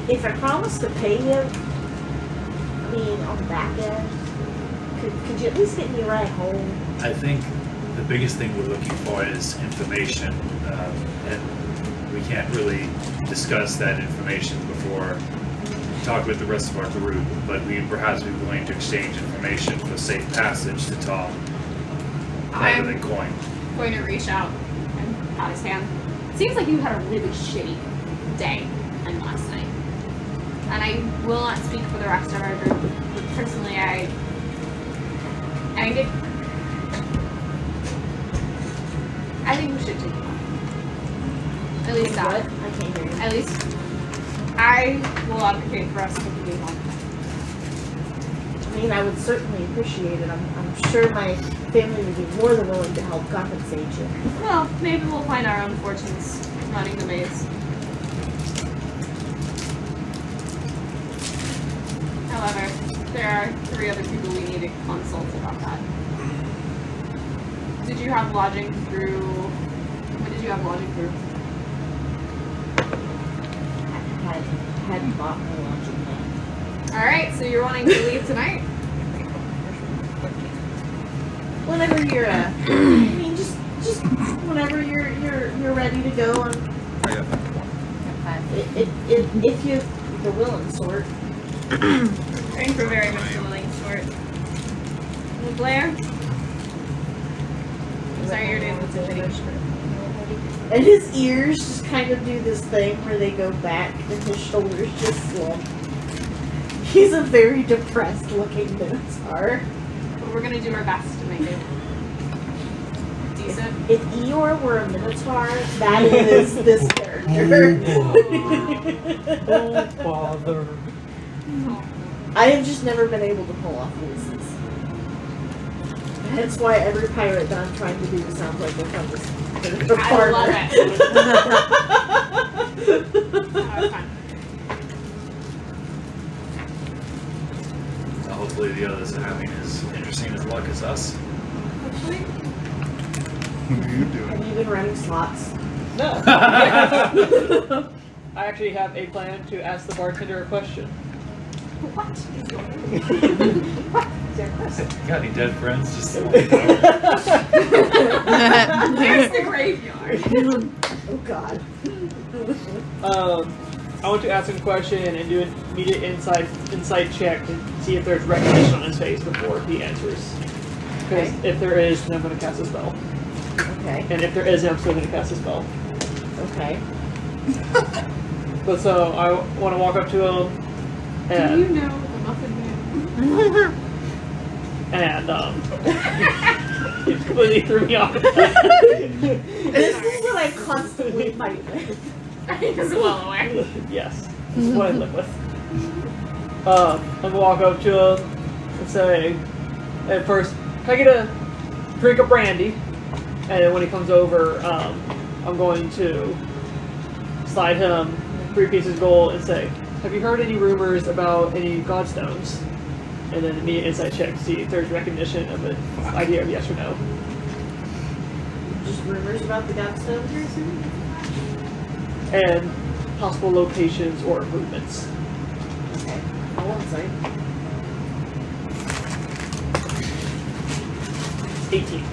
If I promise to pay you, I mean, on the back end, could you at least get me a ride home? I think the biggest thing we're looking for is information, and we can't really discuss that information before talking with the rest of our group, but we'd perhaps be willing to exchange information for safe passage to Tom rather than coin. Going to reach out and pat his hand. Seems like you had a really shitty day and last night. And I will not speak for the rest of our group, but personally, I think we should take him home. At least What? that. I can't hear you. At least I will advocate for us taking him home. I mean, I would certainly appreciate it. I'm sure my family would be more than willing to help compensate you. Well, maybe we'll find our own fortunes running the maze. However, there are 3 other people we need to consult about that. Did you have lodging through... When did you have lodging through? hadn't bought my lunch yet. Alright, so you're wanting to leave tonight? Whenever you're, I mean, just whenever you're ready to go, and I got if you're the willing sort. Thanks for very much the willing sort. Well, Blair? Sorry, you're doing the And his ears just kind of do this thing where they go back and his shoulders just slump. He's a very depressed looking Minotaur. But we're gonna do our best to make it decent. If Eeyore were a Minotaur, that is this character. Oh, father. I have just never been able to pull off voices. That's why every pirate that I'm trying to do sounds like they're from this I love it. That was fun. Hopefully the others are having as interesting as luck as us. Hopefully. What are you doing? Have you been running slots? No. I actually have a plan to ask the bartender a question. What is going on? What is your question? Got any dead friends? Just so Here's the graveyard. Oh god. I want to ask him a question and do an immediate insight check to see if there's recognition on his face before he answers. Because if there is, then I'm going to cast a spell. Okay. And if there isn't, I'm still going to cast a spell. Okay. But so I want to walk up to him Do and you know the Muffin Man? and it completely threw me off. This is what I constantly fight with. He's well aware. Yes, this is what I live with. I'm gonna walk up to him and say, at first, can I get a drink of brandy? And then when he comes over, I'm going to slide him 3 pieces of gold and say, have you heard any rumors about any godstones? And then immediate insight check to see if there's recognition of an idea of yes or no. Just rumors about the godstones? And possible locations or movements. Okay. Hold on a second. 18.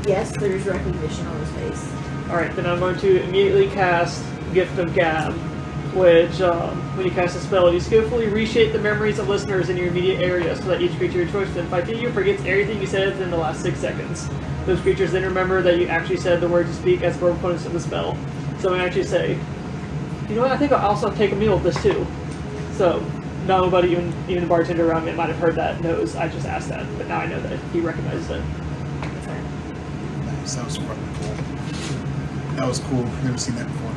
Yes, there's recognition on his face. Alright, then I'm going to immediately cast Gift of Gab, which, when you cast a spell, you skillfully reshape the memories of listeners in your immediate area so that each creature you choice to fight you forgets everything you said in the last 6 seconds. Those creatures then remember that you actually said the words you speak as proponents of the spell. So I actually say, you know what, I think I'll also take a meal with this too. So, nobody, even the bartender around me might have heard that, knows I just asked that, but now I know that he recognizes it. Nice, that was fucking cool. That was cool. Never seen that before.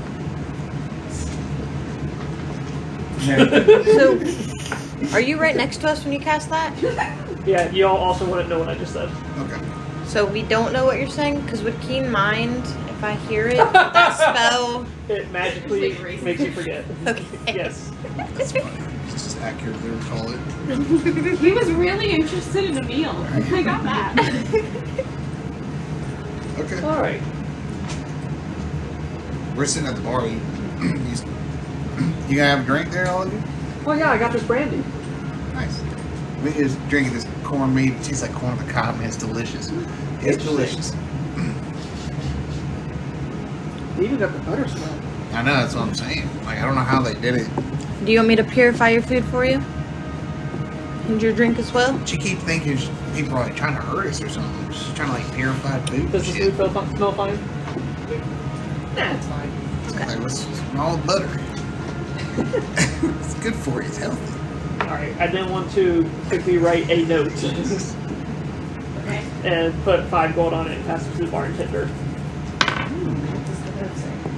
So, are you right next to us when you cast that? Yeah, you all also wouldn't know what I just said. Okay. So we don't know what you're saying? Because with keen mind, if I hear it, that spell... It magically Just like makes you forget. Okay. Yes. That's funny. It's just accurately recall it. He was really interested in a meal. I got that. Okay. Alright. We're sitting at the bar. You gonna have a drink there, all of you? Oh yeah, I got this brandy. Nice. We just drinking this corn meat. It tastes like corn on the cob, and it's delicious. It's delicious. They even got the butter smell. I know, that's what I'm saying. Like, I don't know how they did it. Do you want me to purify your food for you? And your drink as well? She keep thinking people are like trying to hurt us or something. She's trying to like purify food. Does the Shit. food smell fine? Nah, it's fine. It's like, what's wrong with butter? It's good for you. It's healthy. Alright, I then want to quickly write a note Okay. and put 5 gold on it and pass it to the bartender.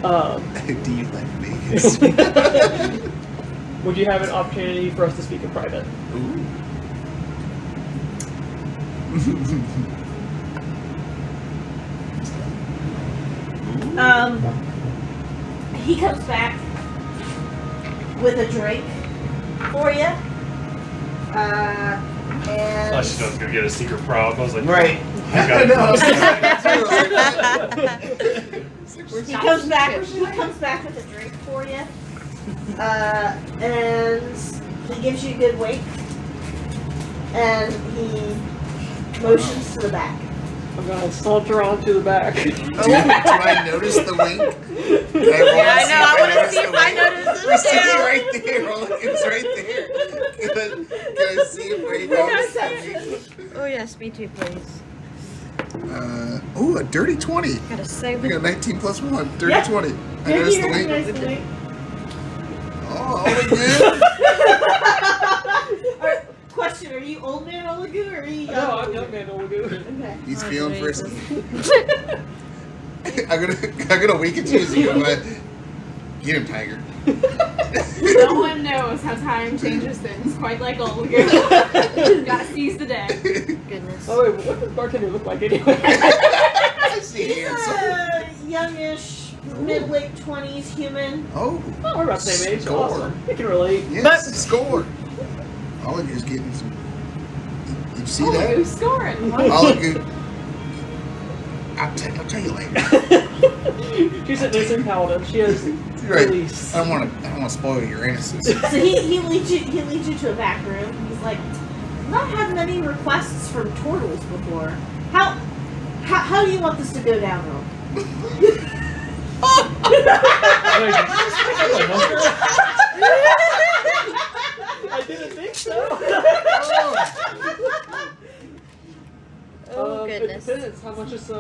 Do you like Vegas? Would you have an opportunity for us to speak in private? Ooh. He comes back with a drink for you. I And thought she was gonna get a secret prop. I was like, Right. I got I know, I was it. thinking that too. I was like, He comes back. He comes back with a drink for you, and he gives you a good wink, and he motions to the back. I'm gonna saunter on to the back. Do I notice the wink? Yeah, I know. I want to see if I notice We're this sitting too. right there. Well, look, it's right there. Can I see if Ray notices the wink? Oh yes, me too, please. Oh, a dirty 20. Gotta save We it. got 19 plus 1. Dirty Yeah. 20. I Good, noticed you the wink. recognize the wink. Oh, all again. Alright, question: are you old man Olagu or are you young? No, I'm young man Olagu. Okay. He's Oh, feeling Jesus. frisky. I'm gonna wink at you, but get him, Tiger. No one knows how time changes things, quite like Olga. Gotta seize the day. Goodness. Oh wait, what does Bartender look like anyway? I see He's handsome. a youngish, mid-late 20s human. Oh, Oh, we're about the same age. Score. Awesome. We can relate. yes, score. Olagu's getting some. Did you see Oh, that? who's scoring? Olagu. I'll tell you later. She's an innocent paladin. She has Right. release. I don't want to spoil your innocence. So he leads you to a back room. He's like, I've not had many requests from turtles before. How do you want this to go down, Earl? I didn't think so. Oh It goodness. depends how much this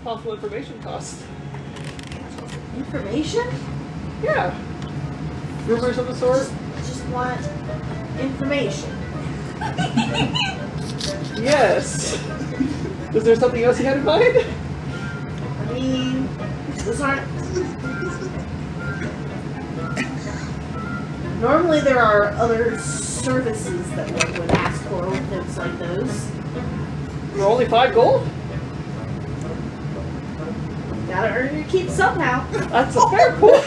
possible information costs. Information? Yeah. Rumors of the sort? Just want information. Yes. Is there something else you had in mind? I mean, those aren't. Normally, there are other services that one would ask for with things like those. For only 5 gold? Gotta earn your keep somehow. That's a fair point.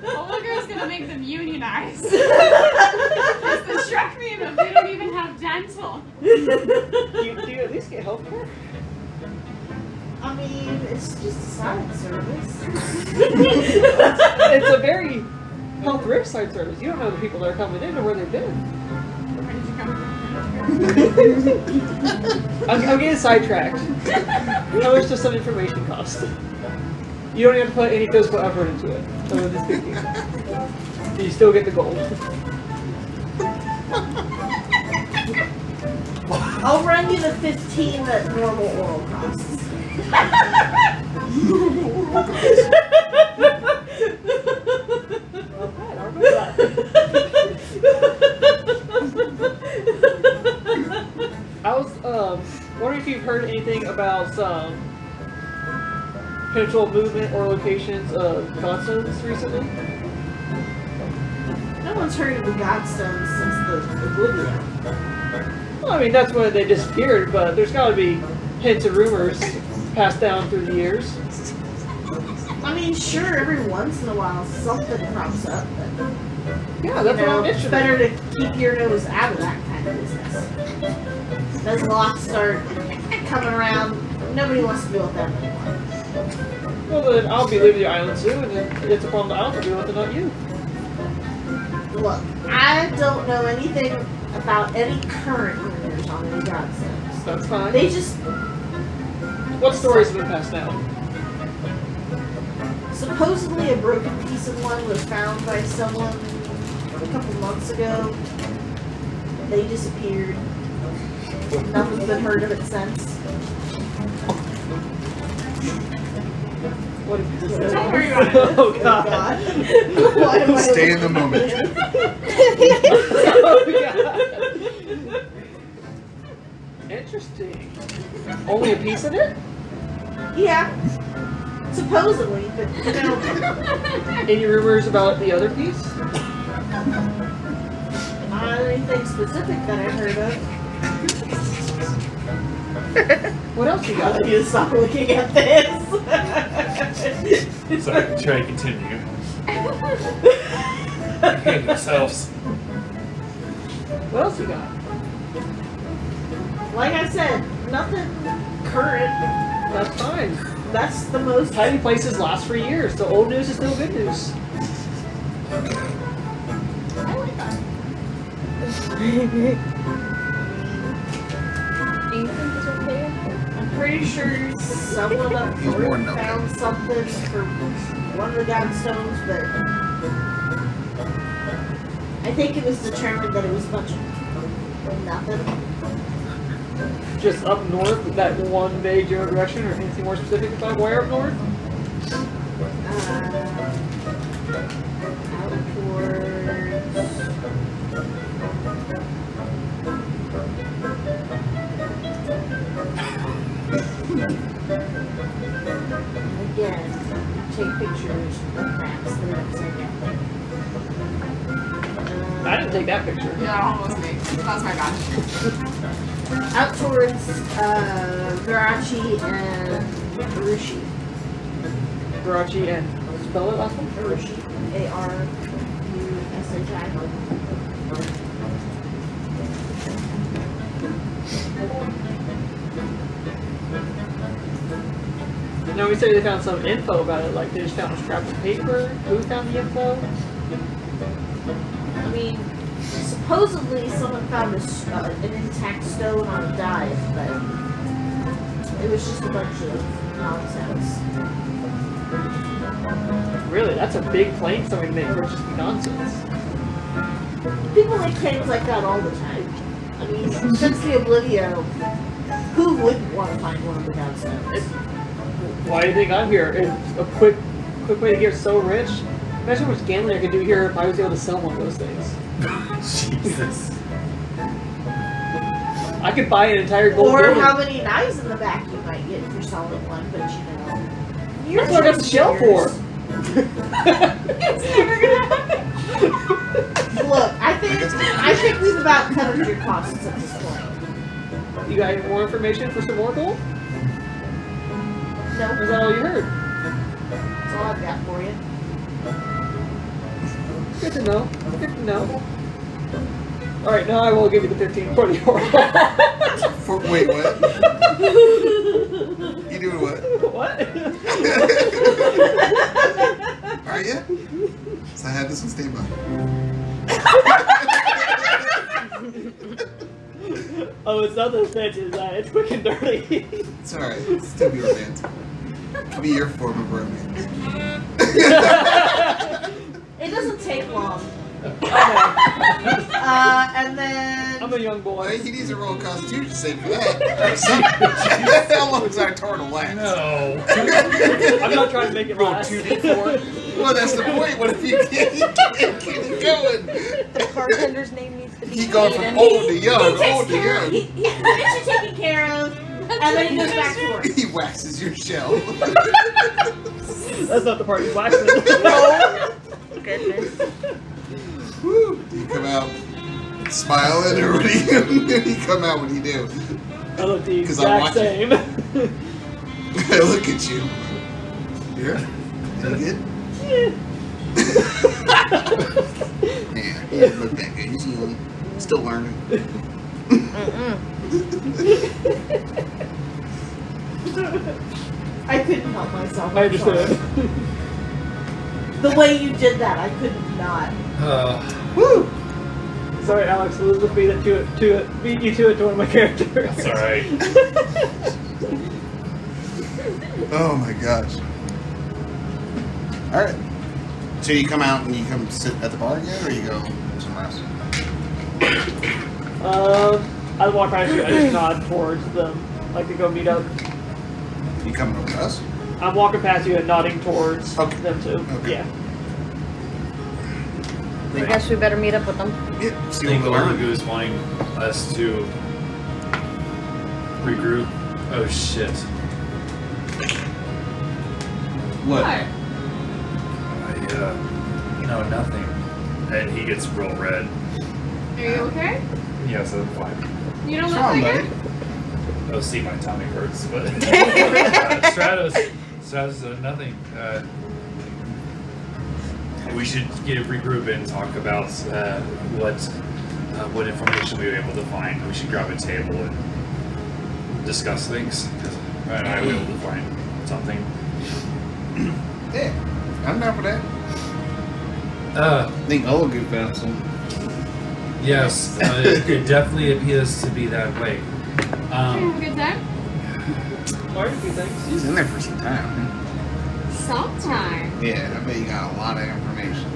Olga's gonna make them unionize. This struck me that they don't even have dental. do you at least get healthcare? I mean, it's just a side service. It's a very health risk side service. You don't know the people that are coming in or where they've been. Where did you come from? I'm getting sidetracked. How much does some information cost? You don't have to put any physical effort into it. Other than speaking. You still get the gold. I'll run you the 15 that normal oral costs. Okay, I'll remember that. I was wondering if you've heard anything about some potential movement or locations of godstones recently. No one's heard of the Godstones since the Oblivion. Well, I mean, that's when they disappeared, but there's got to be hints and rumors passed down through the years. I mean, sure, every once in a while something crops up, but Yeah, that's what I'm it's interested better in. to keep your nose out of that kind of business. Those locks start coming around, nobody wants to deal with them anymore. Well, then I'll be leaving the island soon, and then it's upon the island to deal with it, not you. Look, I don't know anything about any current rumors on any Godstones. That's fine. They just What stories have been passed down? supposedly a broken piece of one was found by someone a couple months ago. They disappeared. Nothing's been heard of it since. What have you said? Don't worry about it. Oh, God. Why am I Stay in the moment. Oh, God. Interesting. Only a piece of it? Yeah. Supposedly, but you know, Any rumors about the other piece? not anything specific that I heard of. What else you I got? need to stop looking at this. Sorry, try to continue. Behave yourselves. What else you got? Like I said, nothing current. That's fine. That's the most. Hiding places last for years, so old news is still good news. I like that. Do you think it's okay? I'm pretty sure someone up He's more north than okay. found something for one of the godstones, but I think it was determined that it was a bunch of nothing. Just up north, that one vague general direction, or anything more specific about where up north? Out towards. Again, take pictures of maps that are upside down. I didn't take that picture. Yeah, almost me. That's my bad. Out towards Garachi and Arushi. Garachi and spell it last one? Arushi. A-R-U-S-H-I. No, we said they found some info about it, like they just found a scrap of paper. Who found the info? I mean, supposedly someone found an intact stone on a dive, but it was just a bunch of nonsense. Really, that's a big claim somebody made for it just be nonsense. People make claims like that all the time. I mean, since the Oblivio, who wouldn't want to find one of the godstones? Why do you think I'm here? It's a quick way to get so rich. Imagine how much gambling I could do here if I was able to sell one of those things. Jesus. I could buy an entire gold Or building. how many knives in the back you might get for selling one, but you know. That's what I got the shell for. It's never gonna happen. Look, I think we've about covered your costs at this point. You got any more information for some more gold? No, Or is that all you heard? that's all I've got for you. Good to know. Good to know. Alright, now I will give you the 15 for the oracle. Wait, what? You doing what? What? Are you? So I had this on standby. Oh, it's not those bitches, it's quick and dirty. It's alright. It'll still be romantic. It'll be your form of romance. It doesn't take long. And then I'm a young Well, boy. he needs a roll of Constitution save for that. Or something. How long does our turtle last? No. I'm not trying to make it Roll last. 2d4. Well, that's the point. What if you keep going? The bartender's name needs to be Keep going from Aiden. old to young, he old takes to care of, young. he gets you taken care of, and then he goes back to work. He waxes your shell. That's not the part he's waxing. Goodness. Woo. Do you come out smiling, or what do you come out when you do? I look the 'Cause I'm exact same. I look at you. Yeah? Any good? Yeah, he doesn't look that good. He's young. Still learning. I couldn't help myself. I understand. The way you did that, I could not. Woo! Sorry, Alex. Elizabeth beat you to it to one of my characters. That's alright. Oh my gosh. Alright. So you come out and you come sit at the bar again, or you go somewhere else? I walk past you. I just nod towards them, like to go meet up. You coming over to us? I'm walking past you and nodding towards Okay. them too. Okay. Yeah. I guess we better meet up with them. Yeah. I See think what we learn. Olagu is wanting us to regroup. Oh shit. What? What? Nothing. And he gets real red. Are you okay? Yeah, so fine. You don't What's look wrong, like buddy? it? Oh, see, my tummy hurts, but Stratos, nothing. We should get a regroup and talk about what what information we were able to find. We should grab a table and discuss things. And I was able to find something. Yeah, I'm down for that. Uh, I think Olagu found some. yes, it definitely appears to be that way. Have a good time? Alright, good thanks. He's in there for some time. Man. Sometime. Yeah, I bet you got a lot of information.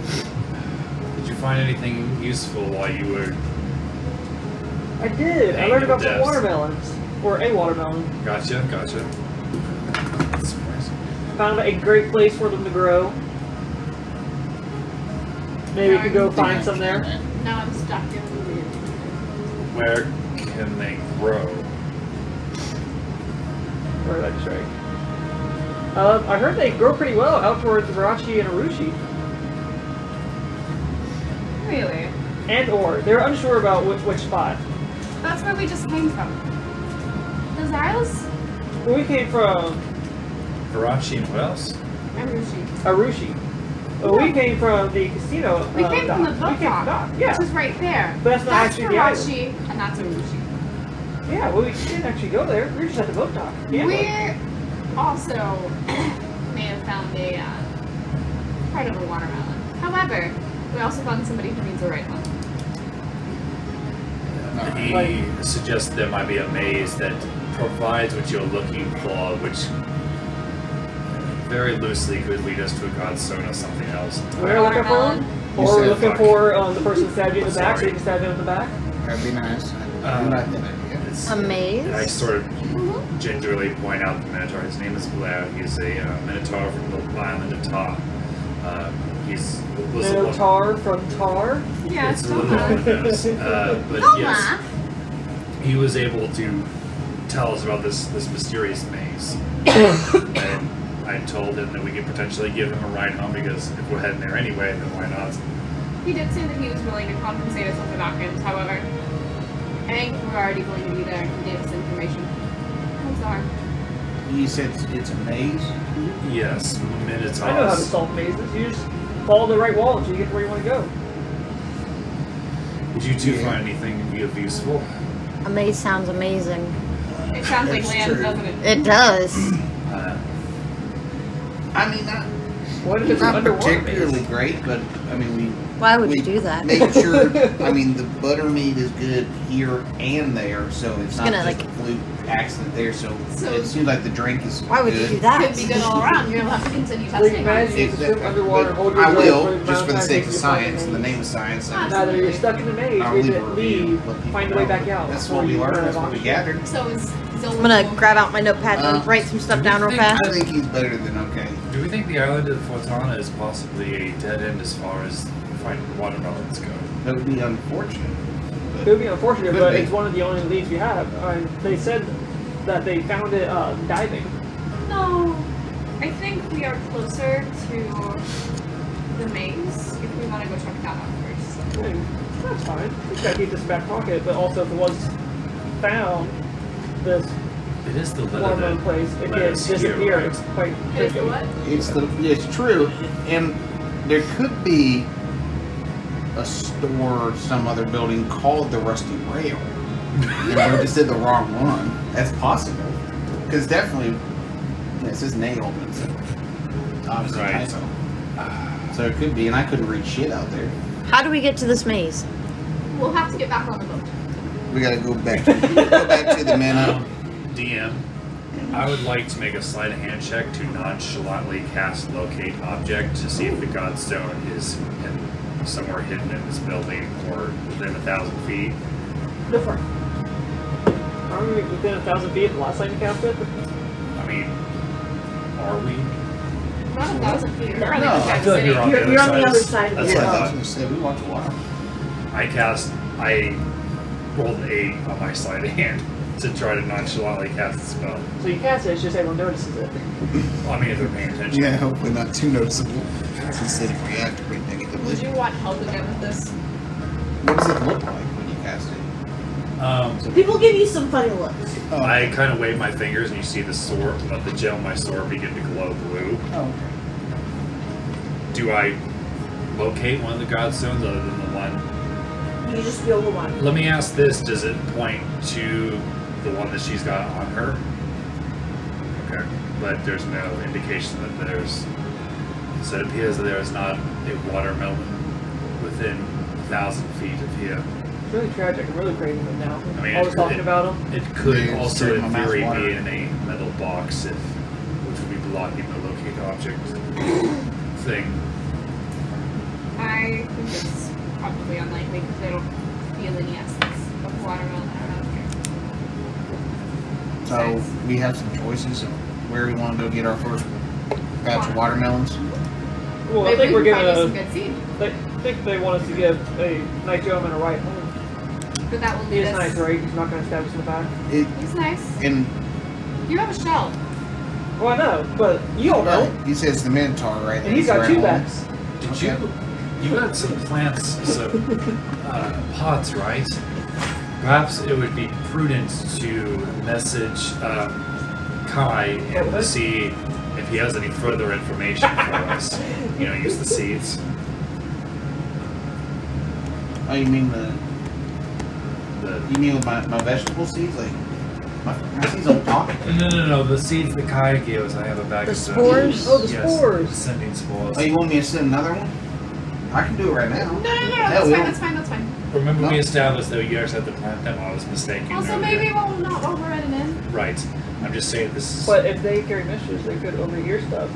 Did you find anything useful while you were? I did. I Hang learned about your some desk. watermelons. Or a watermelon. Gotcha. That's surprising. Found a great place for them to grow. Maybe we could go find some there. Now I'm stuck in the weird. Where can they grow? Or did I just right? I heard they grow pretty well out towards Varachi and Arushi. Really? And or. They're unsure about which spot. That's where we just came from. The Isles? Well, we came from Karachi and what else? Arushi. Arushi. Well, we came from the casino. We came from the dock. boat We came from the dock, dock. Yeah. which is right there. But that's not actually the island. Karachi, and that's Arushi. Yeah, well, we didn't actually go there. We were just at the boat dock. Yeah. We also may have found a part of a watermelon. However, we also found somebody who needs a right one. He suggests there might be a maze that provides what you're looking for, which very loosely could lead us to a godstone or something else. We're looking for Watermelon. Or You we're said looking fuck. for the person stabbed you in the back, so Sorry. you can stab him in the back. That'd be nice. Um, I'm not that idea. It's- A maze? And I sort of Mhm. gingerly point out the Minotaur. His name is Blair. He's a Minotaur from the island of Tar. He's was a little- Minotaur from Tar. Yeah, it's a don't little laugh. on the nose. But Don't yes, laugh. he was able to tell us about this mysterious maze. And I told him that we could potentially give him a ride home because if we're heading there anyway, then why not? He did say that he was willing to compensate us on the back end. However, I think we're already going to be there and he gave us information. I'm sorry. You said it's a maze? Yes, Minotaurs. I know how to solve mazes. You just follow the right wall until you get to where you want to go. Did you two Yeah. find anything of useful? A maze sounds amazing. It sounds like That's land, true. doesn't it? It does. I mean, not, What if it's not underwater particularly maze? great, but I mean, Why would we you do that? make sure. I mean, the buttermeat is good here and there, so it's not gonna, just like- a fluke accident there. So, So- it seems like the drink is Why would good. you do that? Could be good all around. You'll have to continue Like, testing. imagine you It- can swim underwater, hold your I breath will, the just amount for of the time sake it of takes to find science, in the maze. name of science. Ah, Now that you're stuck in the maze, I'll you leave need a to review, leave, let people find the way know. back out. That's before what we you learned. run That's out what of we options. gathered. So is Zilla I'm gonna grab out my notepad and write some stuff down real fast. I think he's better than okay. Do we think the island of Fortana is possibly a dead end as far as finding watermelons go? That would be unfortunate. It would be unfortunate, Could but be. it's one of the only leads we have. They said that they found it diving. No. I think we are closer to the maze if we want to go check that out first. Hmm, that's fine. Just gotta keep this in the back pocket, but also if it was found, this It is the watermelon letter place, it that can led us here, disappear right? quite It is the quickly. what? It's true, and there could be a store or some other building called the Rusty Rail, and we just did the wrong one. That's possible, because definitely it says nailed, and it's obviously a Right. typo. So it could be, and I couldn't read shit out there. How do we get to this maze? We'll have to get back on the boat. We gotta go back to the mana. DM, I would like to make a sleight of hand check to nonchalantly cast locate object to see if the godstone is somewhere hidden in this building or within 1,000 feet. Different. Are we within 1,000 feet the last time you cast it? I mean, are we? Not 1,000 feet. We're on the No, other I side of feel the like city. you're on You're on the other side of That's the what I I was thought. gonna say, we watch a while. I rolled an 8 on my sleight of hand to try to nonchalantly cast the spell. So you cast it, it's just everyone notices it. Well, I mean, if they're paying attention. Yeah, hopefully not too noticeable. Since it reacts pretty negatively. Would you want help again with this? What does it look like when you cast it? People give you some funny looks. I kind of wave my fingers and you see the sword, the gem of my sword begin to glow blue. Oh, Do I locate one of the godstones other than the one You just feel the one. Let me ask this: does it point to the one that she's got on her? Okay, but there's no indication that there's. So it appears that there is not a watermelon within 1,000 feet of here. It's really tragic. I'm really craving them now. I mean, Always talking about them. It could Yeah, also, straight in from mass theory, water. be in a metal box, which would be blocking the locate object thing. I think it's probably unlikely because I don't feel any essence of watermelon around here. So we have some choices of where we want to go get our first batch of watermelons. Well, I Maybe think we we're can find you some gonna. good seed, I think they want us to give a nice gentleman a ride home. but that will He lead is us. nice, right? He's not gonna stab us in the back. He's nice. And You have a shell. Well, I know, but you don't know. he says the Minotaur, right? And he's got right two home. backs. Did Okay. you got some plants, some pots, right? Perhaps it would be prudent to message Kai and see if he has any further information for us. Use the seeds. Oh, you mean The you mean with my vegetable seeds? Like my seeds don't talk? no, the seeds that Kai gave us. I have a bag The of them. spores? Oh, the Yes, spores. sending spores. Oh, you want me to send another one? I can do it right now. No, Hell, that's we fine, don't- that's fine, that's fine. Remember No. we established that you actually had to plant them. I was mistaken. Also, earlier. maybe we'll not override it in. Right. I'm just saying this is. But if they carry messages, they could overhear stuff.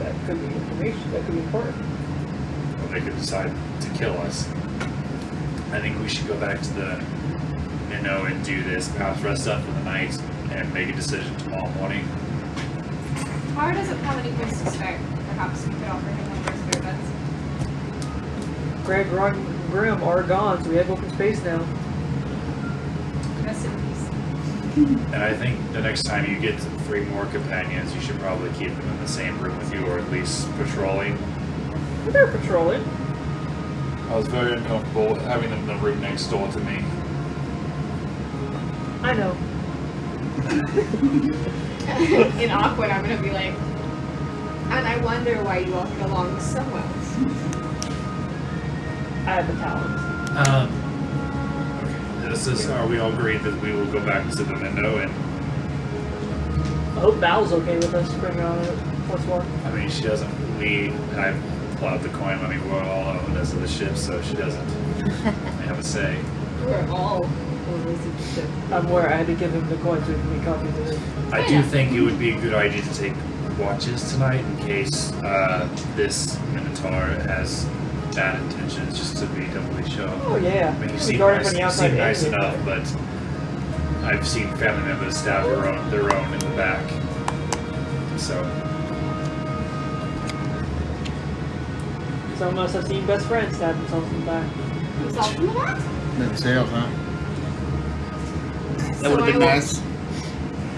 That could be information. That could be important. Well, they could decide to kill us. I think we should go back to the Minnow and do this. Perhaps rest up for the night and make a decision tomorrow morning. Tar doesn't have any place to stay. Perhaps we could offer him one of our spare beds. Greg, Ron, and Grim are gone, so we have open space now. Rest in peace. And I think the next time you get 3 more companions, you should probably keep them in the same room with you, or at least patrolling. They're patrolling. I was very uncomfortable having them in the room next door to me. I know. In awkward, I'm gonna be like, and I wonder why you all get along so well. I have the talent. Okay. Are we all agreed that we will go back to the Minnow and I hope Val's okay with us bringing on it once more. I mean, she doesn't. I pull out the coin. I mean, we're all owners of the ship, so she doesn't have a say. We're all owners of the ship. I'm aware I had to give him the coin so he can make copies of it. I do think it would be a good idea to take watches tonight in case this Minotaur has bad intentions, just to be doubly sure. Oh yeah. I mean, you We seem guard it nice, from the you outside seem nice and enough, but I've seen family members stab their own in the back. So. Some of us have seen best friends stab themselves in the back. Himself in the back? Never sales, huh? That So would have been I will- nice.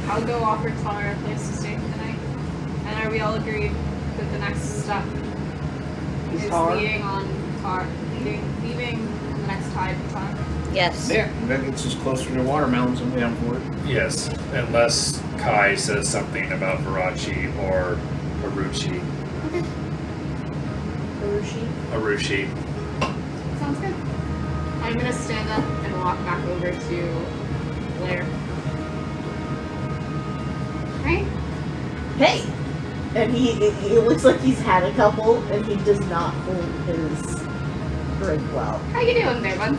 I'll go offer Tar a place to stay for the night. And are we all agreed that the next step is Tar? leaving on Tar, leaving the next tide for Tar? Yes. Yeah, that gets us closer to watermelons and down for it. Yes, unless Kai says something about Virachi or Aruchi. Okay, Arushi. sounds good. I'm gonna stand up and walk back over to Blair. Hey, Hey! And he looks like he's had a couple, and he does not hold his drink well. how you doing there, bud?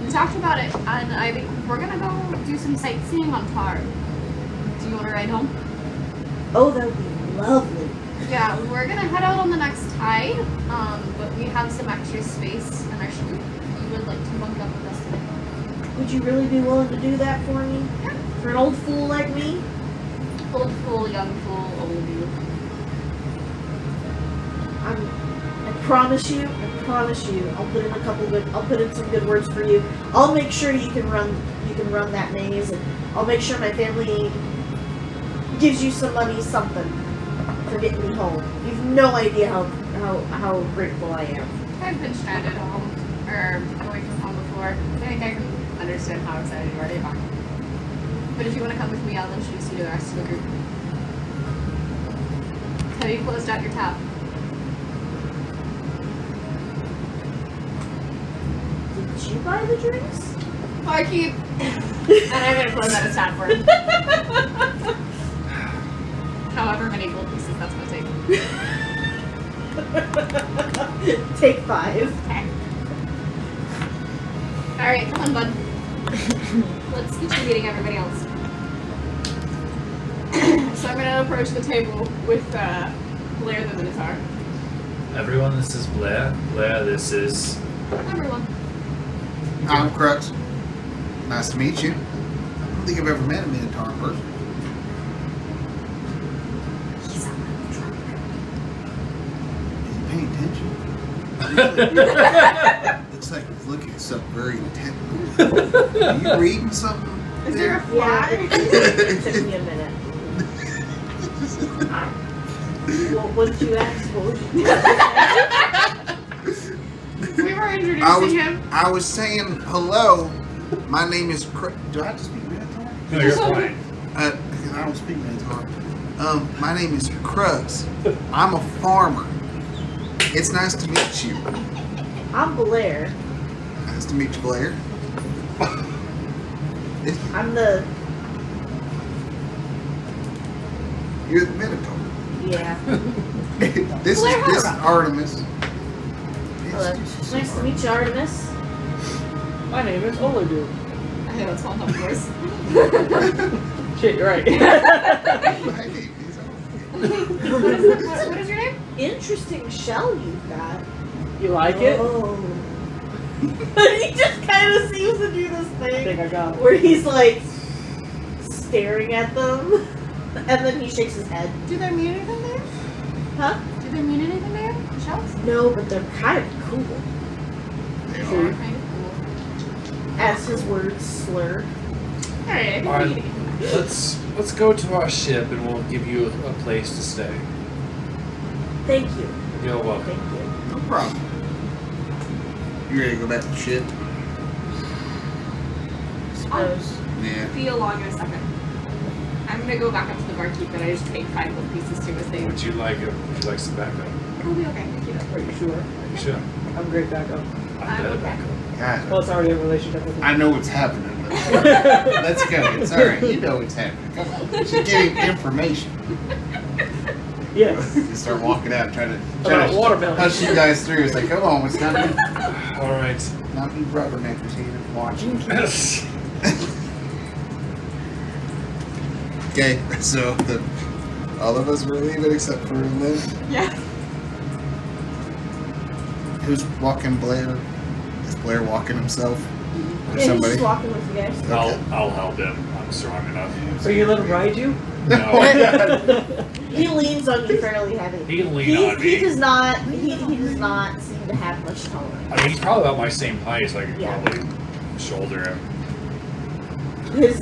We talked about it, and I think we're gonna go do some sightseeing on Tar. Do you want to ride home? Oh, that would be lovely. Yeah, we're gonna head out on the next tide, but we have some extra space in our sloop. You would like to bunk up with us today? Would you really be willing to do that for me? Yeah. For an old fool like me? Old fool, young fool, old you. I promise you, I'll put in some good words for you. I'll make sure you can run that maze, and I'll make sure my family gives you some money, something, for getting me home. You've no idea how grateful I am. I've been stranded at home, or away from home before. I think I can understand how excited you are to be back. But if you want to come with me, I'll introduce you to the rest of the group. Have you closed out your tab? Is you buy the drinks? Barkeep. And I'm gonna close out a tab for him. However many gold pieces that's gonna take. Take 5. Okay. Alright, come on, bud. Let's get you meeting everybody else. So I'm gonna approach the table with Blair the Minotaur. Everyone, this is Blair. Blair, this is. Everyone. I'm Qrux. Nice to meet you. I don't think I've ever met a Minotaur in person. He's on the truck. Is he paying attention? Looks like he's looking at something very intently. Are you reading something? Is there a Yeah, fly? it took me a minute. Well, what did you ask? What was We were introducing him. I was saying hello. My name is Qrux. Do I have to speak Minotaur? No, you're fine. Because I don't speak Minotaur. My name is Qrux. I'm a farmer. It's nice to meet you. I'm Blair. Nice to meet you, Blair. I'm the You're the Minotaur. yeah. This Blair, how is about- Artymiz. Hello. Nice to meet you, Artymiz. My name is Outtro. I think that's one of voice. Shit, you're right. My name is Artymiz. What is your name? Interesting shell you've got. You like it? Oh. He just kind of seems to do this I think thing I got it. where he's like staring at them, and then he shakes his head. Do they mean anything there? Huh? Do they mean anything there? The shells? No, but they're kind of cool. They True. are. Kind of cool. As his words slur. Alright, Alright, let's go to our ship and we'll give you a place to stay. Thank you. You're welcome. Thank you. No problem. You ready to go back to the ship? Suppose. Yeah. Be along in a second. I'm gonna go back up to the barkeep that I just paid 5 gold pieces to as they. Would you like some backup? It'll be okay. Thank you. Are you sure? You should. I'm great backup. I'm dead okay. backup. Guys, Well, it's already a relationship with me. I know what's happening. Let's go. It's alright. You know what's happening. Come on. She's getting information. Yes. You start walking out trying to About watermelon. push you guys through. It's like, come on, it's not me, Alright. not me rubberneckers here watching. Okay, so all of us were leaving except for Lynn. Yeah. Who's walking Blair? Is Blair walking himself? Or Yeah, he's somebody? just walking with you guys. I'll help him. I'm strong enough. So you let him ride you? No. He leans on you fairly heavy. He can lean on He me. does not. He does not seem to have much tolerance. I mean, he's probably about my same height, so I could Yeah. probably shoulder him. His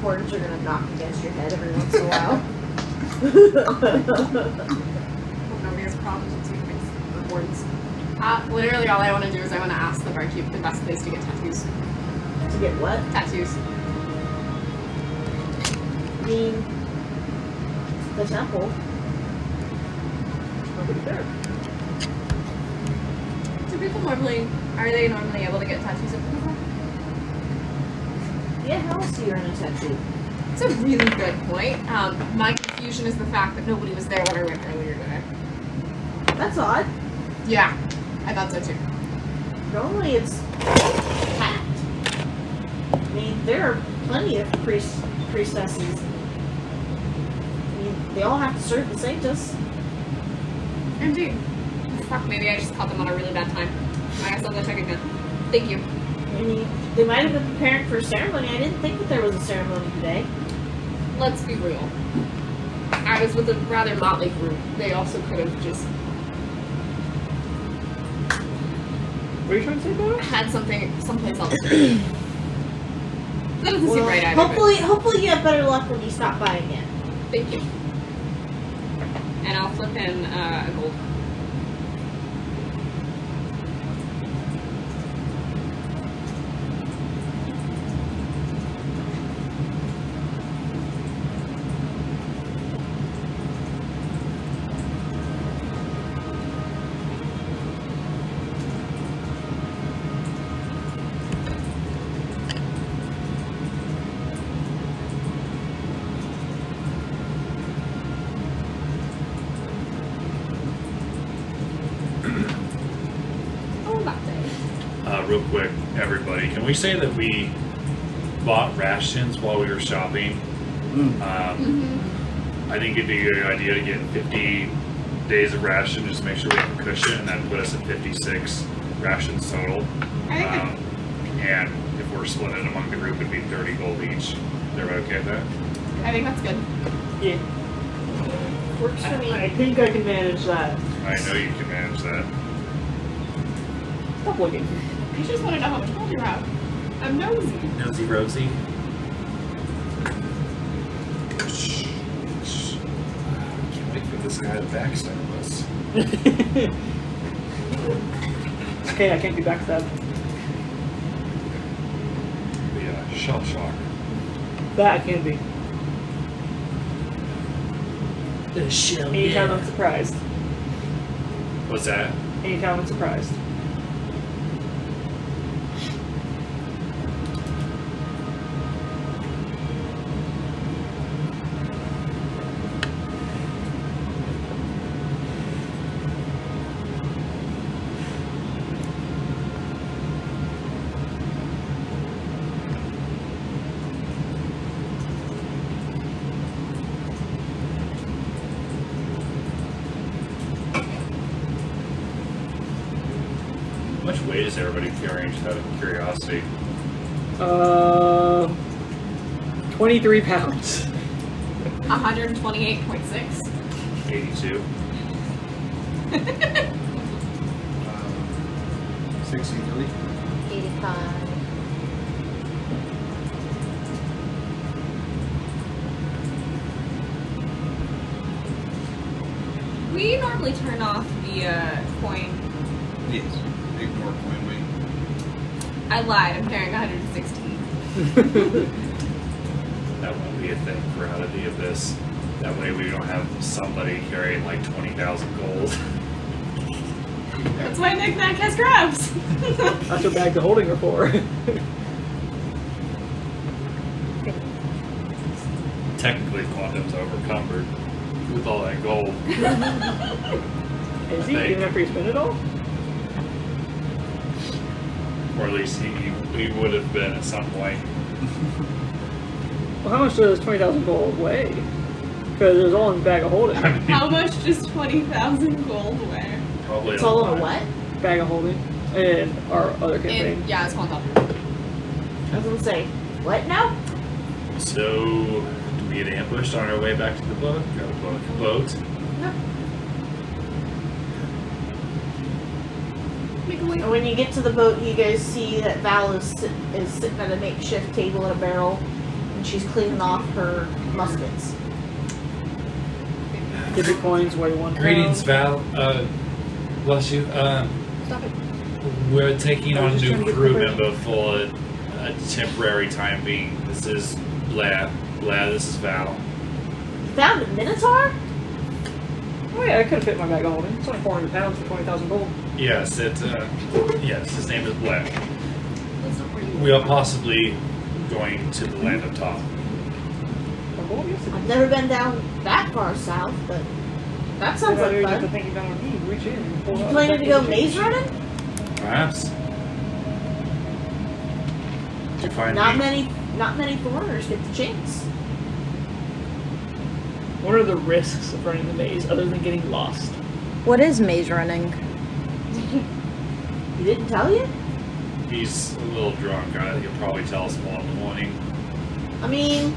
horns are gonna knock against your head every once in a while. Hope nobody has problems with toothpicks or boards. Literally all I want to do is I want to ask the barkeep the best place to get tattoos. To get what? Tattoos. I mean, the temple. Nobody there. Do people are they normally able to get tattoos at the temple? Yeah, how else do you earn a tattoo? It's a really good point. My confusion is the fact that nobody was there when I went earlier today. That's odd. Yeah, I thought so too. Normally it's packed. I mean, there are plenty of priestesses. I mean, they all have to serve the sanctus. Indeed. Fuck, maybe I just caught them on a really bad time. I guess I'll go check again. Thank you. I mean, they might have been preparing for a ceremony. I didn't think that there was a ceremony today. Let's be real. I was with a rather motley group. They also could have just What are you trying to say, Blair? had something someplace else. That doesn't seem right either. Hopefully you have better luck when you stop by again. But thank you. And I'll flip in a gold. quick, everybody. Can we say that we bought rations while we were shopping? I think it'd be a good idea to get 50 days of ration, just to make sure we have a cushion, and that put us at 56 rations total. And if we're splitting it among the group, it'd be 30 gold each. Everybody okay with that? I think that's good. Yeah. Works for me. I think I can manage that. I know you can manage that. Stop looking. I just want to know how much gold you have. I'm nosy. Nosy Rosie. Can't wait for this guy to backstab us. Okay, I can't be backstabbed. The shell shock. That I can be. The shell. Anytime I'm surprised. What's that? Anytime I'm surprised. How much weight is everybody carrying, just out of curiosity? 23 pounds. 128.6. 82. 63. 85. We normally turn off the coin. Yes. Ignore coin weight. I lied. I'm carrying 116. That won't be a thing for Out of the Abyss. That way we don't have somebody carrying like 20,000 gold. That's why Nick Nack has grabs. That's what bags of holding are for. Technically, Quantum's overcumbered with all that gold. Is he? Even after you spend it all? Or at least he would have been at some point. Well, how much does 20,000 gold weigh? Because it was all in the bag of holding. I mean, How much does 20,000 gold weigh? probably It's all in a lot. what? Bag of holding. And our other campaign. And, yeah, it's on top. I was gonna say, what now? So, do we get ambushed on our way back to the boat? Got a boat. Make a way. And when you get to the boat, you guys see that Val is sitting at a makeshift table in a barrel, and she's cleaning off her muskets. Give your coins weigh 1 Greetings, pound. Val. Bless you. Stop it. We're taking I was on a just new trying to get crew the member for a temporary time being. This is Blair. Blair, this is Val. You found a Minotaur? Oh yeah, I could have fit my bag of holding. It's only 400 pounds for 20,000 gold. Yes, yes, his name is Blair. That's not where you We are possibly going to the land of Top. Oh, gold, yes, it I've is. never been down that far south, but that sounds You like have to fun. think down on me, reach in and pull You out planning the to go bag of maze holding. running? Perhaps. To find Not me. many foreigners get the chance. What are the risks of running the maze other than getting lost? What is maze running? He didn't tell you? He's a little drunk. He'll probably tell us more in the morning. I mean,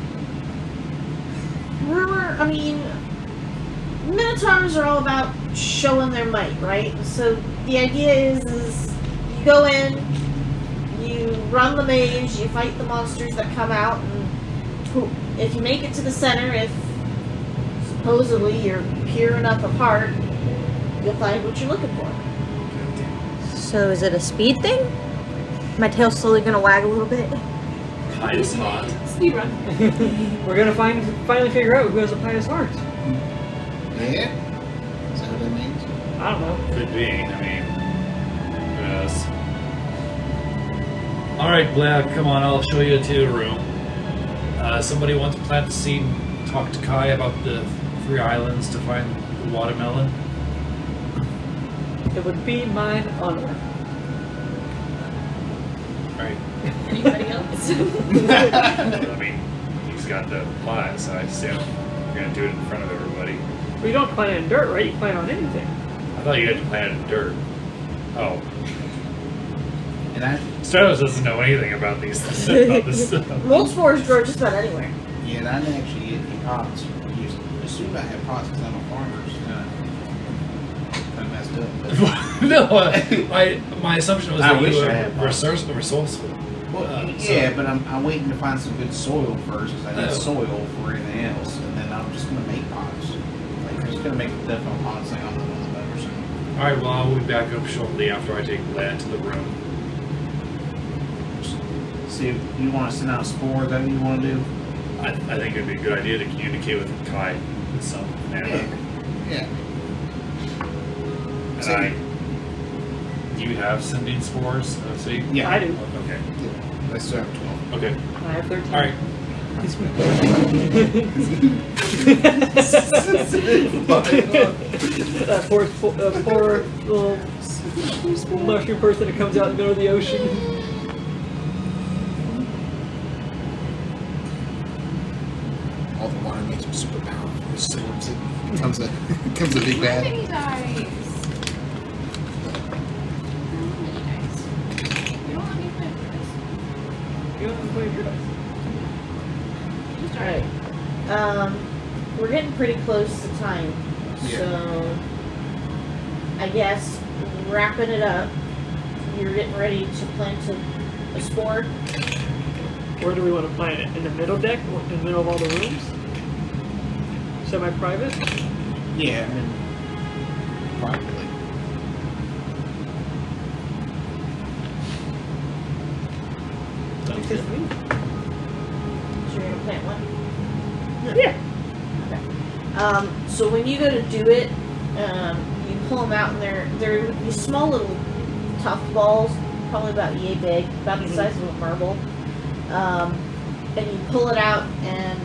Minotaurs are all about showing their might, right? So the idea is you go in, you run the maze, you fight the monsters that come out, and if you make it to the center, if supposedly you're pure enough apart, you'll find what you're looking for. So is it a speed thing? My tail's slowly gonna wag a little bit. Pious hot. Speed run. We're gonna finally figure out who has a pious heart. Yeah? Is that what that means? I don't know. Could be. I mean, who knows? Alright, Blair, come on, I'll show you to your room. Somebody wants to plant the seed and talk to Kai about the 3 islands to find the watermelon. It would be mine honor. Alright. Anybody else? I mean, he's got the plot, so I assume you're gonna do it in front of everybody. Well, you don't plan on dirt, right? You plan on anything. I thought you had to plan in dirt. Oh. And I, Stratos doesn't know anything about these about this stuff. Mold spores grow just about anywhere. yeah, and I didn't actually get any pots. You assumed I had pots because I'm a farmer. So kind of messed up. No, my assumption was I that wish you I were had pots. resourceful. Well, So- yeah, but I'm waiting to find some good soil first because I need Oh. soil for everything else, and then I'm just gonna make pots. Like I'm just gonna make the definite pots thing on the better side. Alright, well, I will be back up shortly after I take Blair to the room. See if you want to send out spores. That what you want to do? I think it'd be a good idea to communicate with Kai with some mana. Yeah. And do you have sending spores? See? Yeah. I do. Okay. I still have 12. Okay. I have 13. Alright. That poor little mushroom person that comes out in the middle of the ocean. All the water makes him super powerful. His swords, it becomes a big How bad. many dice? You don't let me play with this. You don't have to play your dice. Just Alright. We're getting pretty close to time. Yeah. So I guess wrapping it up, you're getting ready to plant a spore. Where do we want to plant it? In the middle deck? In the middle of all the rooms? Semi-private? Yeah, I mean, probably. Sounds good to me. So you're gonna plant one? Yeah. So when you go to do it, you pull them out, and they're these small little tough balls, probably about yay big, about the size of a marble. And you pull it out, and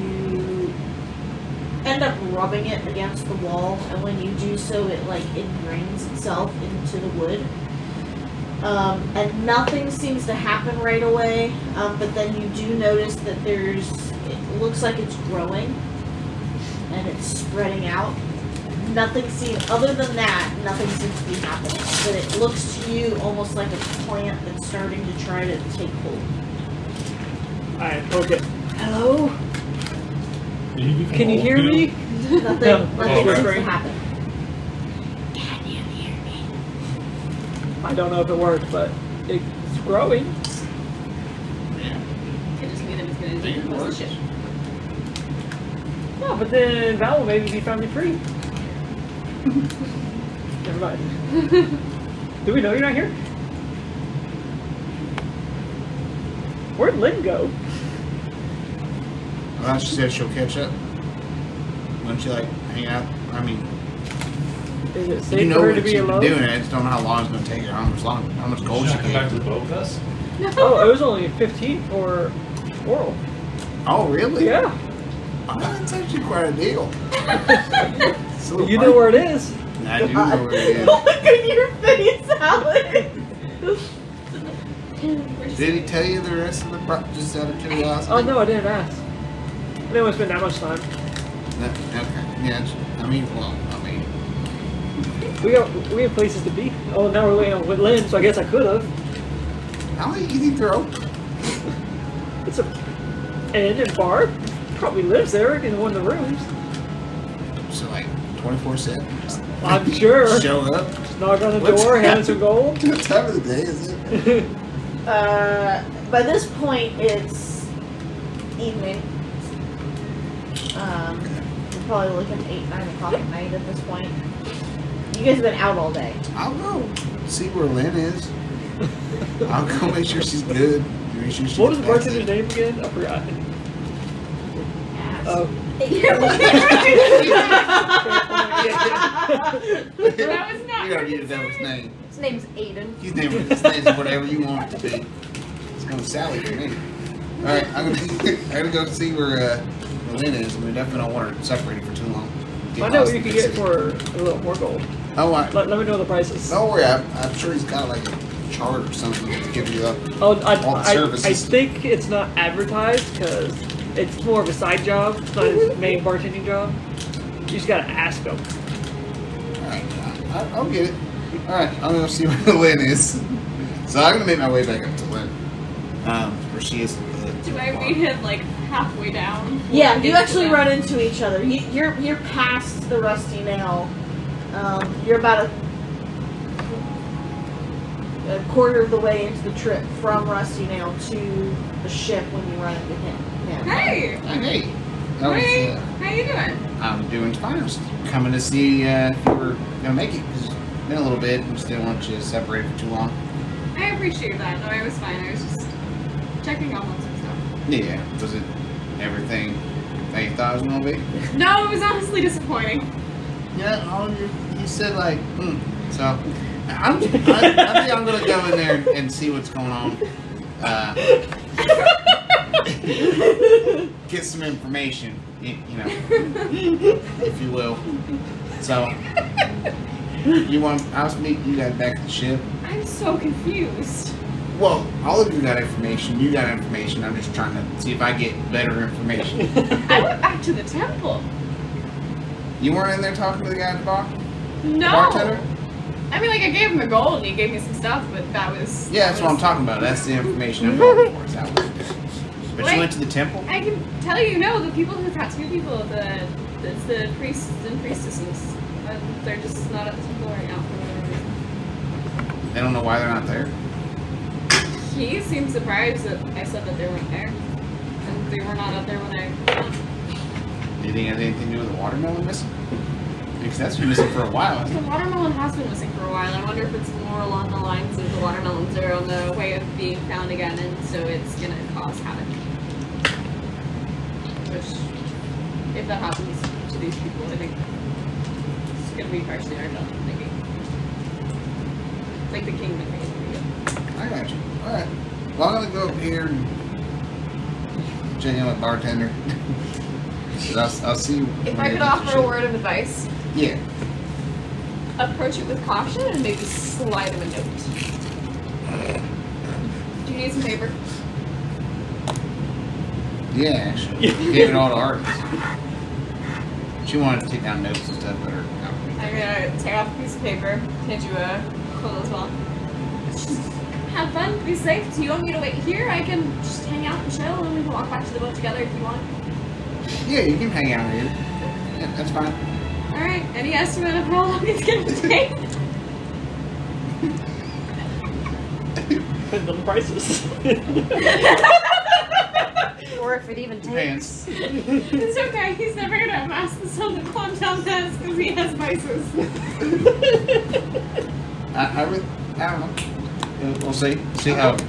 you end up rubbing it against the wall. And when you do so, it like ingrains itself into the wood. And nothing seems to happen right away. But then you do notice that it looks like it's growing. And it's spreading out. Nothing seems, other than that, nothing seems to be happening. But it looks to you almost like a plant that's starting to try to take hold. Alright, okay. Hello? Can you hear me? Nothing Oh, seems to right. happen. I don't know if it worked, but it's growing. Could just mean that it's gonna Think it do works. shit. No, but then Val will maybe be family free. Never mind. Do we know you're not here? Where'd Lynn go? Well, she said she'll catch up. When she like hang out. I mean, Is it safe you know for her what to be she's been alone? doing. I just don't know how long it's gonna take her. How much gold Should she I come back to can. the boat with us? Oh, it was only 15 for oral. Oh, really? Yeah. Oh, that's actually quite a deal. So You know where it is. I do know where it is. Look at your face, Alex! Did he tell you the rest of the just out of curiosity? Oh no, I didn't ask. I didn't want to spend that much time. No, okay. Yeah. We have places to be. Oh, now we're waiting on with Lynn, so I guess I could have. How many do you think they're open? It's a inn and bar. Probably lives there in one of the rooms. So like 24/7. I'm sure. Show up. Just knock on the What's door, that? hand some gold. What time of the day is it? By this point, it's evening. You're probably looking at 8, 9 o'clock at night at this point. You guys have been out all day. I'll go see where Lynn is. I'll go make sure she's good. Make sure she What was the gets bartender's name again? I forgot. Oh. That was not You gotta use that his name. His name's Aiden. His name's whatever you want it to be. It's gonna Sally for me. Alright, I gotta go see where Lynn is. We definitely don't want her separated for too long. I know what you could get for a little more gold. Oh, Let me know the prices. don't worry. I'm sure he's got like chart or something to give you up. Oh, all the I services. think it's not advertised because it's more of a side job. It's not his main bartending job. You just gotta ask him. Alright, I'll get it. Alright, I'm gonna see where Lynn is. So I'm gonna make my way back up to Lynn. Where she is. Do I meet him like halfway down? Yeah, Or you into actually the- run into each other. You're past the Rusty Nail. You're about a quarter of the way into the trip from Rusty Nail to the ship when you run into him. Yeah. Hey! Hey. That was, Hey! How you doing? I'm doing fine. I was coming to see if you were gonna make it. 'Cause it's been a little bit. Just didn't want you separated for too long. I appreciate that. No, I was fine. I was just checking up on some stuff. Yeah. Was it everything that you thought it was gonna be? No, it was honestly disappointing. Yeah. You said like. So I think I'm gonna go in there and see what's going on. Get some information, you know, if you will. So, I was meeting you guys back at the ship. I'm so confused. Well, all of you got information. You got information. I'm just trying to see if I get better information. I went back to the temple. You weren't in there talking to the guy at the bar? No. Bartender? I mean, like, I gave him the gold and he gave me some stuff, but that was... Yeah, that's what I'm talking about. That's the information I'm going for. Is that what? But Wait. you went to the temple? I can tell you, no, the people who tattoo people, it's the priests and priestesses. They're just not at the temple right now for whatever reason. They don't know why they're not there. He seemed surprised that I said that they weren't there. And they were not out there when I went. Do you think it has anything to do with the watermelon missing? Because that's been missing for a while, hasn't The watermelon has been missing for a while. I wonder if it's more along the lines of the watermelons are on the way of being found again, and so it's gonna cause havoc. Which, if that happens to these people, I think it's gonna be partially our job, maybe. Like the king that made I got you. Alright. Well, I'm gonna go up here and check in with Bartender. I'll see. If I could offer a word of advice, Yeah. approach it with caution and maybe slide him a note. Do you need some paper? Yeah, actually. Gave it all to Artymiz. She wanted to take down notes and stuff, but her. I'm gonna tear off a piece of paper, hand you a quill as well. Have fun, be safe. Do you want me to wait here? I can just hang out and chill and we can walk back to the boat together if you want. Yeah, you can hang out here. Yeah, that's fine. Alright, any estimate of how long it's gonna take? Depends on the prices. Or if it even takes. Pants. It's okay, he's never gonna amass this on the Quantum test because he has vices. I don't know. We'll see.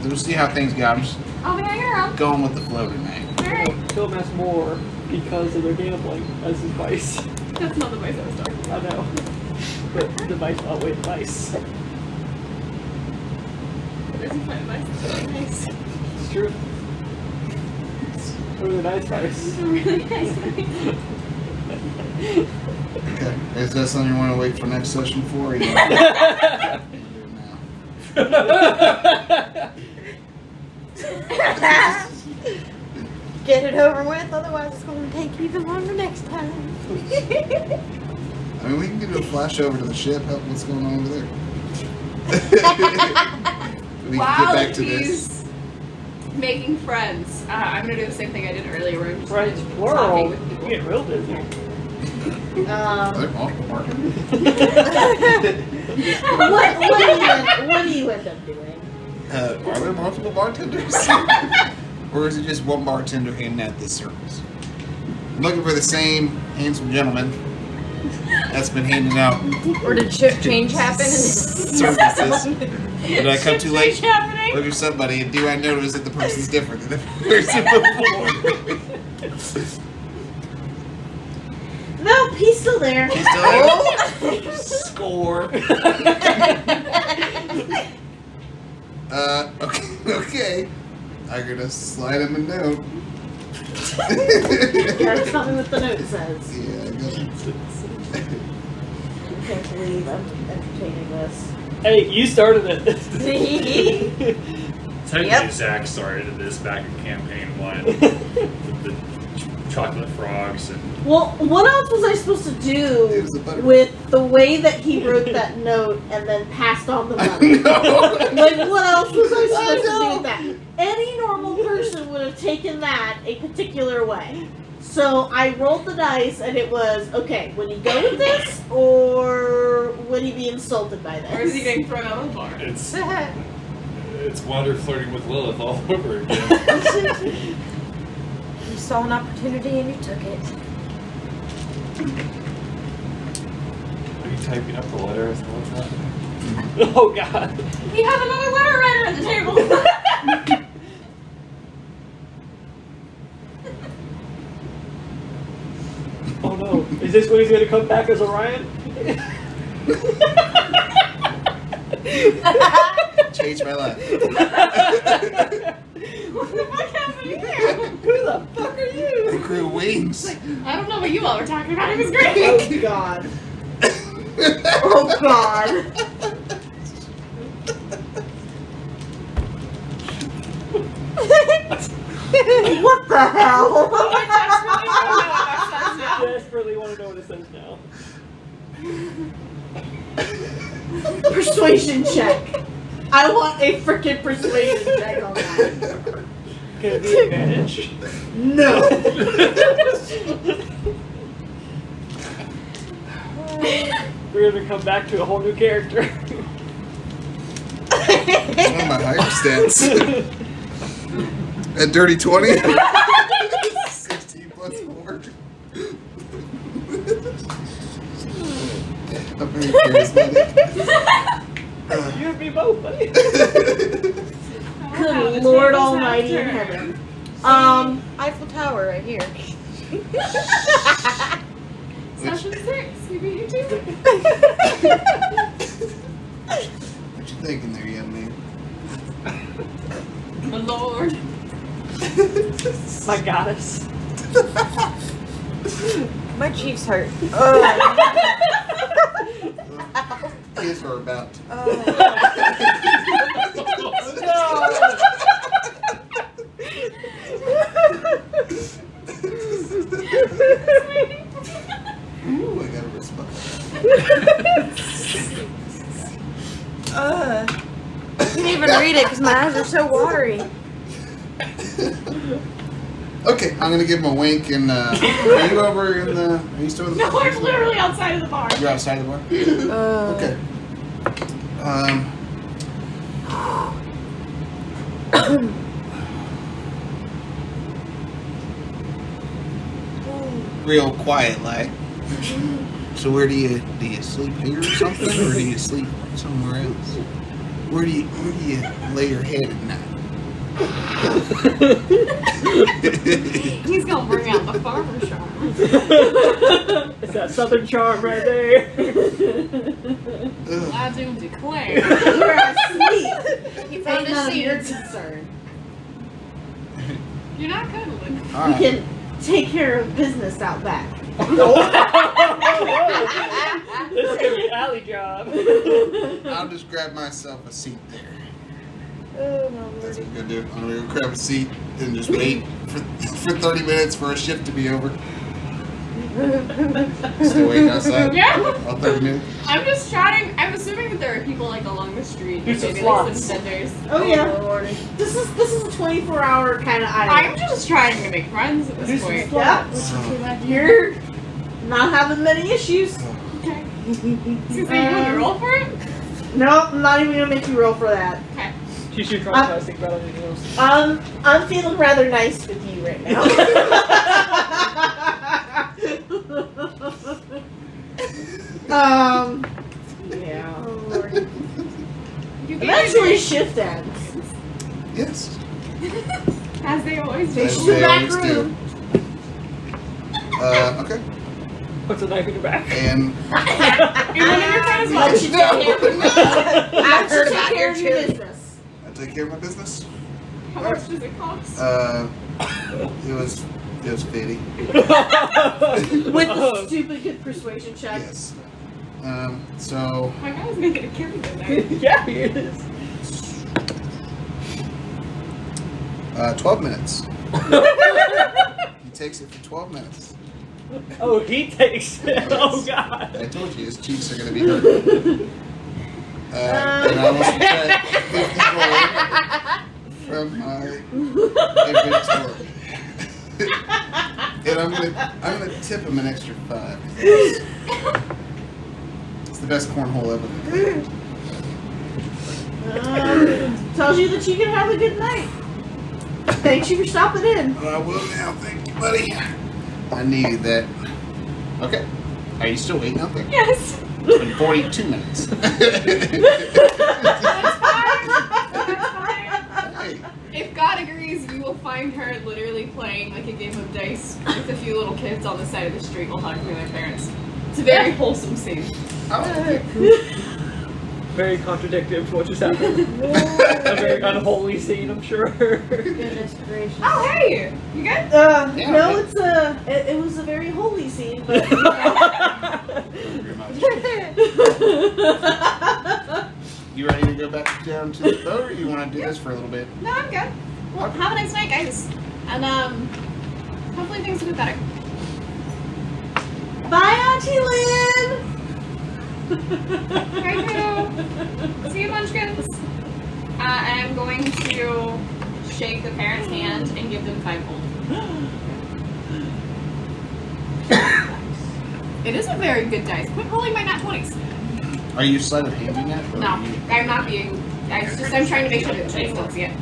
We'll see how things go. I'm just I'll be hanging around. going with the flow tonight. Alright. Kill them as more because of their gambling as his vice. That's not the vice I was talking about. I know. But the vice outweighed the vice. There's my vice. Nice. It's true. It was a nice vice. It's a really nice vice. Okay. Is that something you want to wait for next session for? Or you want to do it now? Get it over with, otherwise it's going to take even longer next time. I mean, we can do a flash over to the ship. Help what's going on over there. We can While get back to he's this. making friends, I'm gonna do the same thing I did earlier where I'm just Friends talking plural. with You people. get real busy. Are there multiple bartenders? What do you end up doing? Are there multiple bartenders? Or is it just one bartender handing out this service? I'm looking for the same handsome gentleman that's been handing out Or did ship change happen? services. Did I come too late? Change happening? Look for somebody, and do I notice that the person's different than the person before? No, he's still there. He's still there? Score. Okay. I'm gonna slide him a note. Gotta tell me what the note says. Yeah, I guess. I can't believe I'm entertaining this. Hey, you started it. Technically, Yep. Zach started this back in campaign 1. the chocolate frogs and Well, what else was I supposed to It do was the butterfly. with the way that he wrote that note and then passed on the money? No. Like, what else was I supposed to do with that? Any normal person would have taken that a particular way. So I rolled the dice, and it was, okay, would he go with this, or would he be insulted by this? Or is he getting thrown out of the bar? it's Wander flirting with Lilith all over again. You saw an opportunity and you took it. Are you typing up the letter as to what's happening? Oh god. He has another letter writer at the table. Oh no. Is this when he's gonna come back as Orion? Changed my life. What the fuck happened here? Who the fuck are you? They grew wings. I don't know what you all were talking about. It was great. Oh, God. Oh, God. What the hell? Desperately want to know what it says now. Persuasion check. I want a freaking persuasion check on that. Can it be advantage? No. We're gonna come back to a whole new character. It's one of my higher stats. A dirty 20. 16 plus 4. I'm very charismatic. You and me both, buddy. Good Lord Almighty in heaven. Eiffel Tower right here. Session 6. We beat you too. What you thinking there, young man? My lord. My goddess. My cheeks hurt. Kids are about. Ooh, I got a response. I can't even read it because my eyes are so watery. Okay, I'm gonna give him a wink and are you over in the? Are you still in the? No, I'm literally outside of the bar. You're outside the bar. Okay. Real quiet, like. So where do you sleep here or something, or do you sleep somewhere else? Where do you lay your head at night? He's gonna bring out the farmer charm. It's that southern charm right there. I do declare. You're asleep. He found Ain't none his of your seeds. concern. You're not cuddling. All You right. can take care of business out back. This is gonna be an alley job. I'll just grab myself a seat there. Oh my That's lord. what I'm gonna do. I'm gonna go grab a seat and just wait for 30 minutes for a shift to be over. Still waiting outside? Yeah. All 30 minutes? I'm just chatting. I'm assuming that there are people like along the street. Do some Maybe like slots. some vendors. Oh yeah. This is a 24-hour kind of I'm island. just trying to make friends at Do this some point. slots. You're not having many issues. Okay. So you want to roll for it? Nope, I'm not even gonna make you roll for that. Okay. She should try to think about anything else. I'm feeling rather nice with you right now. Yeah. You gave Eventually, me- shift ends. Yes. as they always do. Takes As you to the they back always do. room. Okay. Puts a knife in your back. And You're running your friends Let well. you take care of I heard take about care your of your trip. business. I take care of my business. How much does it cost? It was 50. With the stupid good persuasion check. Yes. So My guy's making a killing tonight. Yeah, he is. 12 minutes. He takes it for 12 minutes. Oh, he takes it. Oh, God. I told you his cheeks are going to be hurt. And I almost got 50 gold from my inventory. And I'm gonna tip him an extra 5. It's the best cornhole ever. Tells you that you can have a good night. Thanks you for stopping in. I will now. Thank you, buddy. I needed that. Okay. Are you still waiting out there? Yes. It's been 42 minutes. That's fine. Hey. If God agrees, you will find her literally playing like a game of dice with a few little kids on the side of the street while talking to their parents. It's a very wholesome scene. Very contradictory to what just happened. A very unholy scene, I'm sure. Goodness gracious. Oh, hey! You good? Yeah, No, okay. it was a very holy scene, but You ready to go back down to the boat, or you want to do this for a little bit? No, I'm good. Well, have a nice night, guys. And, hopefully things will be better. bye, Auntie Lynn. Bye, Kiddo. See you, Munchkins. I'm going to shake the parents' hand and give them 5 gold. It is a very good dice. Quit rolling my nat 20s. Are you sleight of handing that? or No, are you- I'm not being. I'm trying to make sure that the dice don't see it.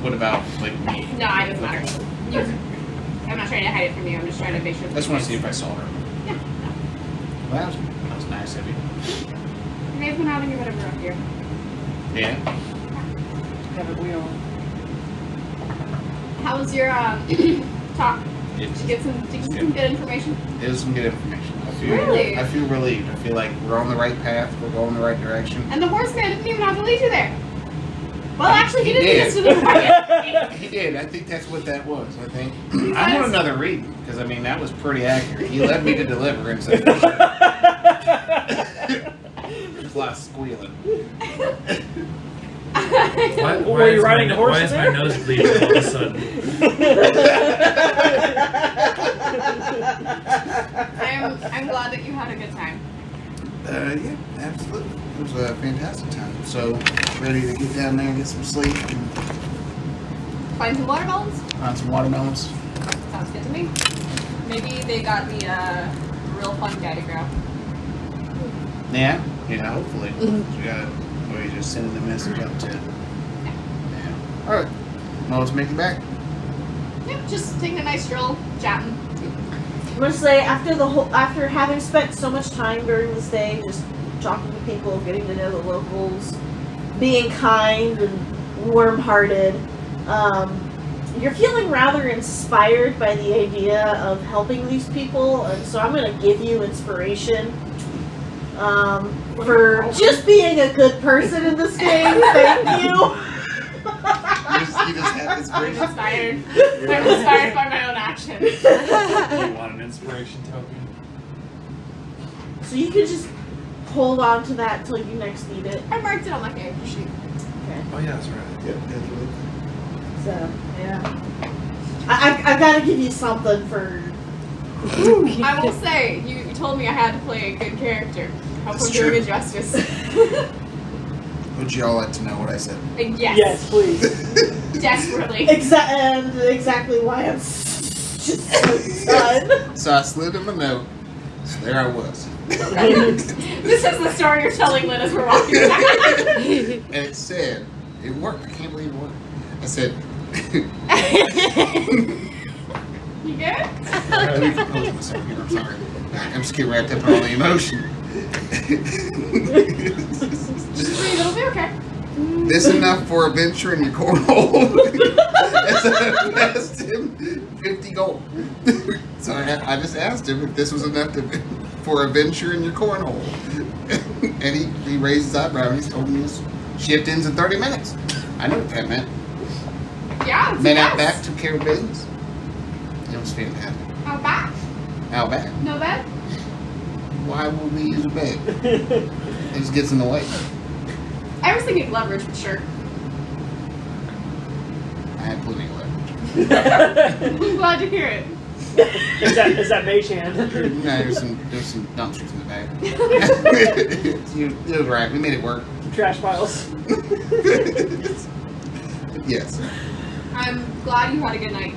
What about like me? No, it doesn't matter. I'm not trying to hide it from you. I'm just trying to make sure. I just want to see if I saw her. Yeah. No. Well, that was nice of you. You may have been having your whatever up here. Yeah. Haven't we all? How was your talk? Did It's, you get some good information? it was some good information. Really? I feel relieved. I feel like we're on the right path. We're going the right direction. And the horseman didn't even have to lead you there. Well, actually, he did lead us to did. the market. He did. I think that's what that was. I think. I want another reading because I mean that was pretty accurate. He led me to deliverance. There's a lot of squealing. Were you riding a horse Why in is my there? nose bleeding all of a sudden? I'm glad that you had a good time. Yeah, absolutely. It was a fantastic time. So ready to get down there and get some sleep and Find some watermelons? find some watermelons. Sounds good to me. Maybe they got the real fun guy to grab. Yeah, hopefully. We gotta. We're just sending the message up to. Yeah. All right. Well, let's make it back. Yep, just taking a nice stroll, chatting. I'm gonna say after having spent so much time during this day, just talking to people, getting to know the locals, being kind and warm-hearted, you're feeling rather inspired by the idea of helping these people, and so I'm gonna give you inspiration for just being a good person in this game. Thank you. You just have this I'm great. inspired. I'm inspired by my own actions. You want an inspiration token? So you can just hold on to that till you next need it. I marked it on my character sheet. Okay. Oh yeah, that's right. Yep, that's really So yeah, I gotta give you something for. I will say, you told me I had to play a good character. Hope That's I'm doing true. it justice. Would you all like to know what I said? Yes. Yes, please. Desperately. Exactly why I'm just so done. So I slid him a note. So there I was. This is the story you're telling Lynn as we're walking back. And it said, it worked. I can't believe it worked. I said, You good? let me compose myself here. I'm sorry. I'm just getting wrapped up in all the emotion. Just breathe, it'll be okay. This enough for a venture in your cornhole. As I asked him 50 gold. So I just asked him if this was enough for a venture in your cornhole. And he raised his eyebrow and he's told me his shift ends in 30 minutes. I knew what that meant. Yeah, it's Men yes. out back took care of business. It was fantastic. Out back? Out back. No bed? why would we use a bed? It just gets in the way. I was thinking leverage, but sure. I had plenty of leverage. I'm glad to hear it. Is that mage hand? No, there's some dumpsters in the back. It was right. We made it work. Trash piles. Yes. I'm glad you had a good night.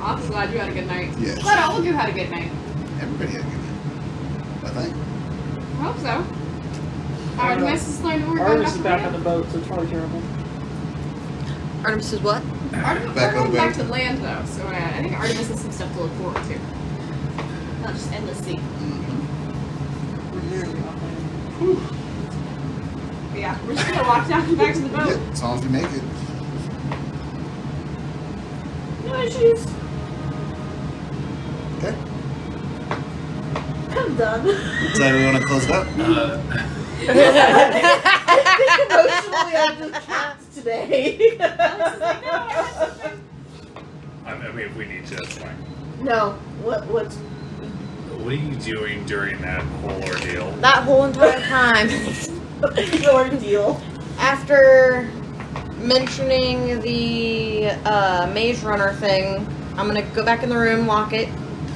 I'm glad you had a good night. Yes. Glad all of you had a good night. Everybody had a good night. I think. I hope so. Artymiz is learning to work Artymiz is on back on the boat, so it's probably terrible. Artymiz is what? Artymiz, Back we're on going the back boat. to land though, so I think Artymiz has some stuff to look forward to. Not just endless sea. We're nearly off land. But yeah, we're just gonna walk down and back to the boat. Yeah, as long as we make it. No issues. Okay. I'm done. So we want to close it up? I think emotionally I'm just trapped today. I mean, if we need to, that's fine. No. What's What are you doing during that whole ordeal? That whole entire time, the ordeal? after mentioning the maze runner thing, I'm gonna go back in the room, lock it,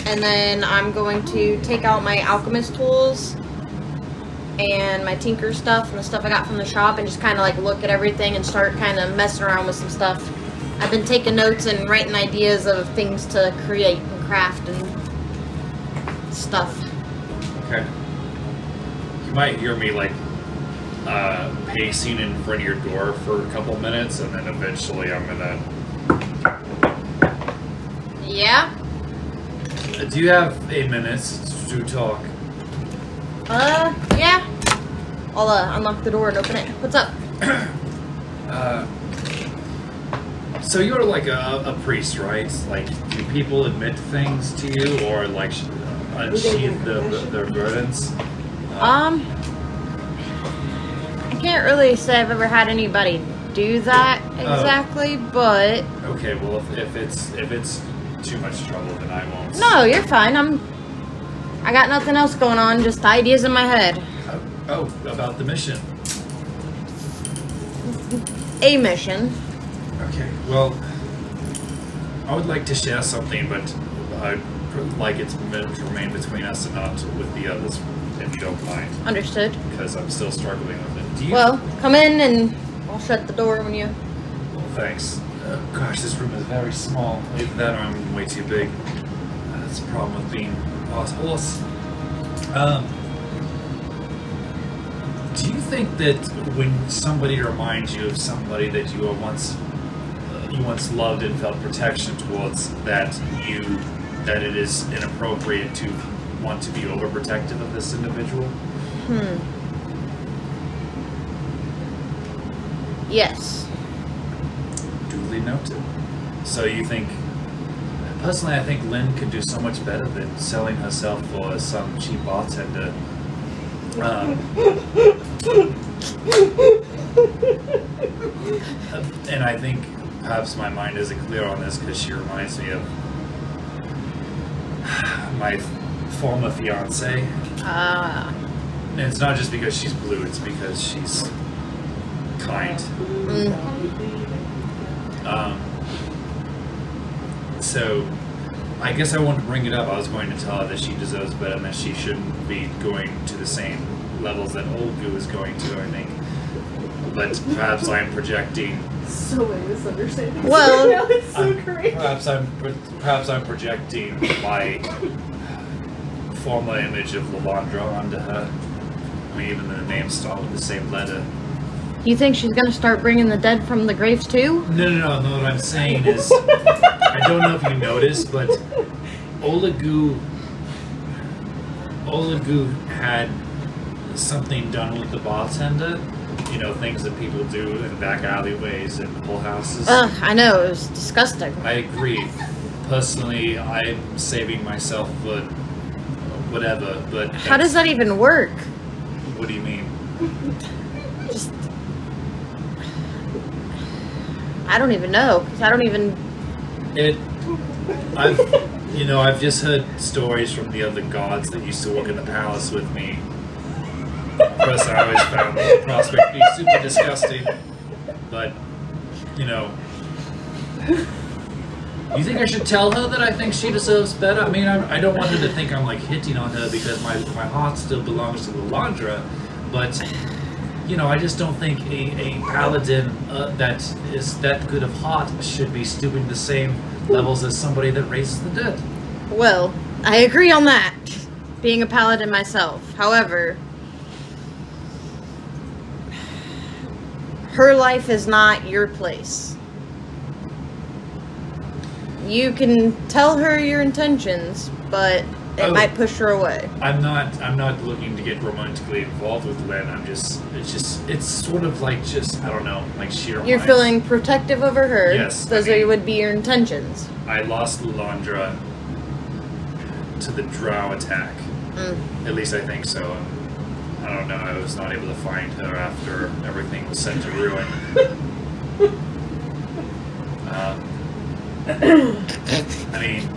and then I'm going to take out my alchemist tools and my tinker stuff and the stuff I got from the shop and just kind of like look at everything and start kind of messing around with some stuff. I've been taking notes and writing ideas of things to create and craft and stuff. Okay. You might hear me like pacing in front of your door for a couple minutes, and then eventually I'm gonna. Yeah? Do you have 8 minutes to talk? Yeah. I'll unlock the door and open it. What's up? So you're like a priest, right? Like, do people admit things to you, or like unsheath their burdens? I can't really say I've ever had anybody do that exactly, but Okay, well if it's too much trouble, then I won't. no, you're fine. I got nothing else going on, just ideas in my head. Oh, about the mission. A mission. Okay, well, I would like to share something, but I'd like it to remain between us and not with the others, if you don't mind, Understood. because I'm still struggling with it. Do you? Well, come in and I'll shut the door when you... Thanks. Gosh, this room is very small. Either that or I'm way too big. That's the problem with being boss horse. Do you think that when somebody reminds you of somebody that you once loved and felt protection towards, that it is inappropriate to want to be overprotective of this individual? Yes. Duly noted. So you think... Personally, I think Lynn could do so much better than selling herself for some cheap bartender. And I think perhaps my mind isn't clear on this because she reminds me of my former fiance. And it's not just because she's blue, it's because she's kind. So I guess I wanted to bring it up. I was going to tell her that she deserves better and that she shouldn't be going to the same levels that Old Goo is going to, I think. But perhaps I'm projecting. So many misunderstandings. Well, Now it's so great. Perhaps I'm projecting my former image of Lalandra onto her. I mean, even the names start with the same letter. You think she's gonna start bringing the dead from the graves too? No. What I'm saying is, I don't know if you noticed, but Olagu had something done with the bartender. You know, things that people do in back alleyways and whole houses. I know, it was disgusting. I agree. Personally, I'm saving myself for whatever, but... How does that even work? What do you mean? Just... I don't even know, 'cause I don't even... You know, I've just heard stories from the other gods that used to work in the palace with me. First, I always found the prospect to be super disgusting. But, you know... You think I should tell her that I think she deserves better? I mean, I don't want her to think I'm, like, hitting on her because my heart still belongs to Lilandra. But, you know, I just don't think a paladin that is that good of heart should be stooping to the same levels as somebody that raises the dead. Well, I agree on that, being a paladin myself. However, her life is not your place. You can tell her your intentions, but it might push her away. I'm not looking to get romantically involved with Lynn. It's sort of like just, I don't know, like sheer You're mind. feeling protective over her. Yes, Those would be your intentions. I lost Lilandra to the drow attack. At least I think so. I don't know. I was not able to find her after everything was sent to ruin. I mean,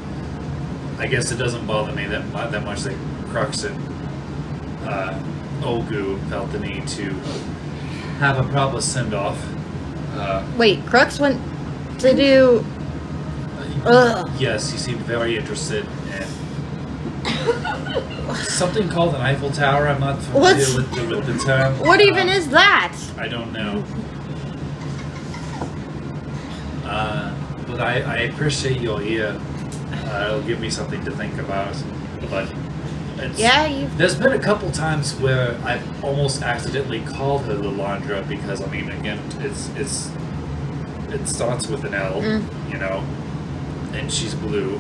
I guess it doesn't bother me that much that Qrux and Olgu felt the need to have a proper send-off. Wait, Qrux went to do... Yes, he seemed very interested in something called an Eiffel Tower. I'm not familiar with the term. What even is that? I don't know. But I appreciate your ear. It'll give me something to think about. But there's been a couple times where I've almost accidentally called her Lilandra because, I mean, again, it starts with an L, you know, and she's blue,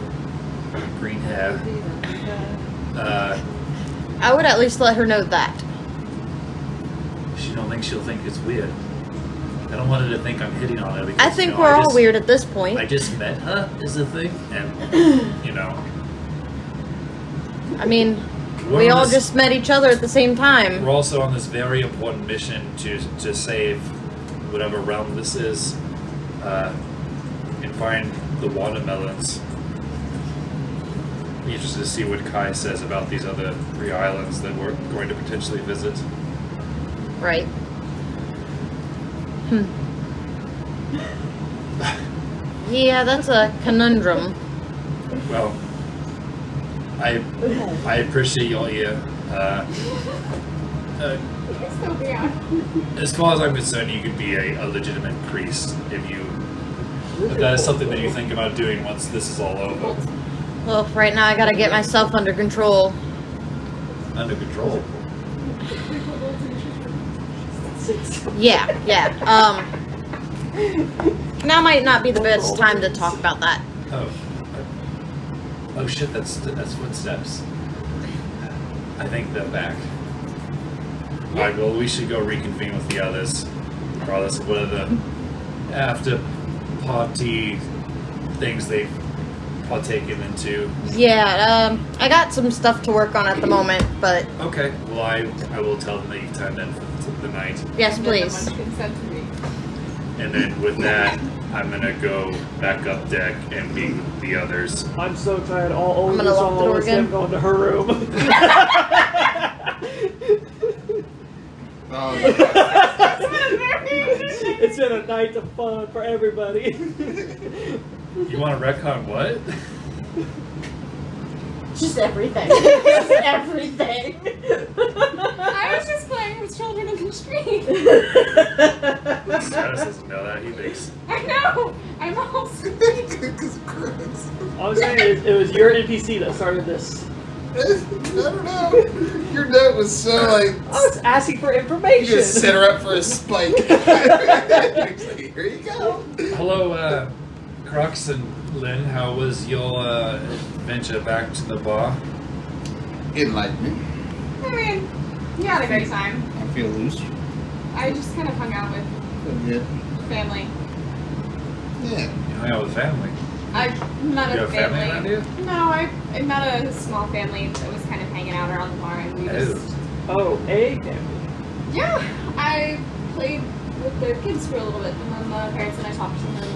green hair. I would at least let her know that. She don't think she'll think it's weird. I don't want her to think I'm hitting on her because, I think we're all weird at this point. I just met her is the thing, and you know. I mean, we all just met each other at the same time. We're also on this very important mission to save whatever realm this is, and find the watermelons. I'm interested to see what Kai says about these other 3 islands that we're going to potentially visit. Right. Yeah, that's a conundrum. Well, I appreciate your ear. As far as I'm concerned, you could be a legitimate priest if that is something that you think about doing once this is all over. Well, right now I gotta get myself under control. Under control? Yeah. Now might not be the best time to talk about that. Oh shit, that's footsteps. I think they're back. Alright, well, we should go reconvene with the others. Regardless of what the after party things they've partaken into. Yeah, I got some stuff to work on at the moment, but... Okay, well, I will tell them that you've timed in for the night. Yes, please. And then with that, I'm gonna go back up deck and meet with the others. I'm so tired. All I'm gonna lock the door again. Him going to her room. Oh, It's been a night of fun for everybody. You want to retcon what? Just everything. Just everything. I was just playing with children in the street. Stratos doesn't know that. He thinks. I know. I'm all I was saying it was your NPC that started this. I don't know. Your note was so like. I was asking for You information. just set her up for a spike. Like, here you go. Hello, Qrux and Lynn. How was your venture back to the bar? Enlightenment. I mean, you had a great time. I feel loose. I just kind of hung out with Feel good. family. Yeah. You hung out with family. I met You a have family around you? No, I met a small family that was kind of hanging out around the bar, and we just Oh, a family. yeah. I played with their kids for a little bit, and then the parents and I talked to them, and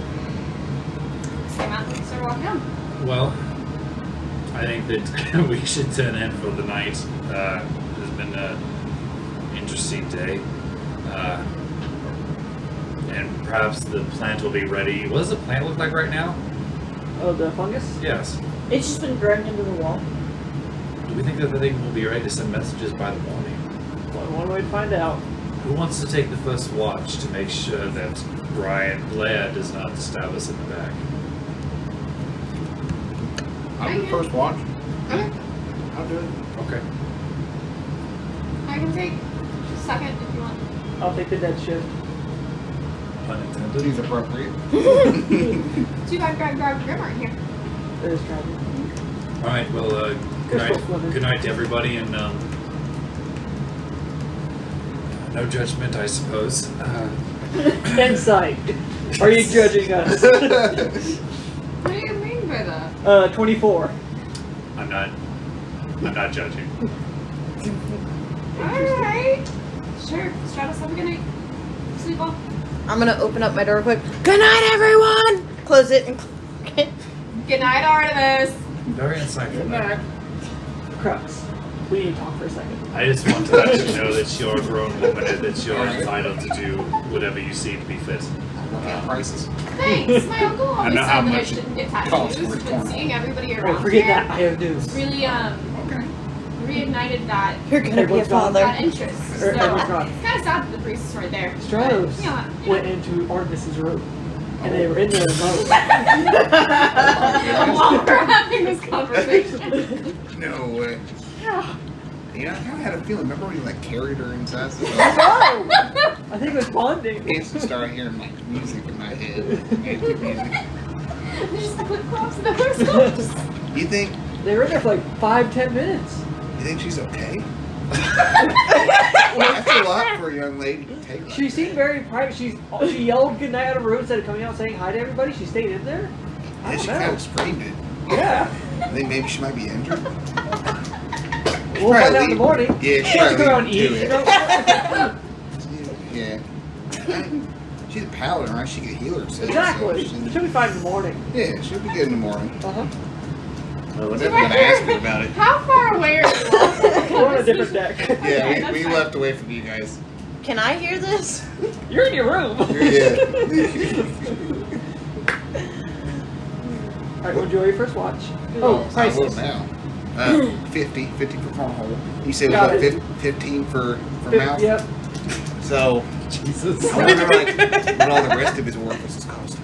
came out and started walking down. Well, I think that we should turn in for the night. It's been an interesting day. And perhaps the plant will be ready. What does the plant look like right now? Oh, the fungus? Yes. It's just been grown into the wall. Do we think that the thing will be ready to send messages by the morning? One way to find out. Who wants to take the first watch to make sure that Blair does not stab us in the back? I'll do the first watch. Okay. I'll do it. Okay. I can take second if you want. I'll take the dead shift. Pun intended. Seems appropriate. Too bad grab Grimmer in here. It is tragic. Alright, well, good night to everybody, and no judgment, I suppose. Insight. Are you judging us? What do you mean by that? 24. I'm not judging. Alright. Sure. Stratos, have a good night. Sleep well. I'm gonna open up my door quick. Good night, everyone! Close it and Good night, Artymiz. Very insightful. man. Qrux. We need to talk for a second. I just want to let you know that you're a grown woman and that you're entitled to do whatever you see to be fit. Look at prices. Thanks. My uncle always know said how that I much shouldn't get costs tattoos, for but cornhole. seeing everybody Oh, around forget here that. I have news. really Okay. reignited that you're gonna be a father. interest. So Everyone's gone. it's kind of sad that the priest is right there. Stratos But, yeah. went into Artemis's room. And they were in there alone. While we're having this conversation. No way. Yeah. You know, I kind of had a feeling. Remember when you like carried her inside? So I think it was bonding. I started hearing like music in my head. Music. There's just the clip clops and the horoscopes. You think? They were in there for like 5-10 minutes. You think she's okay? That's a lot for a young lady to take. She seemed very private. She yelled goodnight out of her room instead of coming out saying hi to everybody. She stayed in there. I Yeah, don't she know. kind of screamed it. Yeah. I think maybe she might be injured. We'll find out in the morning. Yeah, she She's probably going to do eat. it. You know? Yeah. She's a paladin, right? She can heal herself. Exactly. So She'll be fine in the morning. yeah, she'll be good in the morning. Uh-huh. I was never going to ask her about it. How far away are you all? We're on a different deck. Okay, Yeah, we that's left away from you guys. Can I hear this? You're in your room. Yeah. Alright, we'll enjoy your first watch. Oh, I will prices. now. 50 for cornhole. You said it Got was it. what, 15 for mouth? Yep. So, Jesus. I wonder like, what all the rest of his orifices cost.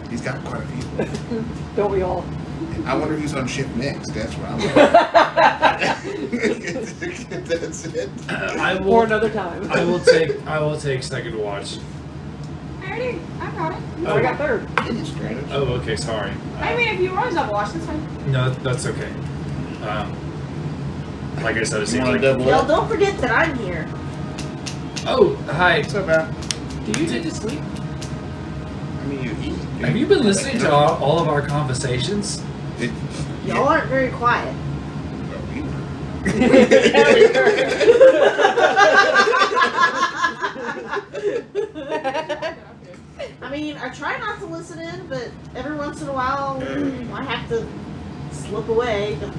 He's got quite a few. Don't we all? I wonder who's on shift next. That's what I'm That's it. I Or will. another time. I will take second watch. I got it. No, I got third. Oh, okay. Sorry. I mean, if you want to double watch, that's fine. No, that's okay. Like I said, it seems like. Y'all don't forget that I'm here. Oh, hi. What's up, man? Do you need to sleep? I mean, you eat. Have you been listening to all of our conversations? Y'all aren't very quiet. I mean, I try not to listen in, but every once in a while, I have to slip away. But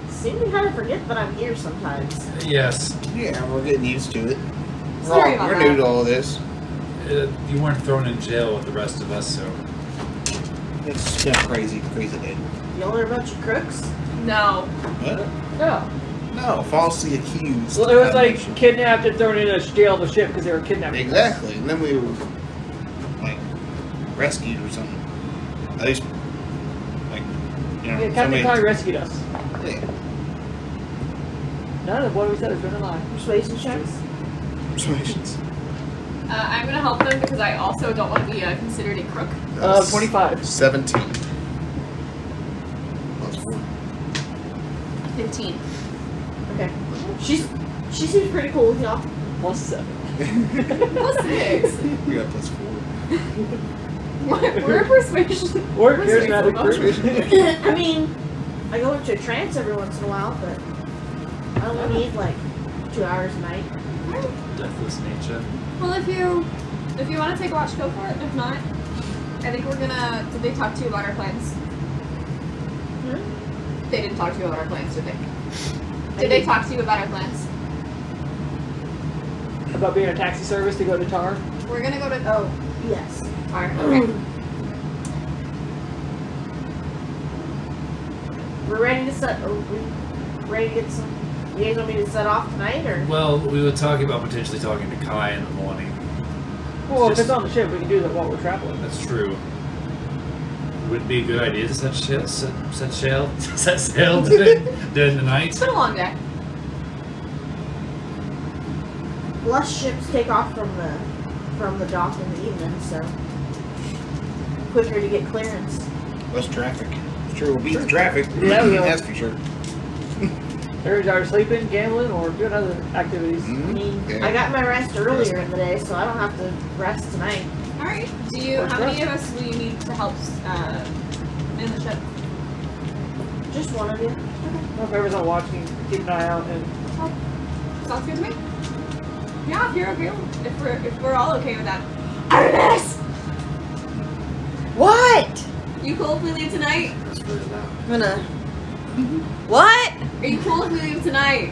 seem to kind of forget that I'm here sometimes. Yes. Yeah, we're getting used to it. Sorry about We're that. new to all this. You weren't thrown in jail with the rest of us, so. It's been a crazy day. Y'all are a bunch of crooks. No. What? No. No, falsely accused. Well, it was like kidnapped and thrown in a jail of a ship because they were kidnapped. Exactly, and then we were like rescued or something. At least, like, you know, Yeah, Captain Connie rescued us. yeah. None of what we said has been a lie. Persuasion checks. Persuasions. I'm gonna help them because I also don't want to be considered a crook. 25. 17. Plus 4. 15. Okay. She seems pretty cool with y'all. Plus 7. Plus 6. We got plus 4. We're a persuasion. Or Persuasion. charismatic person. I mean, I go into a trance every once in a while, but I only need like 2 hours a night. Deathless nature. Well, if you want to take a watch, go for it. If not, I think we're gonna. Did they talk to you about our plans? Hmm? they didn't talk to you about our plans, did they? Did they talk to you about our plans? About being a taxi service to go to Tar. We're gonna go to Oh, yes. Tar. Okay. We're ready to set. Are we ready to get some? You guys want me to set off tonight, or? Well, we were talking about potentially talking to Kai in the morning. Well, if Just- it's on the ship, we can do that while we're traveling. That's true. Would it be a good idea to set sail during the night? It's been a long day. Less ships take off from the dock in the evening, so quicker to get clearance. Less traffic. Sure, we'll beat the traffic. Yeah, we will. That's for sure. There's our sleeping, gambling, or doing other activities. I mean, I got my rest earlier in the day, so I don't have to rest tonight. All right. How many of us will you need to help in the ship? Just one of you. Well, if everyone's not watching, keep an eye out. And Sounds good to me. Yeah, if you're okay, if we're all okay with that. Artymiz! What? You cool if we leave tonight? I'm gonna. What? Are you cool if we leave tonight?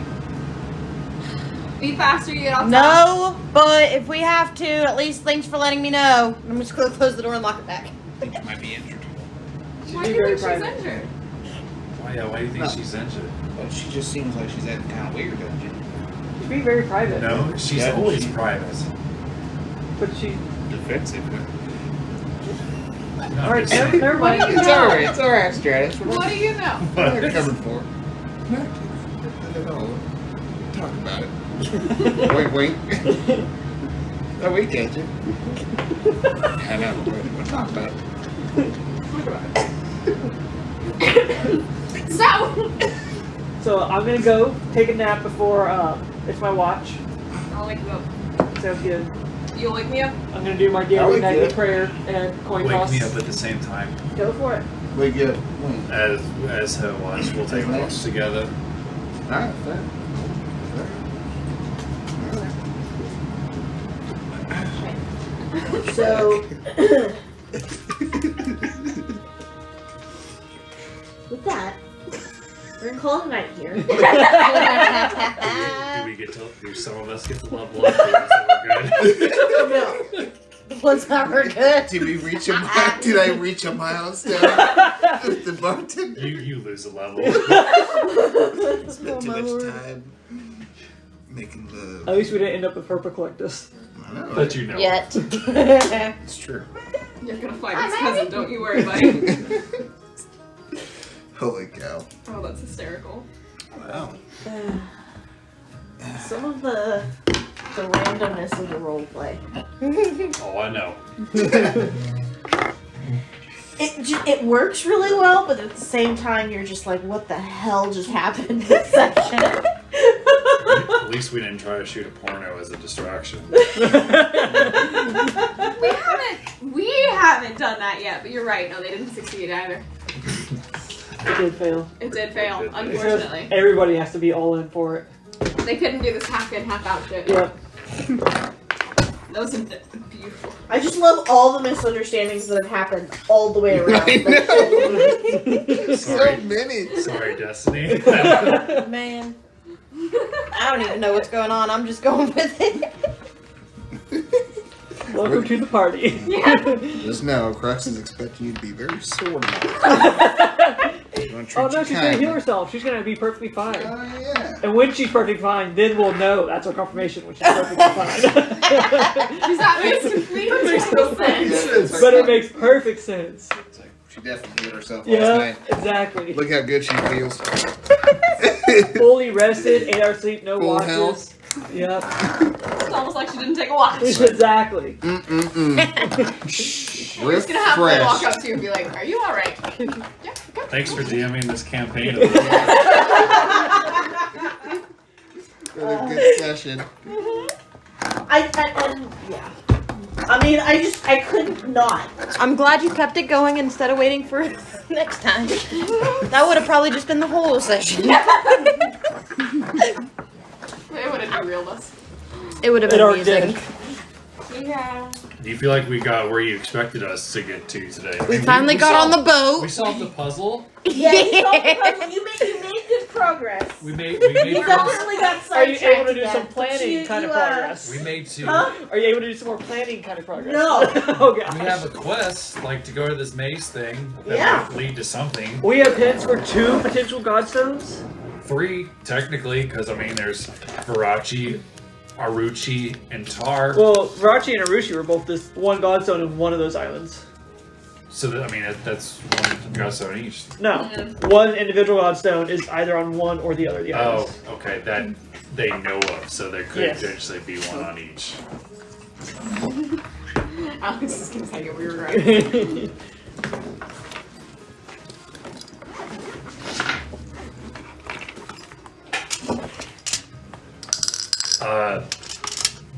Be faster, you get off. No, but if we have to, at least thanks for letting me know. I'm just gonna close the door and lock it back. I think she might be injured. Why do you think she's injured? Why do you think she's injured? Well, she just seems like she's acting kind of weird, doesn't she? she's being very private. No, she's Yeah, always she- private. But she. Defensive. No, Alright, just saying. never mind. It's alright. It's alright, Stratos. What do you know? What are they coming for? I don't know. Talk about it. Wink, wink. Oh, we can't you? I know. We'll talk about it. So. So I'm gonna go take a nap before it's my watch. I'll wake you up. Sounds good. You'll wake me up. I'm gonna do my I'll daily wake nightly you up. prayer and coin wake toss. me up at the same time Go for it. We good. as her watch. We'll take walks together. Alright, fair. So, with that, we're gonna call it a night here. Do some of us get to level up? So we're good. No. Was that for good? Did we reach a Did I reach a milestone with the bartender? You lose a level. Spent too much time making the. At least we didn't end up with Herpoclectus. I know. But you know. Yet. It's true. You're gonna find his cousin, don't you worry, buddy. Holy cow! Oh, that's hysterical. Wow. Some of the randomness of the roleplay. Oh, I know. It works really well, but at the same time, you're just like, what the hell just happened this section? At least we didn't try to shoot a porno as a distraction. We haven't done that yet, but you're right. No, they didn't succeed either. It did fail. It did fail, It did. unfortunately. Everybody has to be all in for it. They couldn't do this half in, half out shit. Yep. Those are beautiful. I just love all the misunderstandings that have happened all the way around. I know. So Sorry. many. Sorry, Destiny. Man. I don't even know what's going on. I'm just going with it. Welcome to the party. Yeah. Just know, Qrux is expecting you to be very sore tonight. Oh no, she's gonna heal herself. She's gonna be perfectly fine. Oh yeah. And when she's perfectly fine, then we'll know. That's our confirmation when she's perfectly fine. That makes complete sense. But it makes perfect sense. It's like, she definitely hit herself last Yeah, night. exactly. Look how good she feels. Fully rested, 8 hours sleep, no Full watches. health. Yep. It's almost like she didn't take a watch. Exactly. We're just gonna have to walk up to you and be like, "Are you all right?" Yeah. Okay. Thanks for DMing this campaign. What a good session. Yeah. I mean, I couldn't not. I'm glad you kept it going instead of waiting for next time. That would have probably just been the whole session. They would have derailed us. It would have It been already amusing. did. Yeah. Do you feel like we got where you expected us to get to today? I We mean, finally got on the boat. We solved the puzzle. Yeah, you solved the puzzle. You made good progress. We made You progress. definitely got Are you sidetracked able to do again, some but planning kind of you, progress? We made two. Huh? Are you able to do some more planning kind of progress? No. Oh gosh. We have a quest, like to go to this maze thing that Yeah. would lead to something. We have hints for 2 potential godstones. 3, technically, because I mean, there's Virachi, Aruchi, and Tar. Well, Rachi and Arushi were both this one godstone in one of those islands. So that, I mean, that's one godstone each. No, one individual godstone is either on one or the other of the Oh, islands. okay, that they know of, so there could Yes. potentially be one on each. Alex is gonna tell you we were right.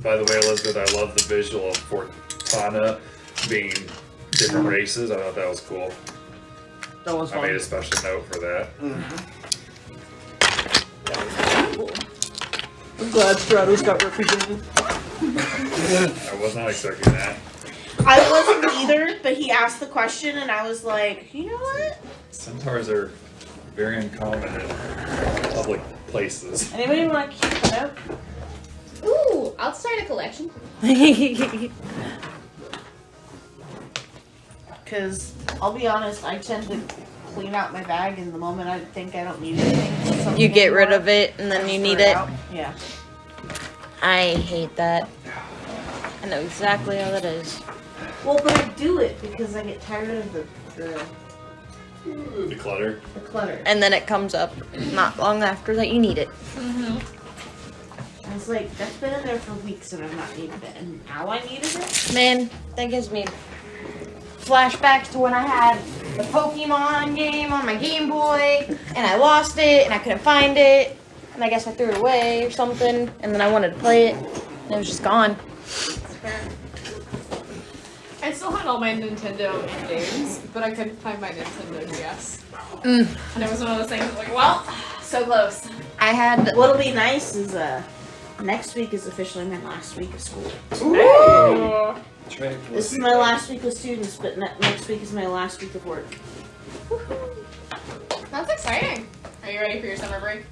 By the way, Elizabeth, I love the visual of Fortana being different races. I thought that was cool. That was I made fun. a special note for that. I'm glad Stratos got represented. I was not expecting that. I wasn't either, but he asked the question, and I was like, you know what? Centaurs are very uncommon in public places. Anybody want to keep it up? Ooh, I'll start a collection. Because I'll be honest, I tend to clean out my bag, and the moment I think I don't need anything, You get rid of it and then you need it. Yeah. I hate that. I know exactly how that is. Well, but I do it because I get tired of the The clutter. clutter. And then it comes up not long after that you need it. I was like, that's been in there for weeks, and I've not needed it, and now I needed it. Man, that gives me flashbacks to when I had the Pokemon game on my Game Boy and I lost it and I couldn't find it and I guess I threw it away or something and then I wanted to play it and it was just gone. I still had all my Nintendo games, but I couldn't find my Nintendo DS. Mm. And it was one of those things like, well, so close. I had What'll be nice is next week is officially my last week of school. Ooh. This is my last week with students, but next week is my last week of work. That's exciting. Are you ready for your summer break?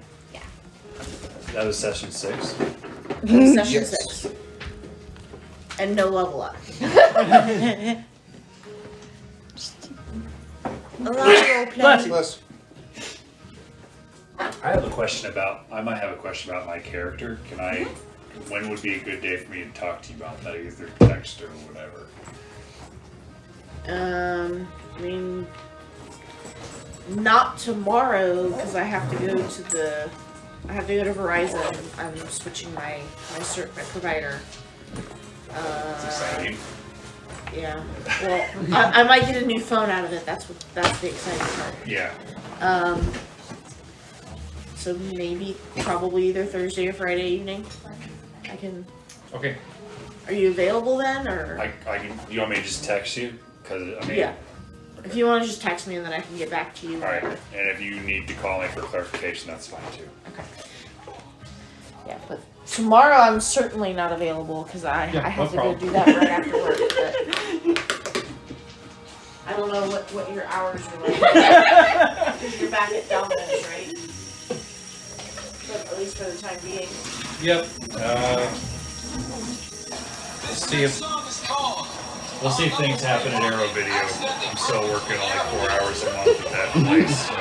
That was session 6. Session 6. And no level up. a lot of role Bless playing. you. I might have a question about my character. Can I, when would be a good day for me to talk to you about that, either text or whatever? I mean, not tomorrow because I have to go to Verizon. I'm switching my provider. It's exciting. Yeah. Well, I might get a new phone out of it. That's the exciting part. Yeah. So probably either Thursday or Friday evening. I can. Okay. Are you available then, or? I can. You want me to just text you? Because I mean. Yeah. If you want to just text me and then I can get back to you. All right. And if you need to call me for clarification, that's fine too. Okay. Yeah, but tomorrow I'm certainly not available because I have to problem. go do that right after work. But I don't know what your hours are like. Because you're back at Domino's, right? But at least for the time being. Yep. We'll see if things happen at Arrow Video. I'm still working on like 4 hours a month at that place. So.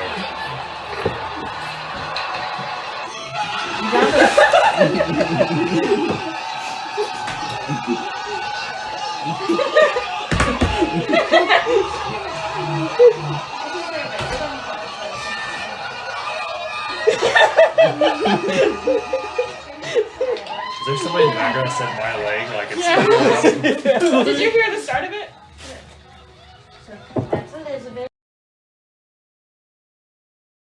Is there somebody in the background that said my leg like it's Did you hear the start of it?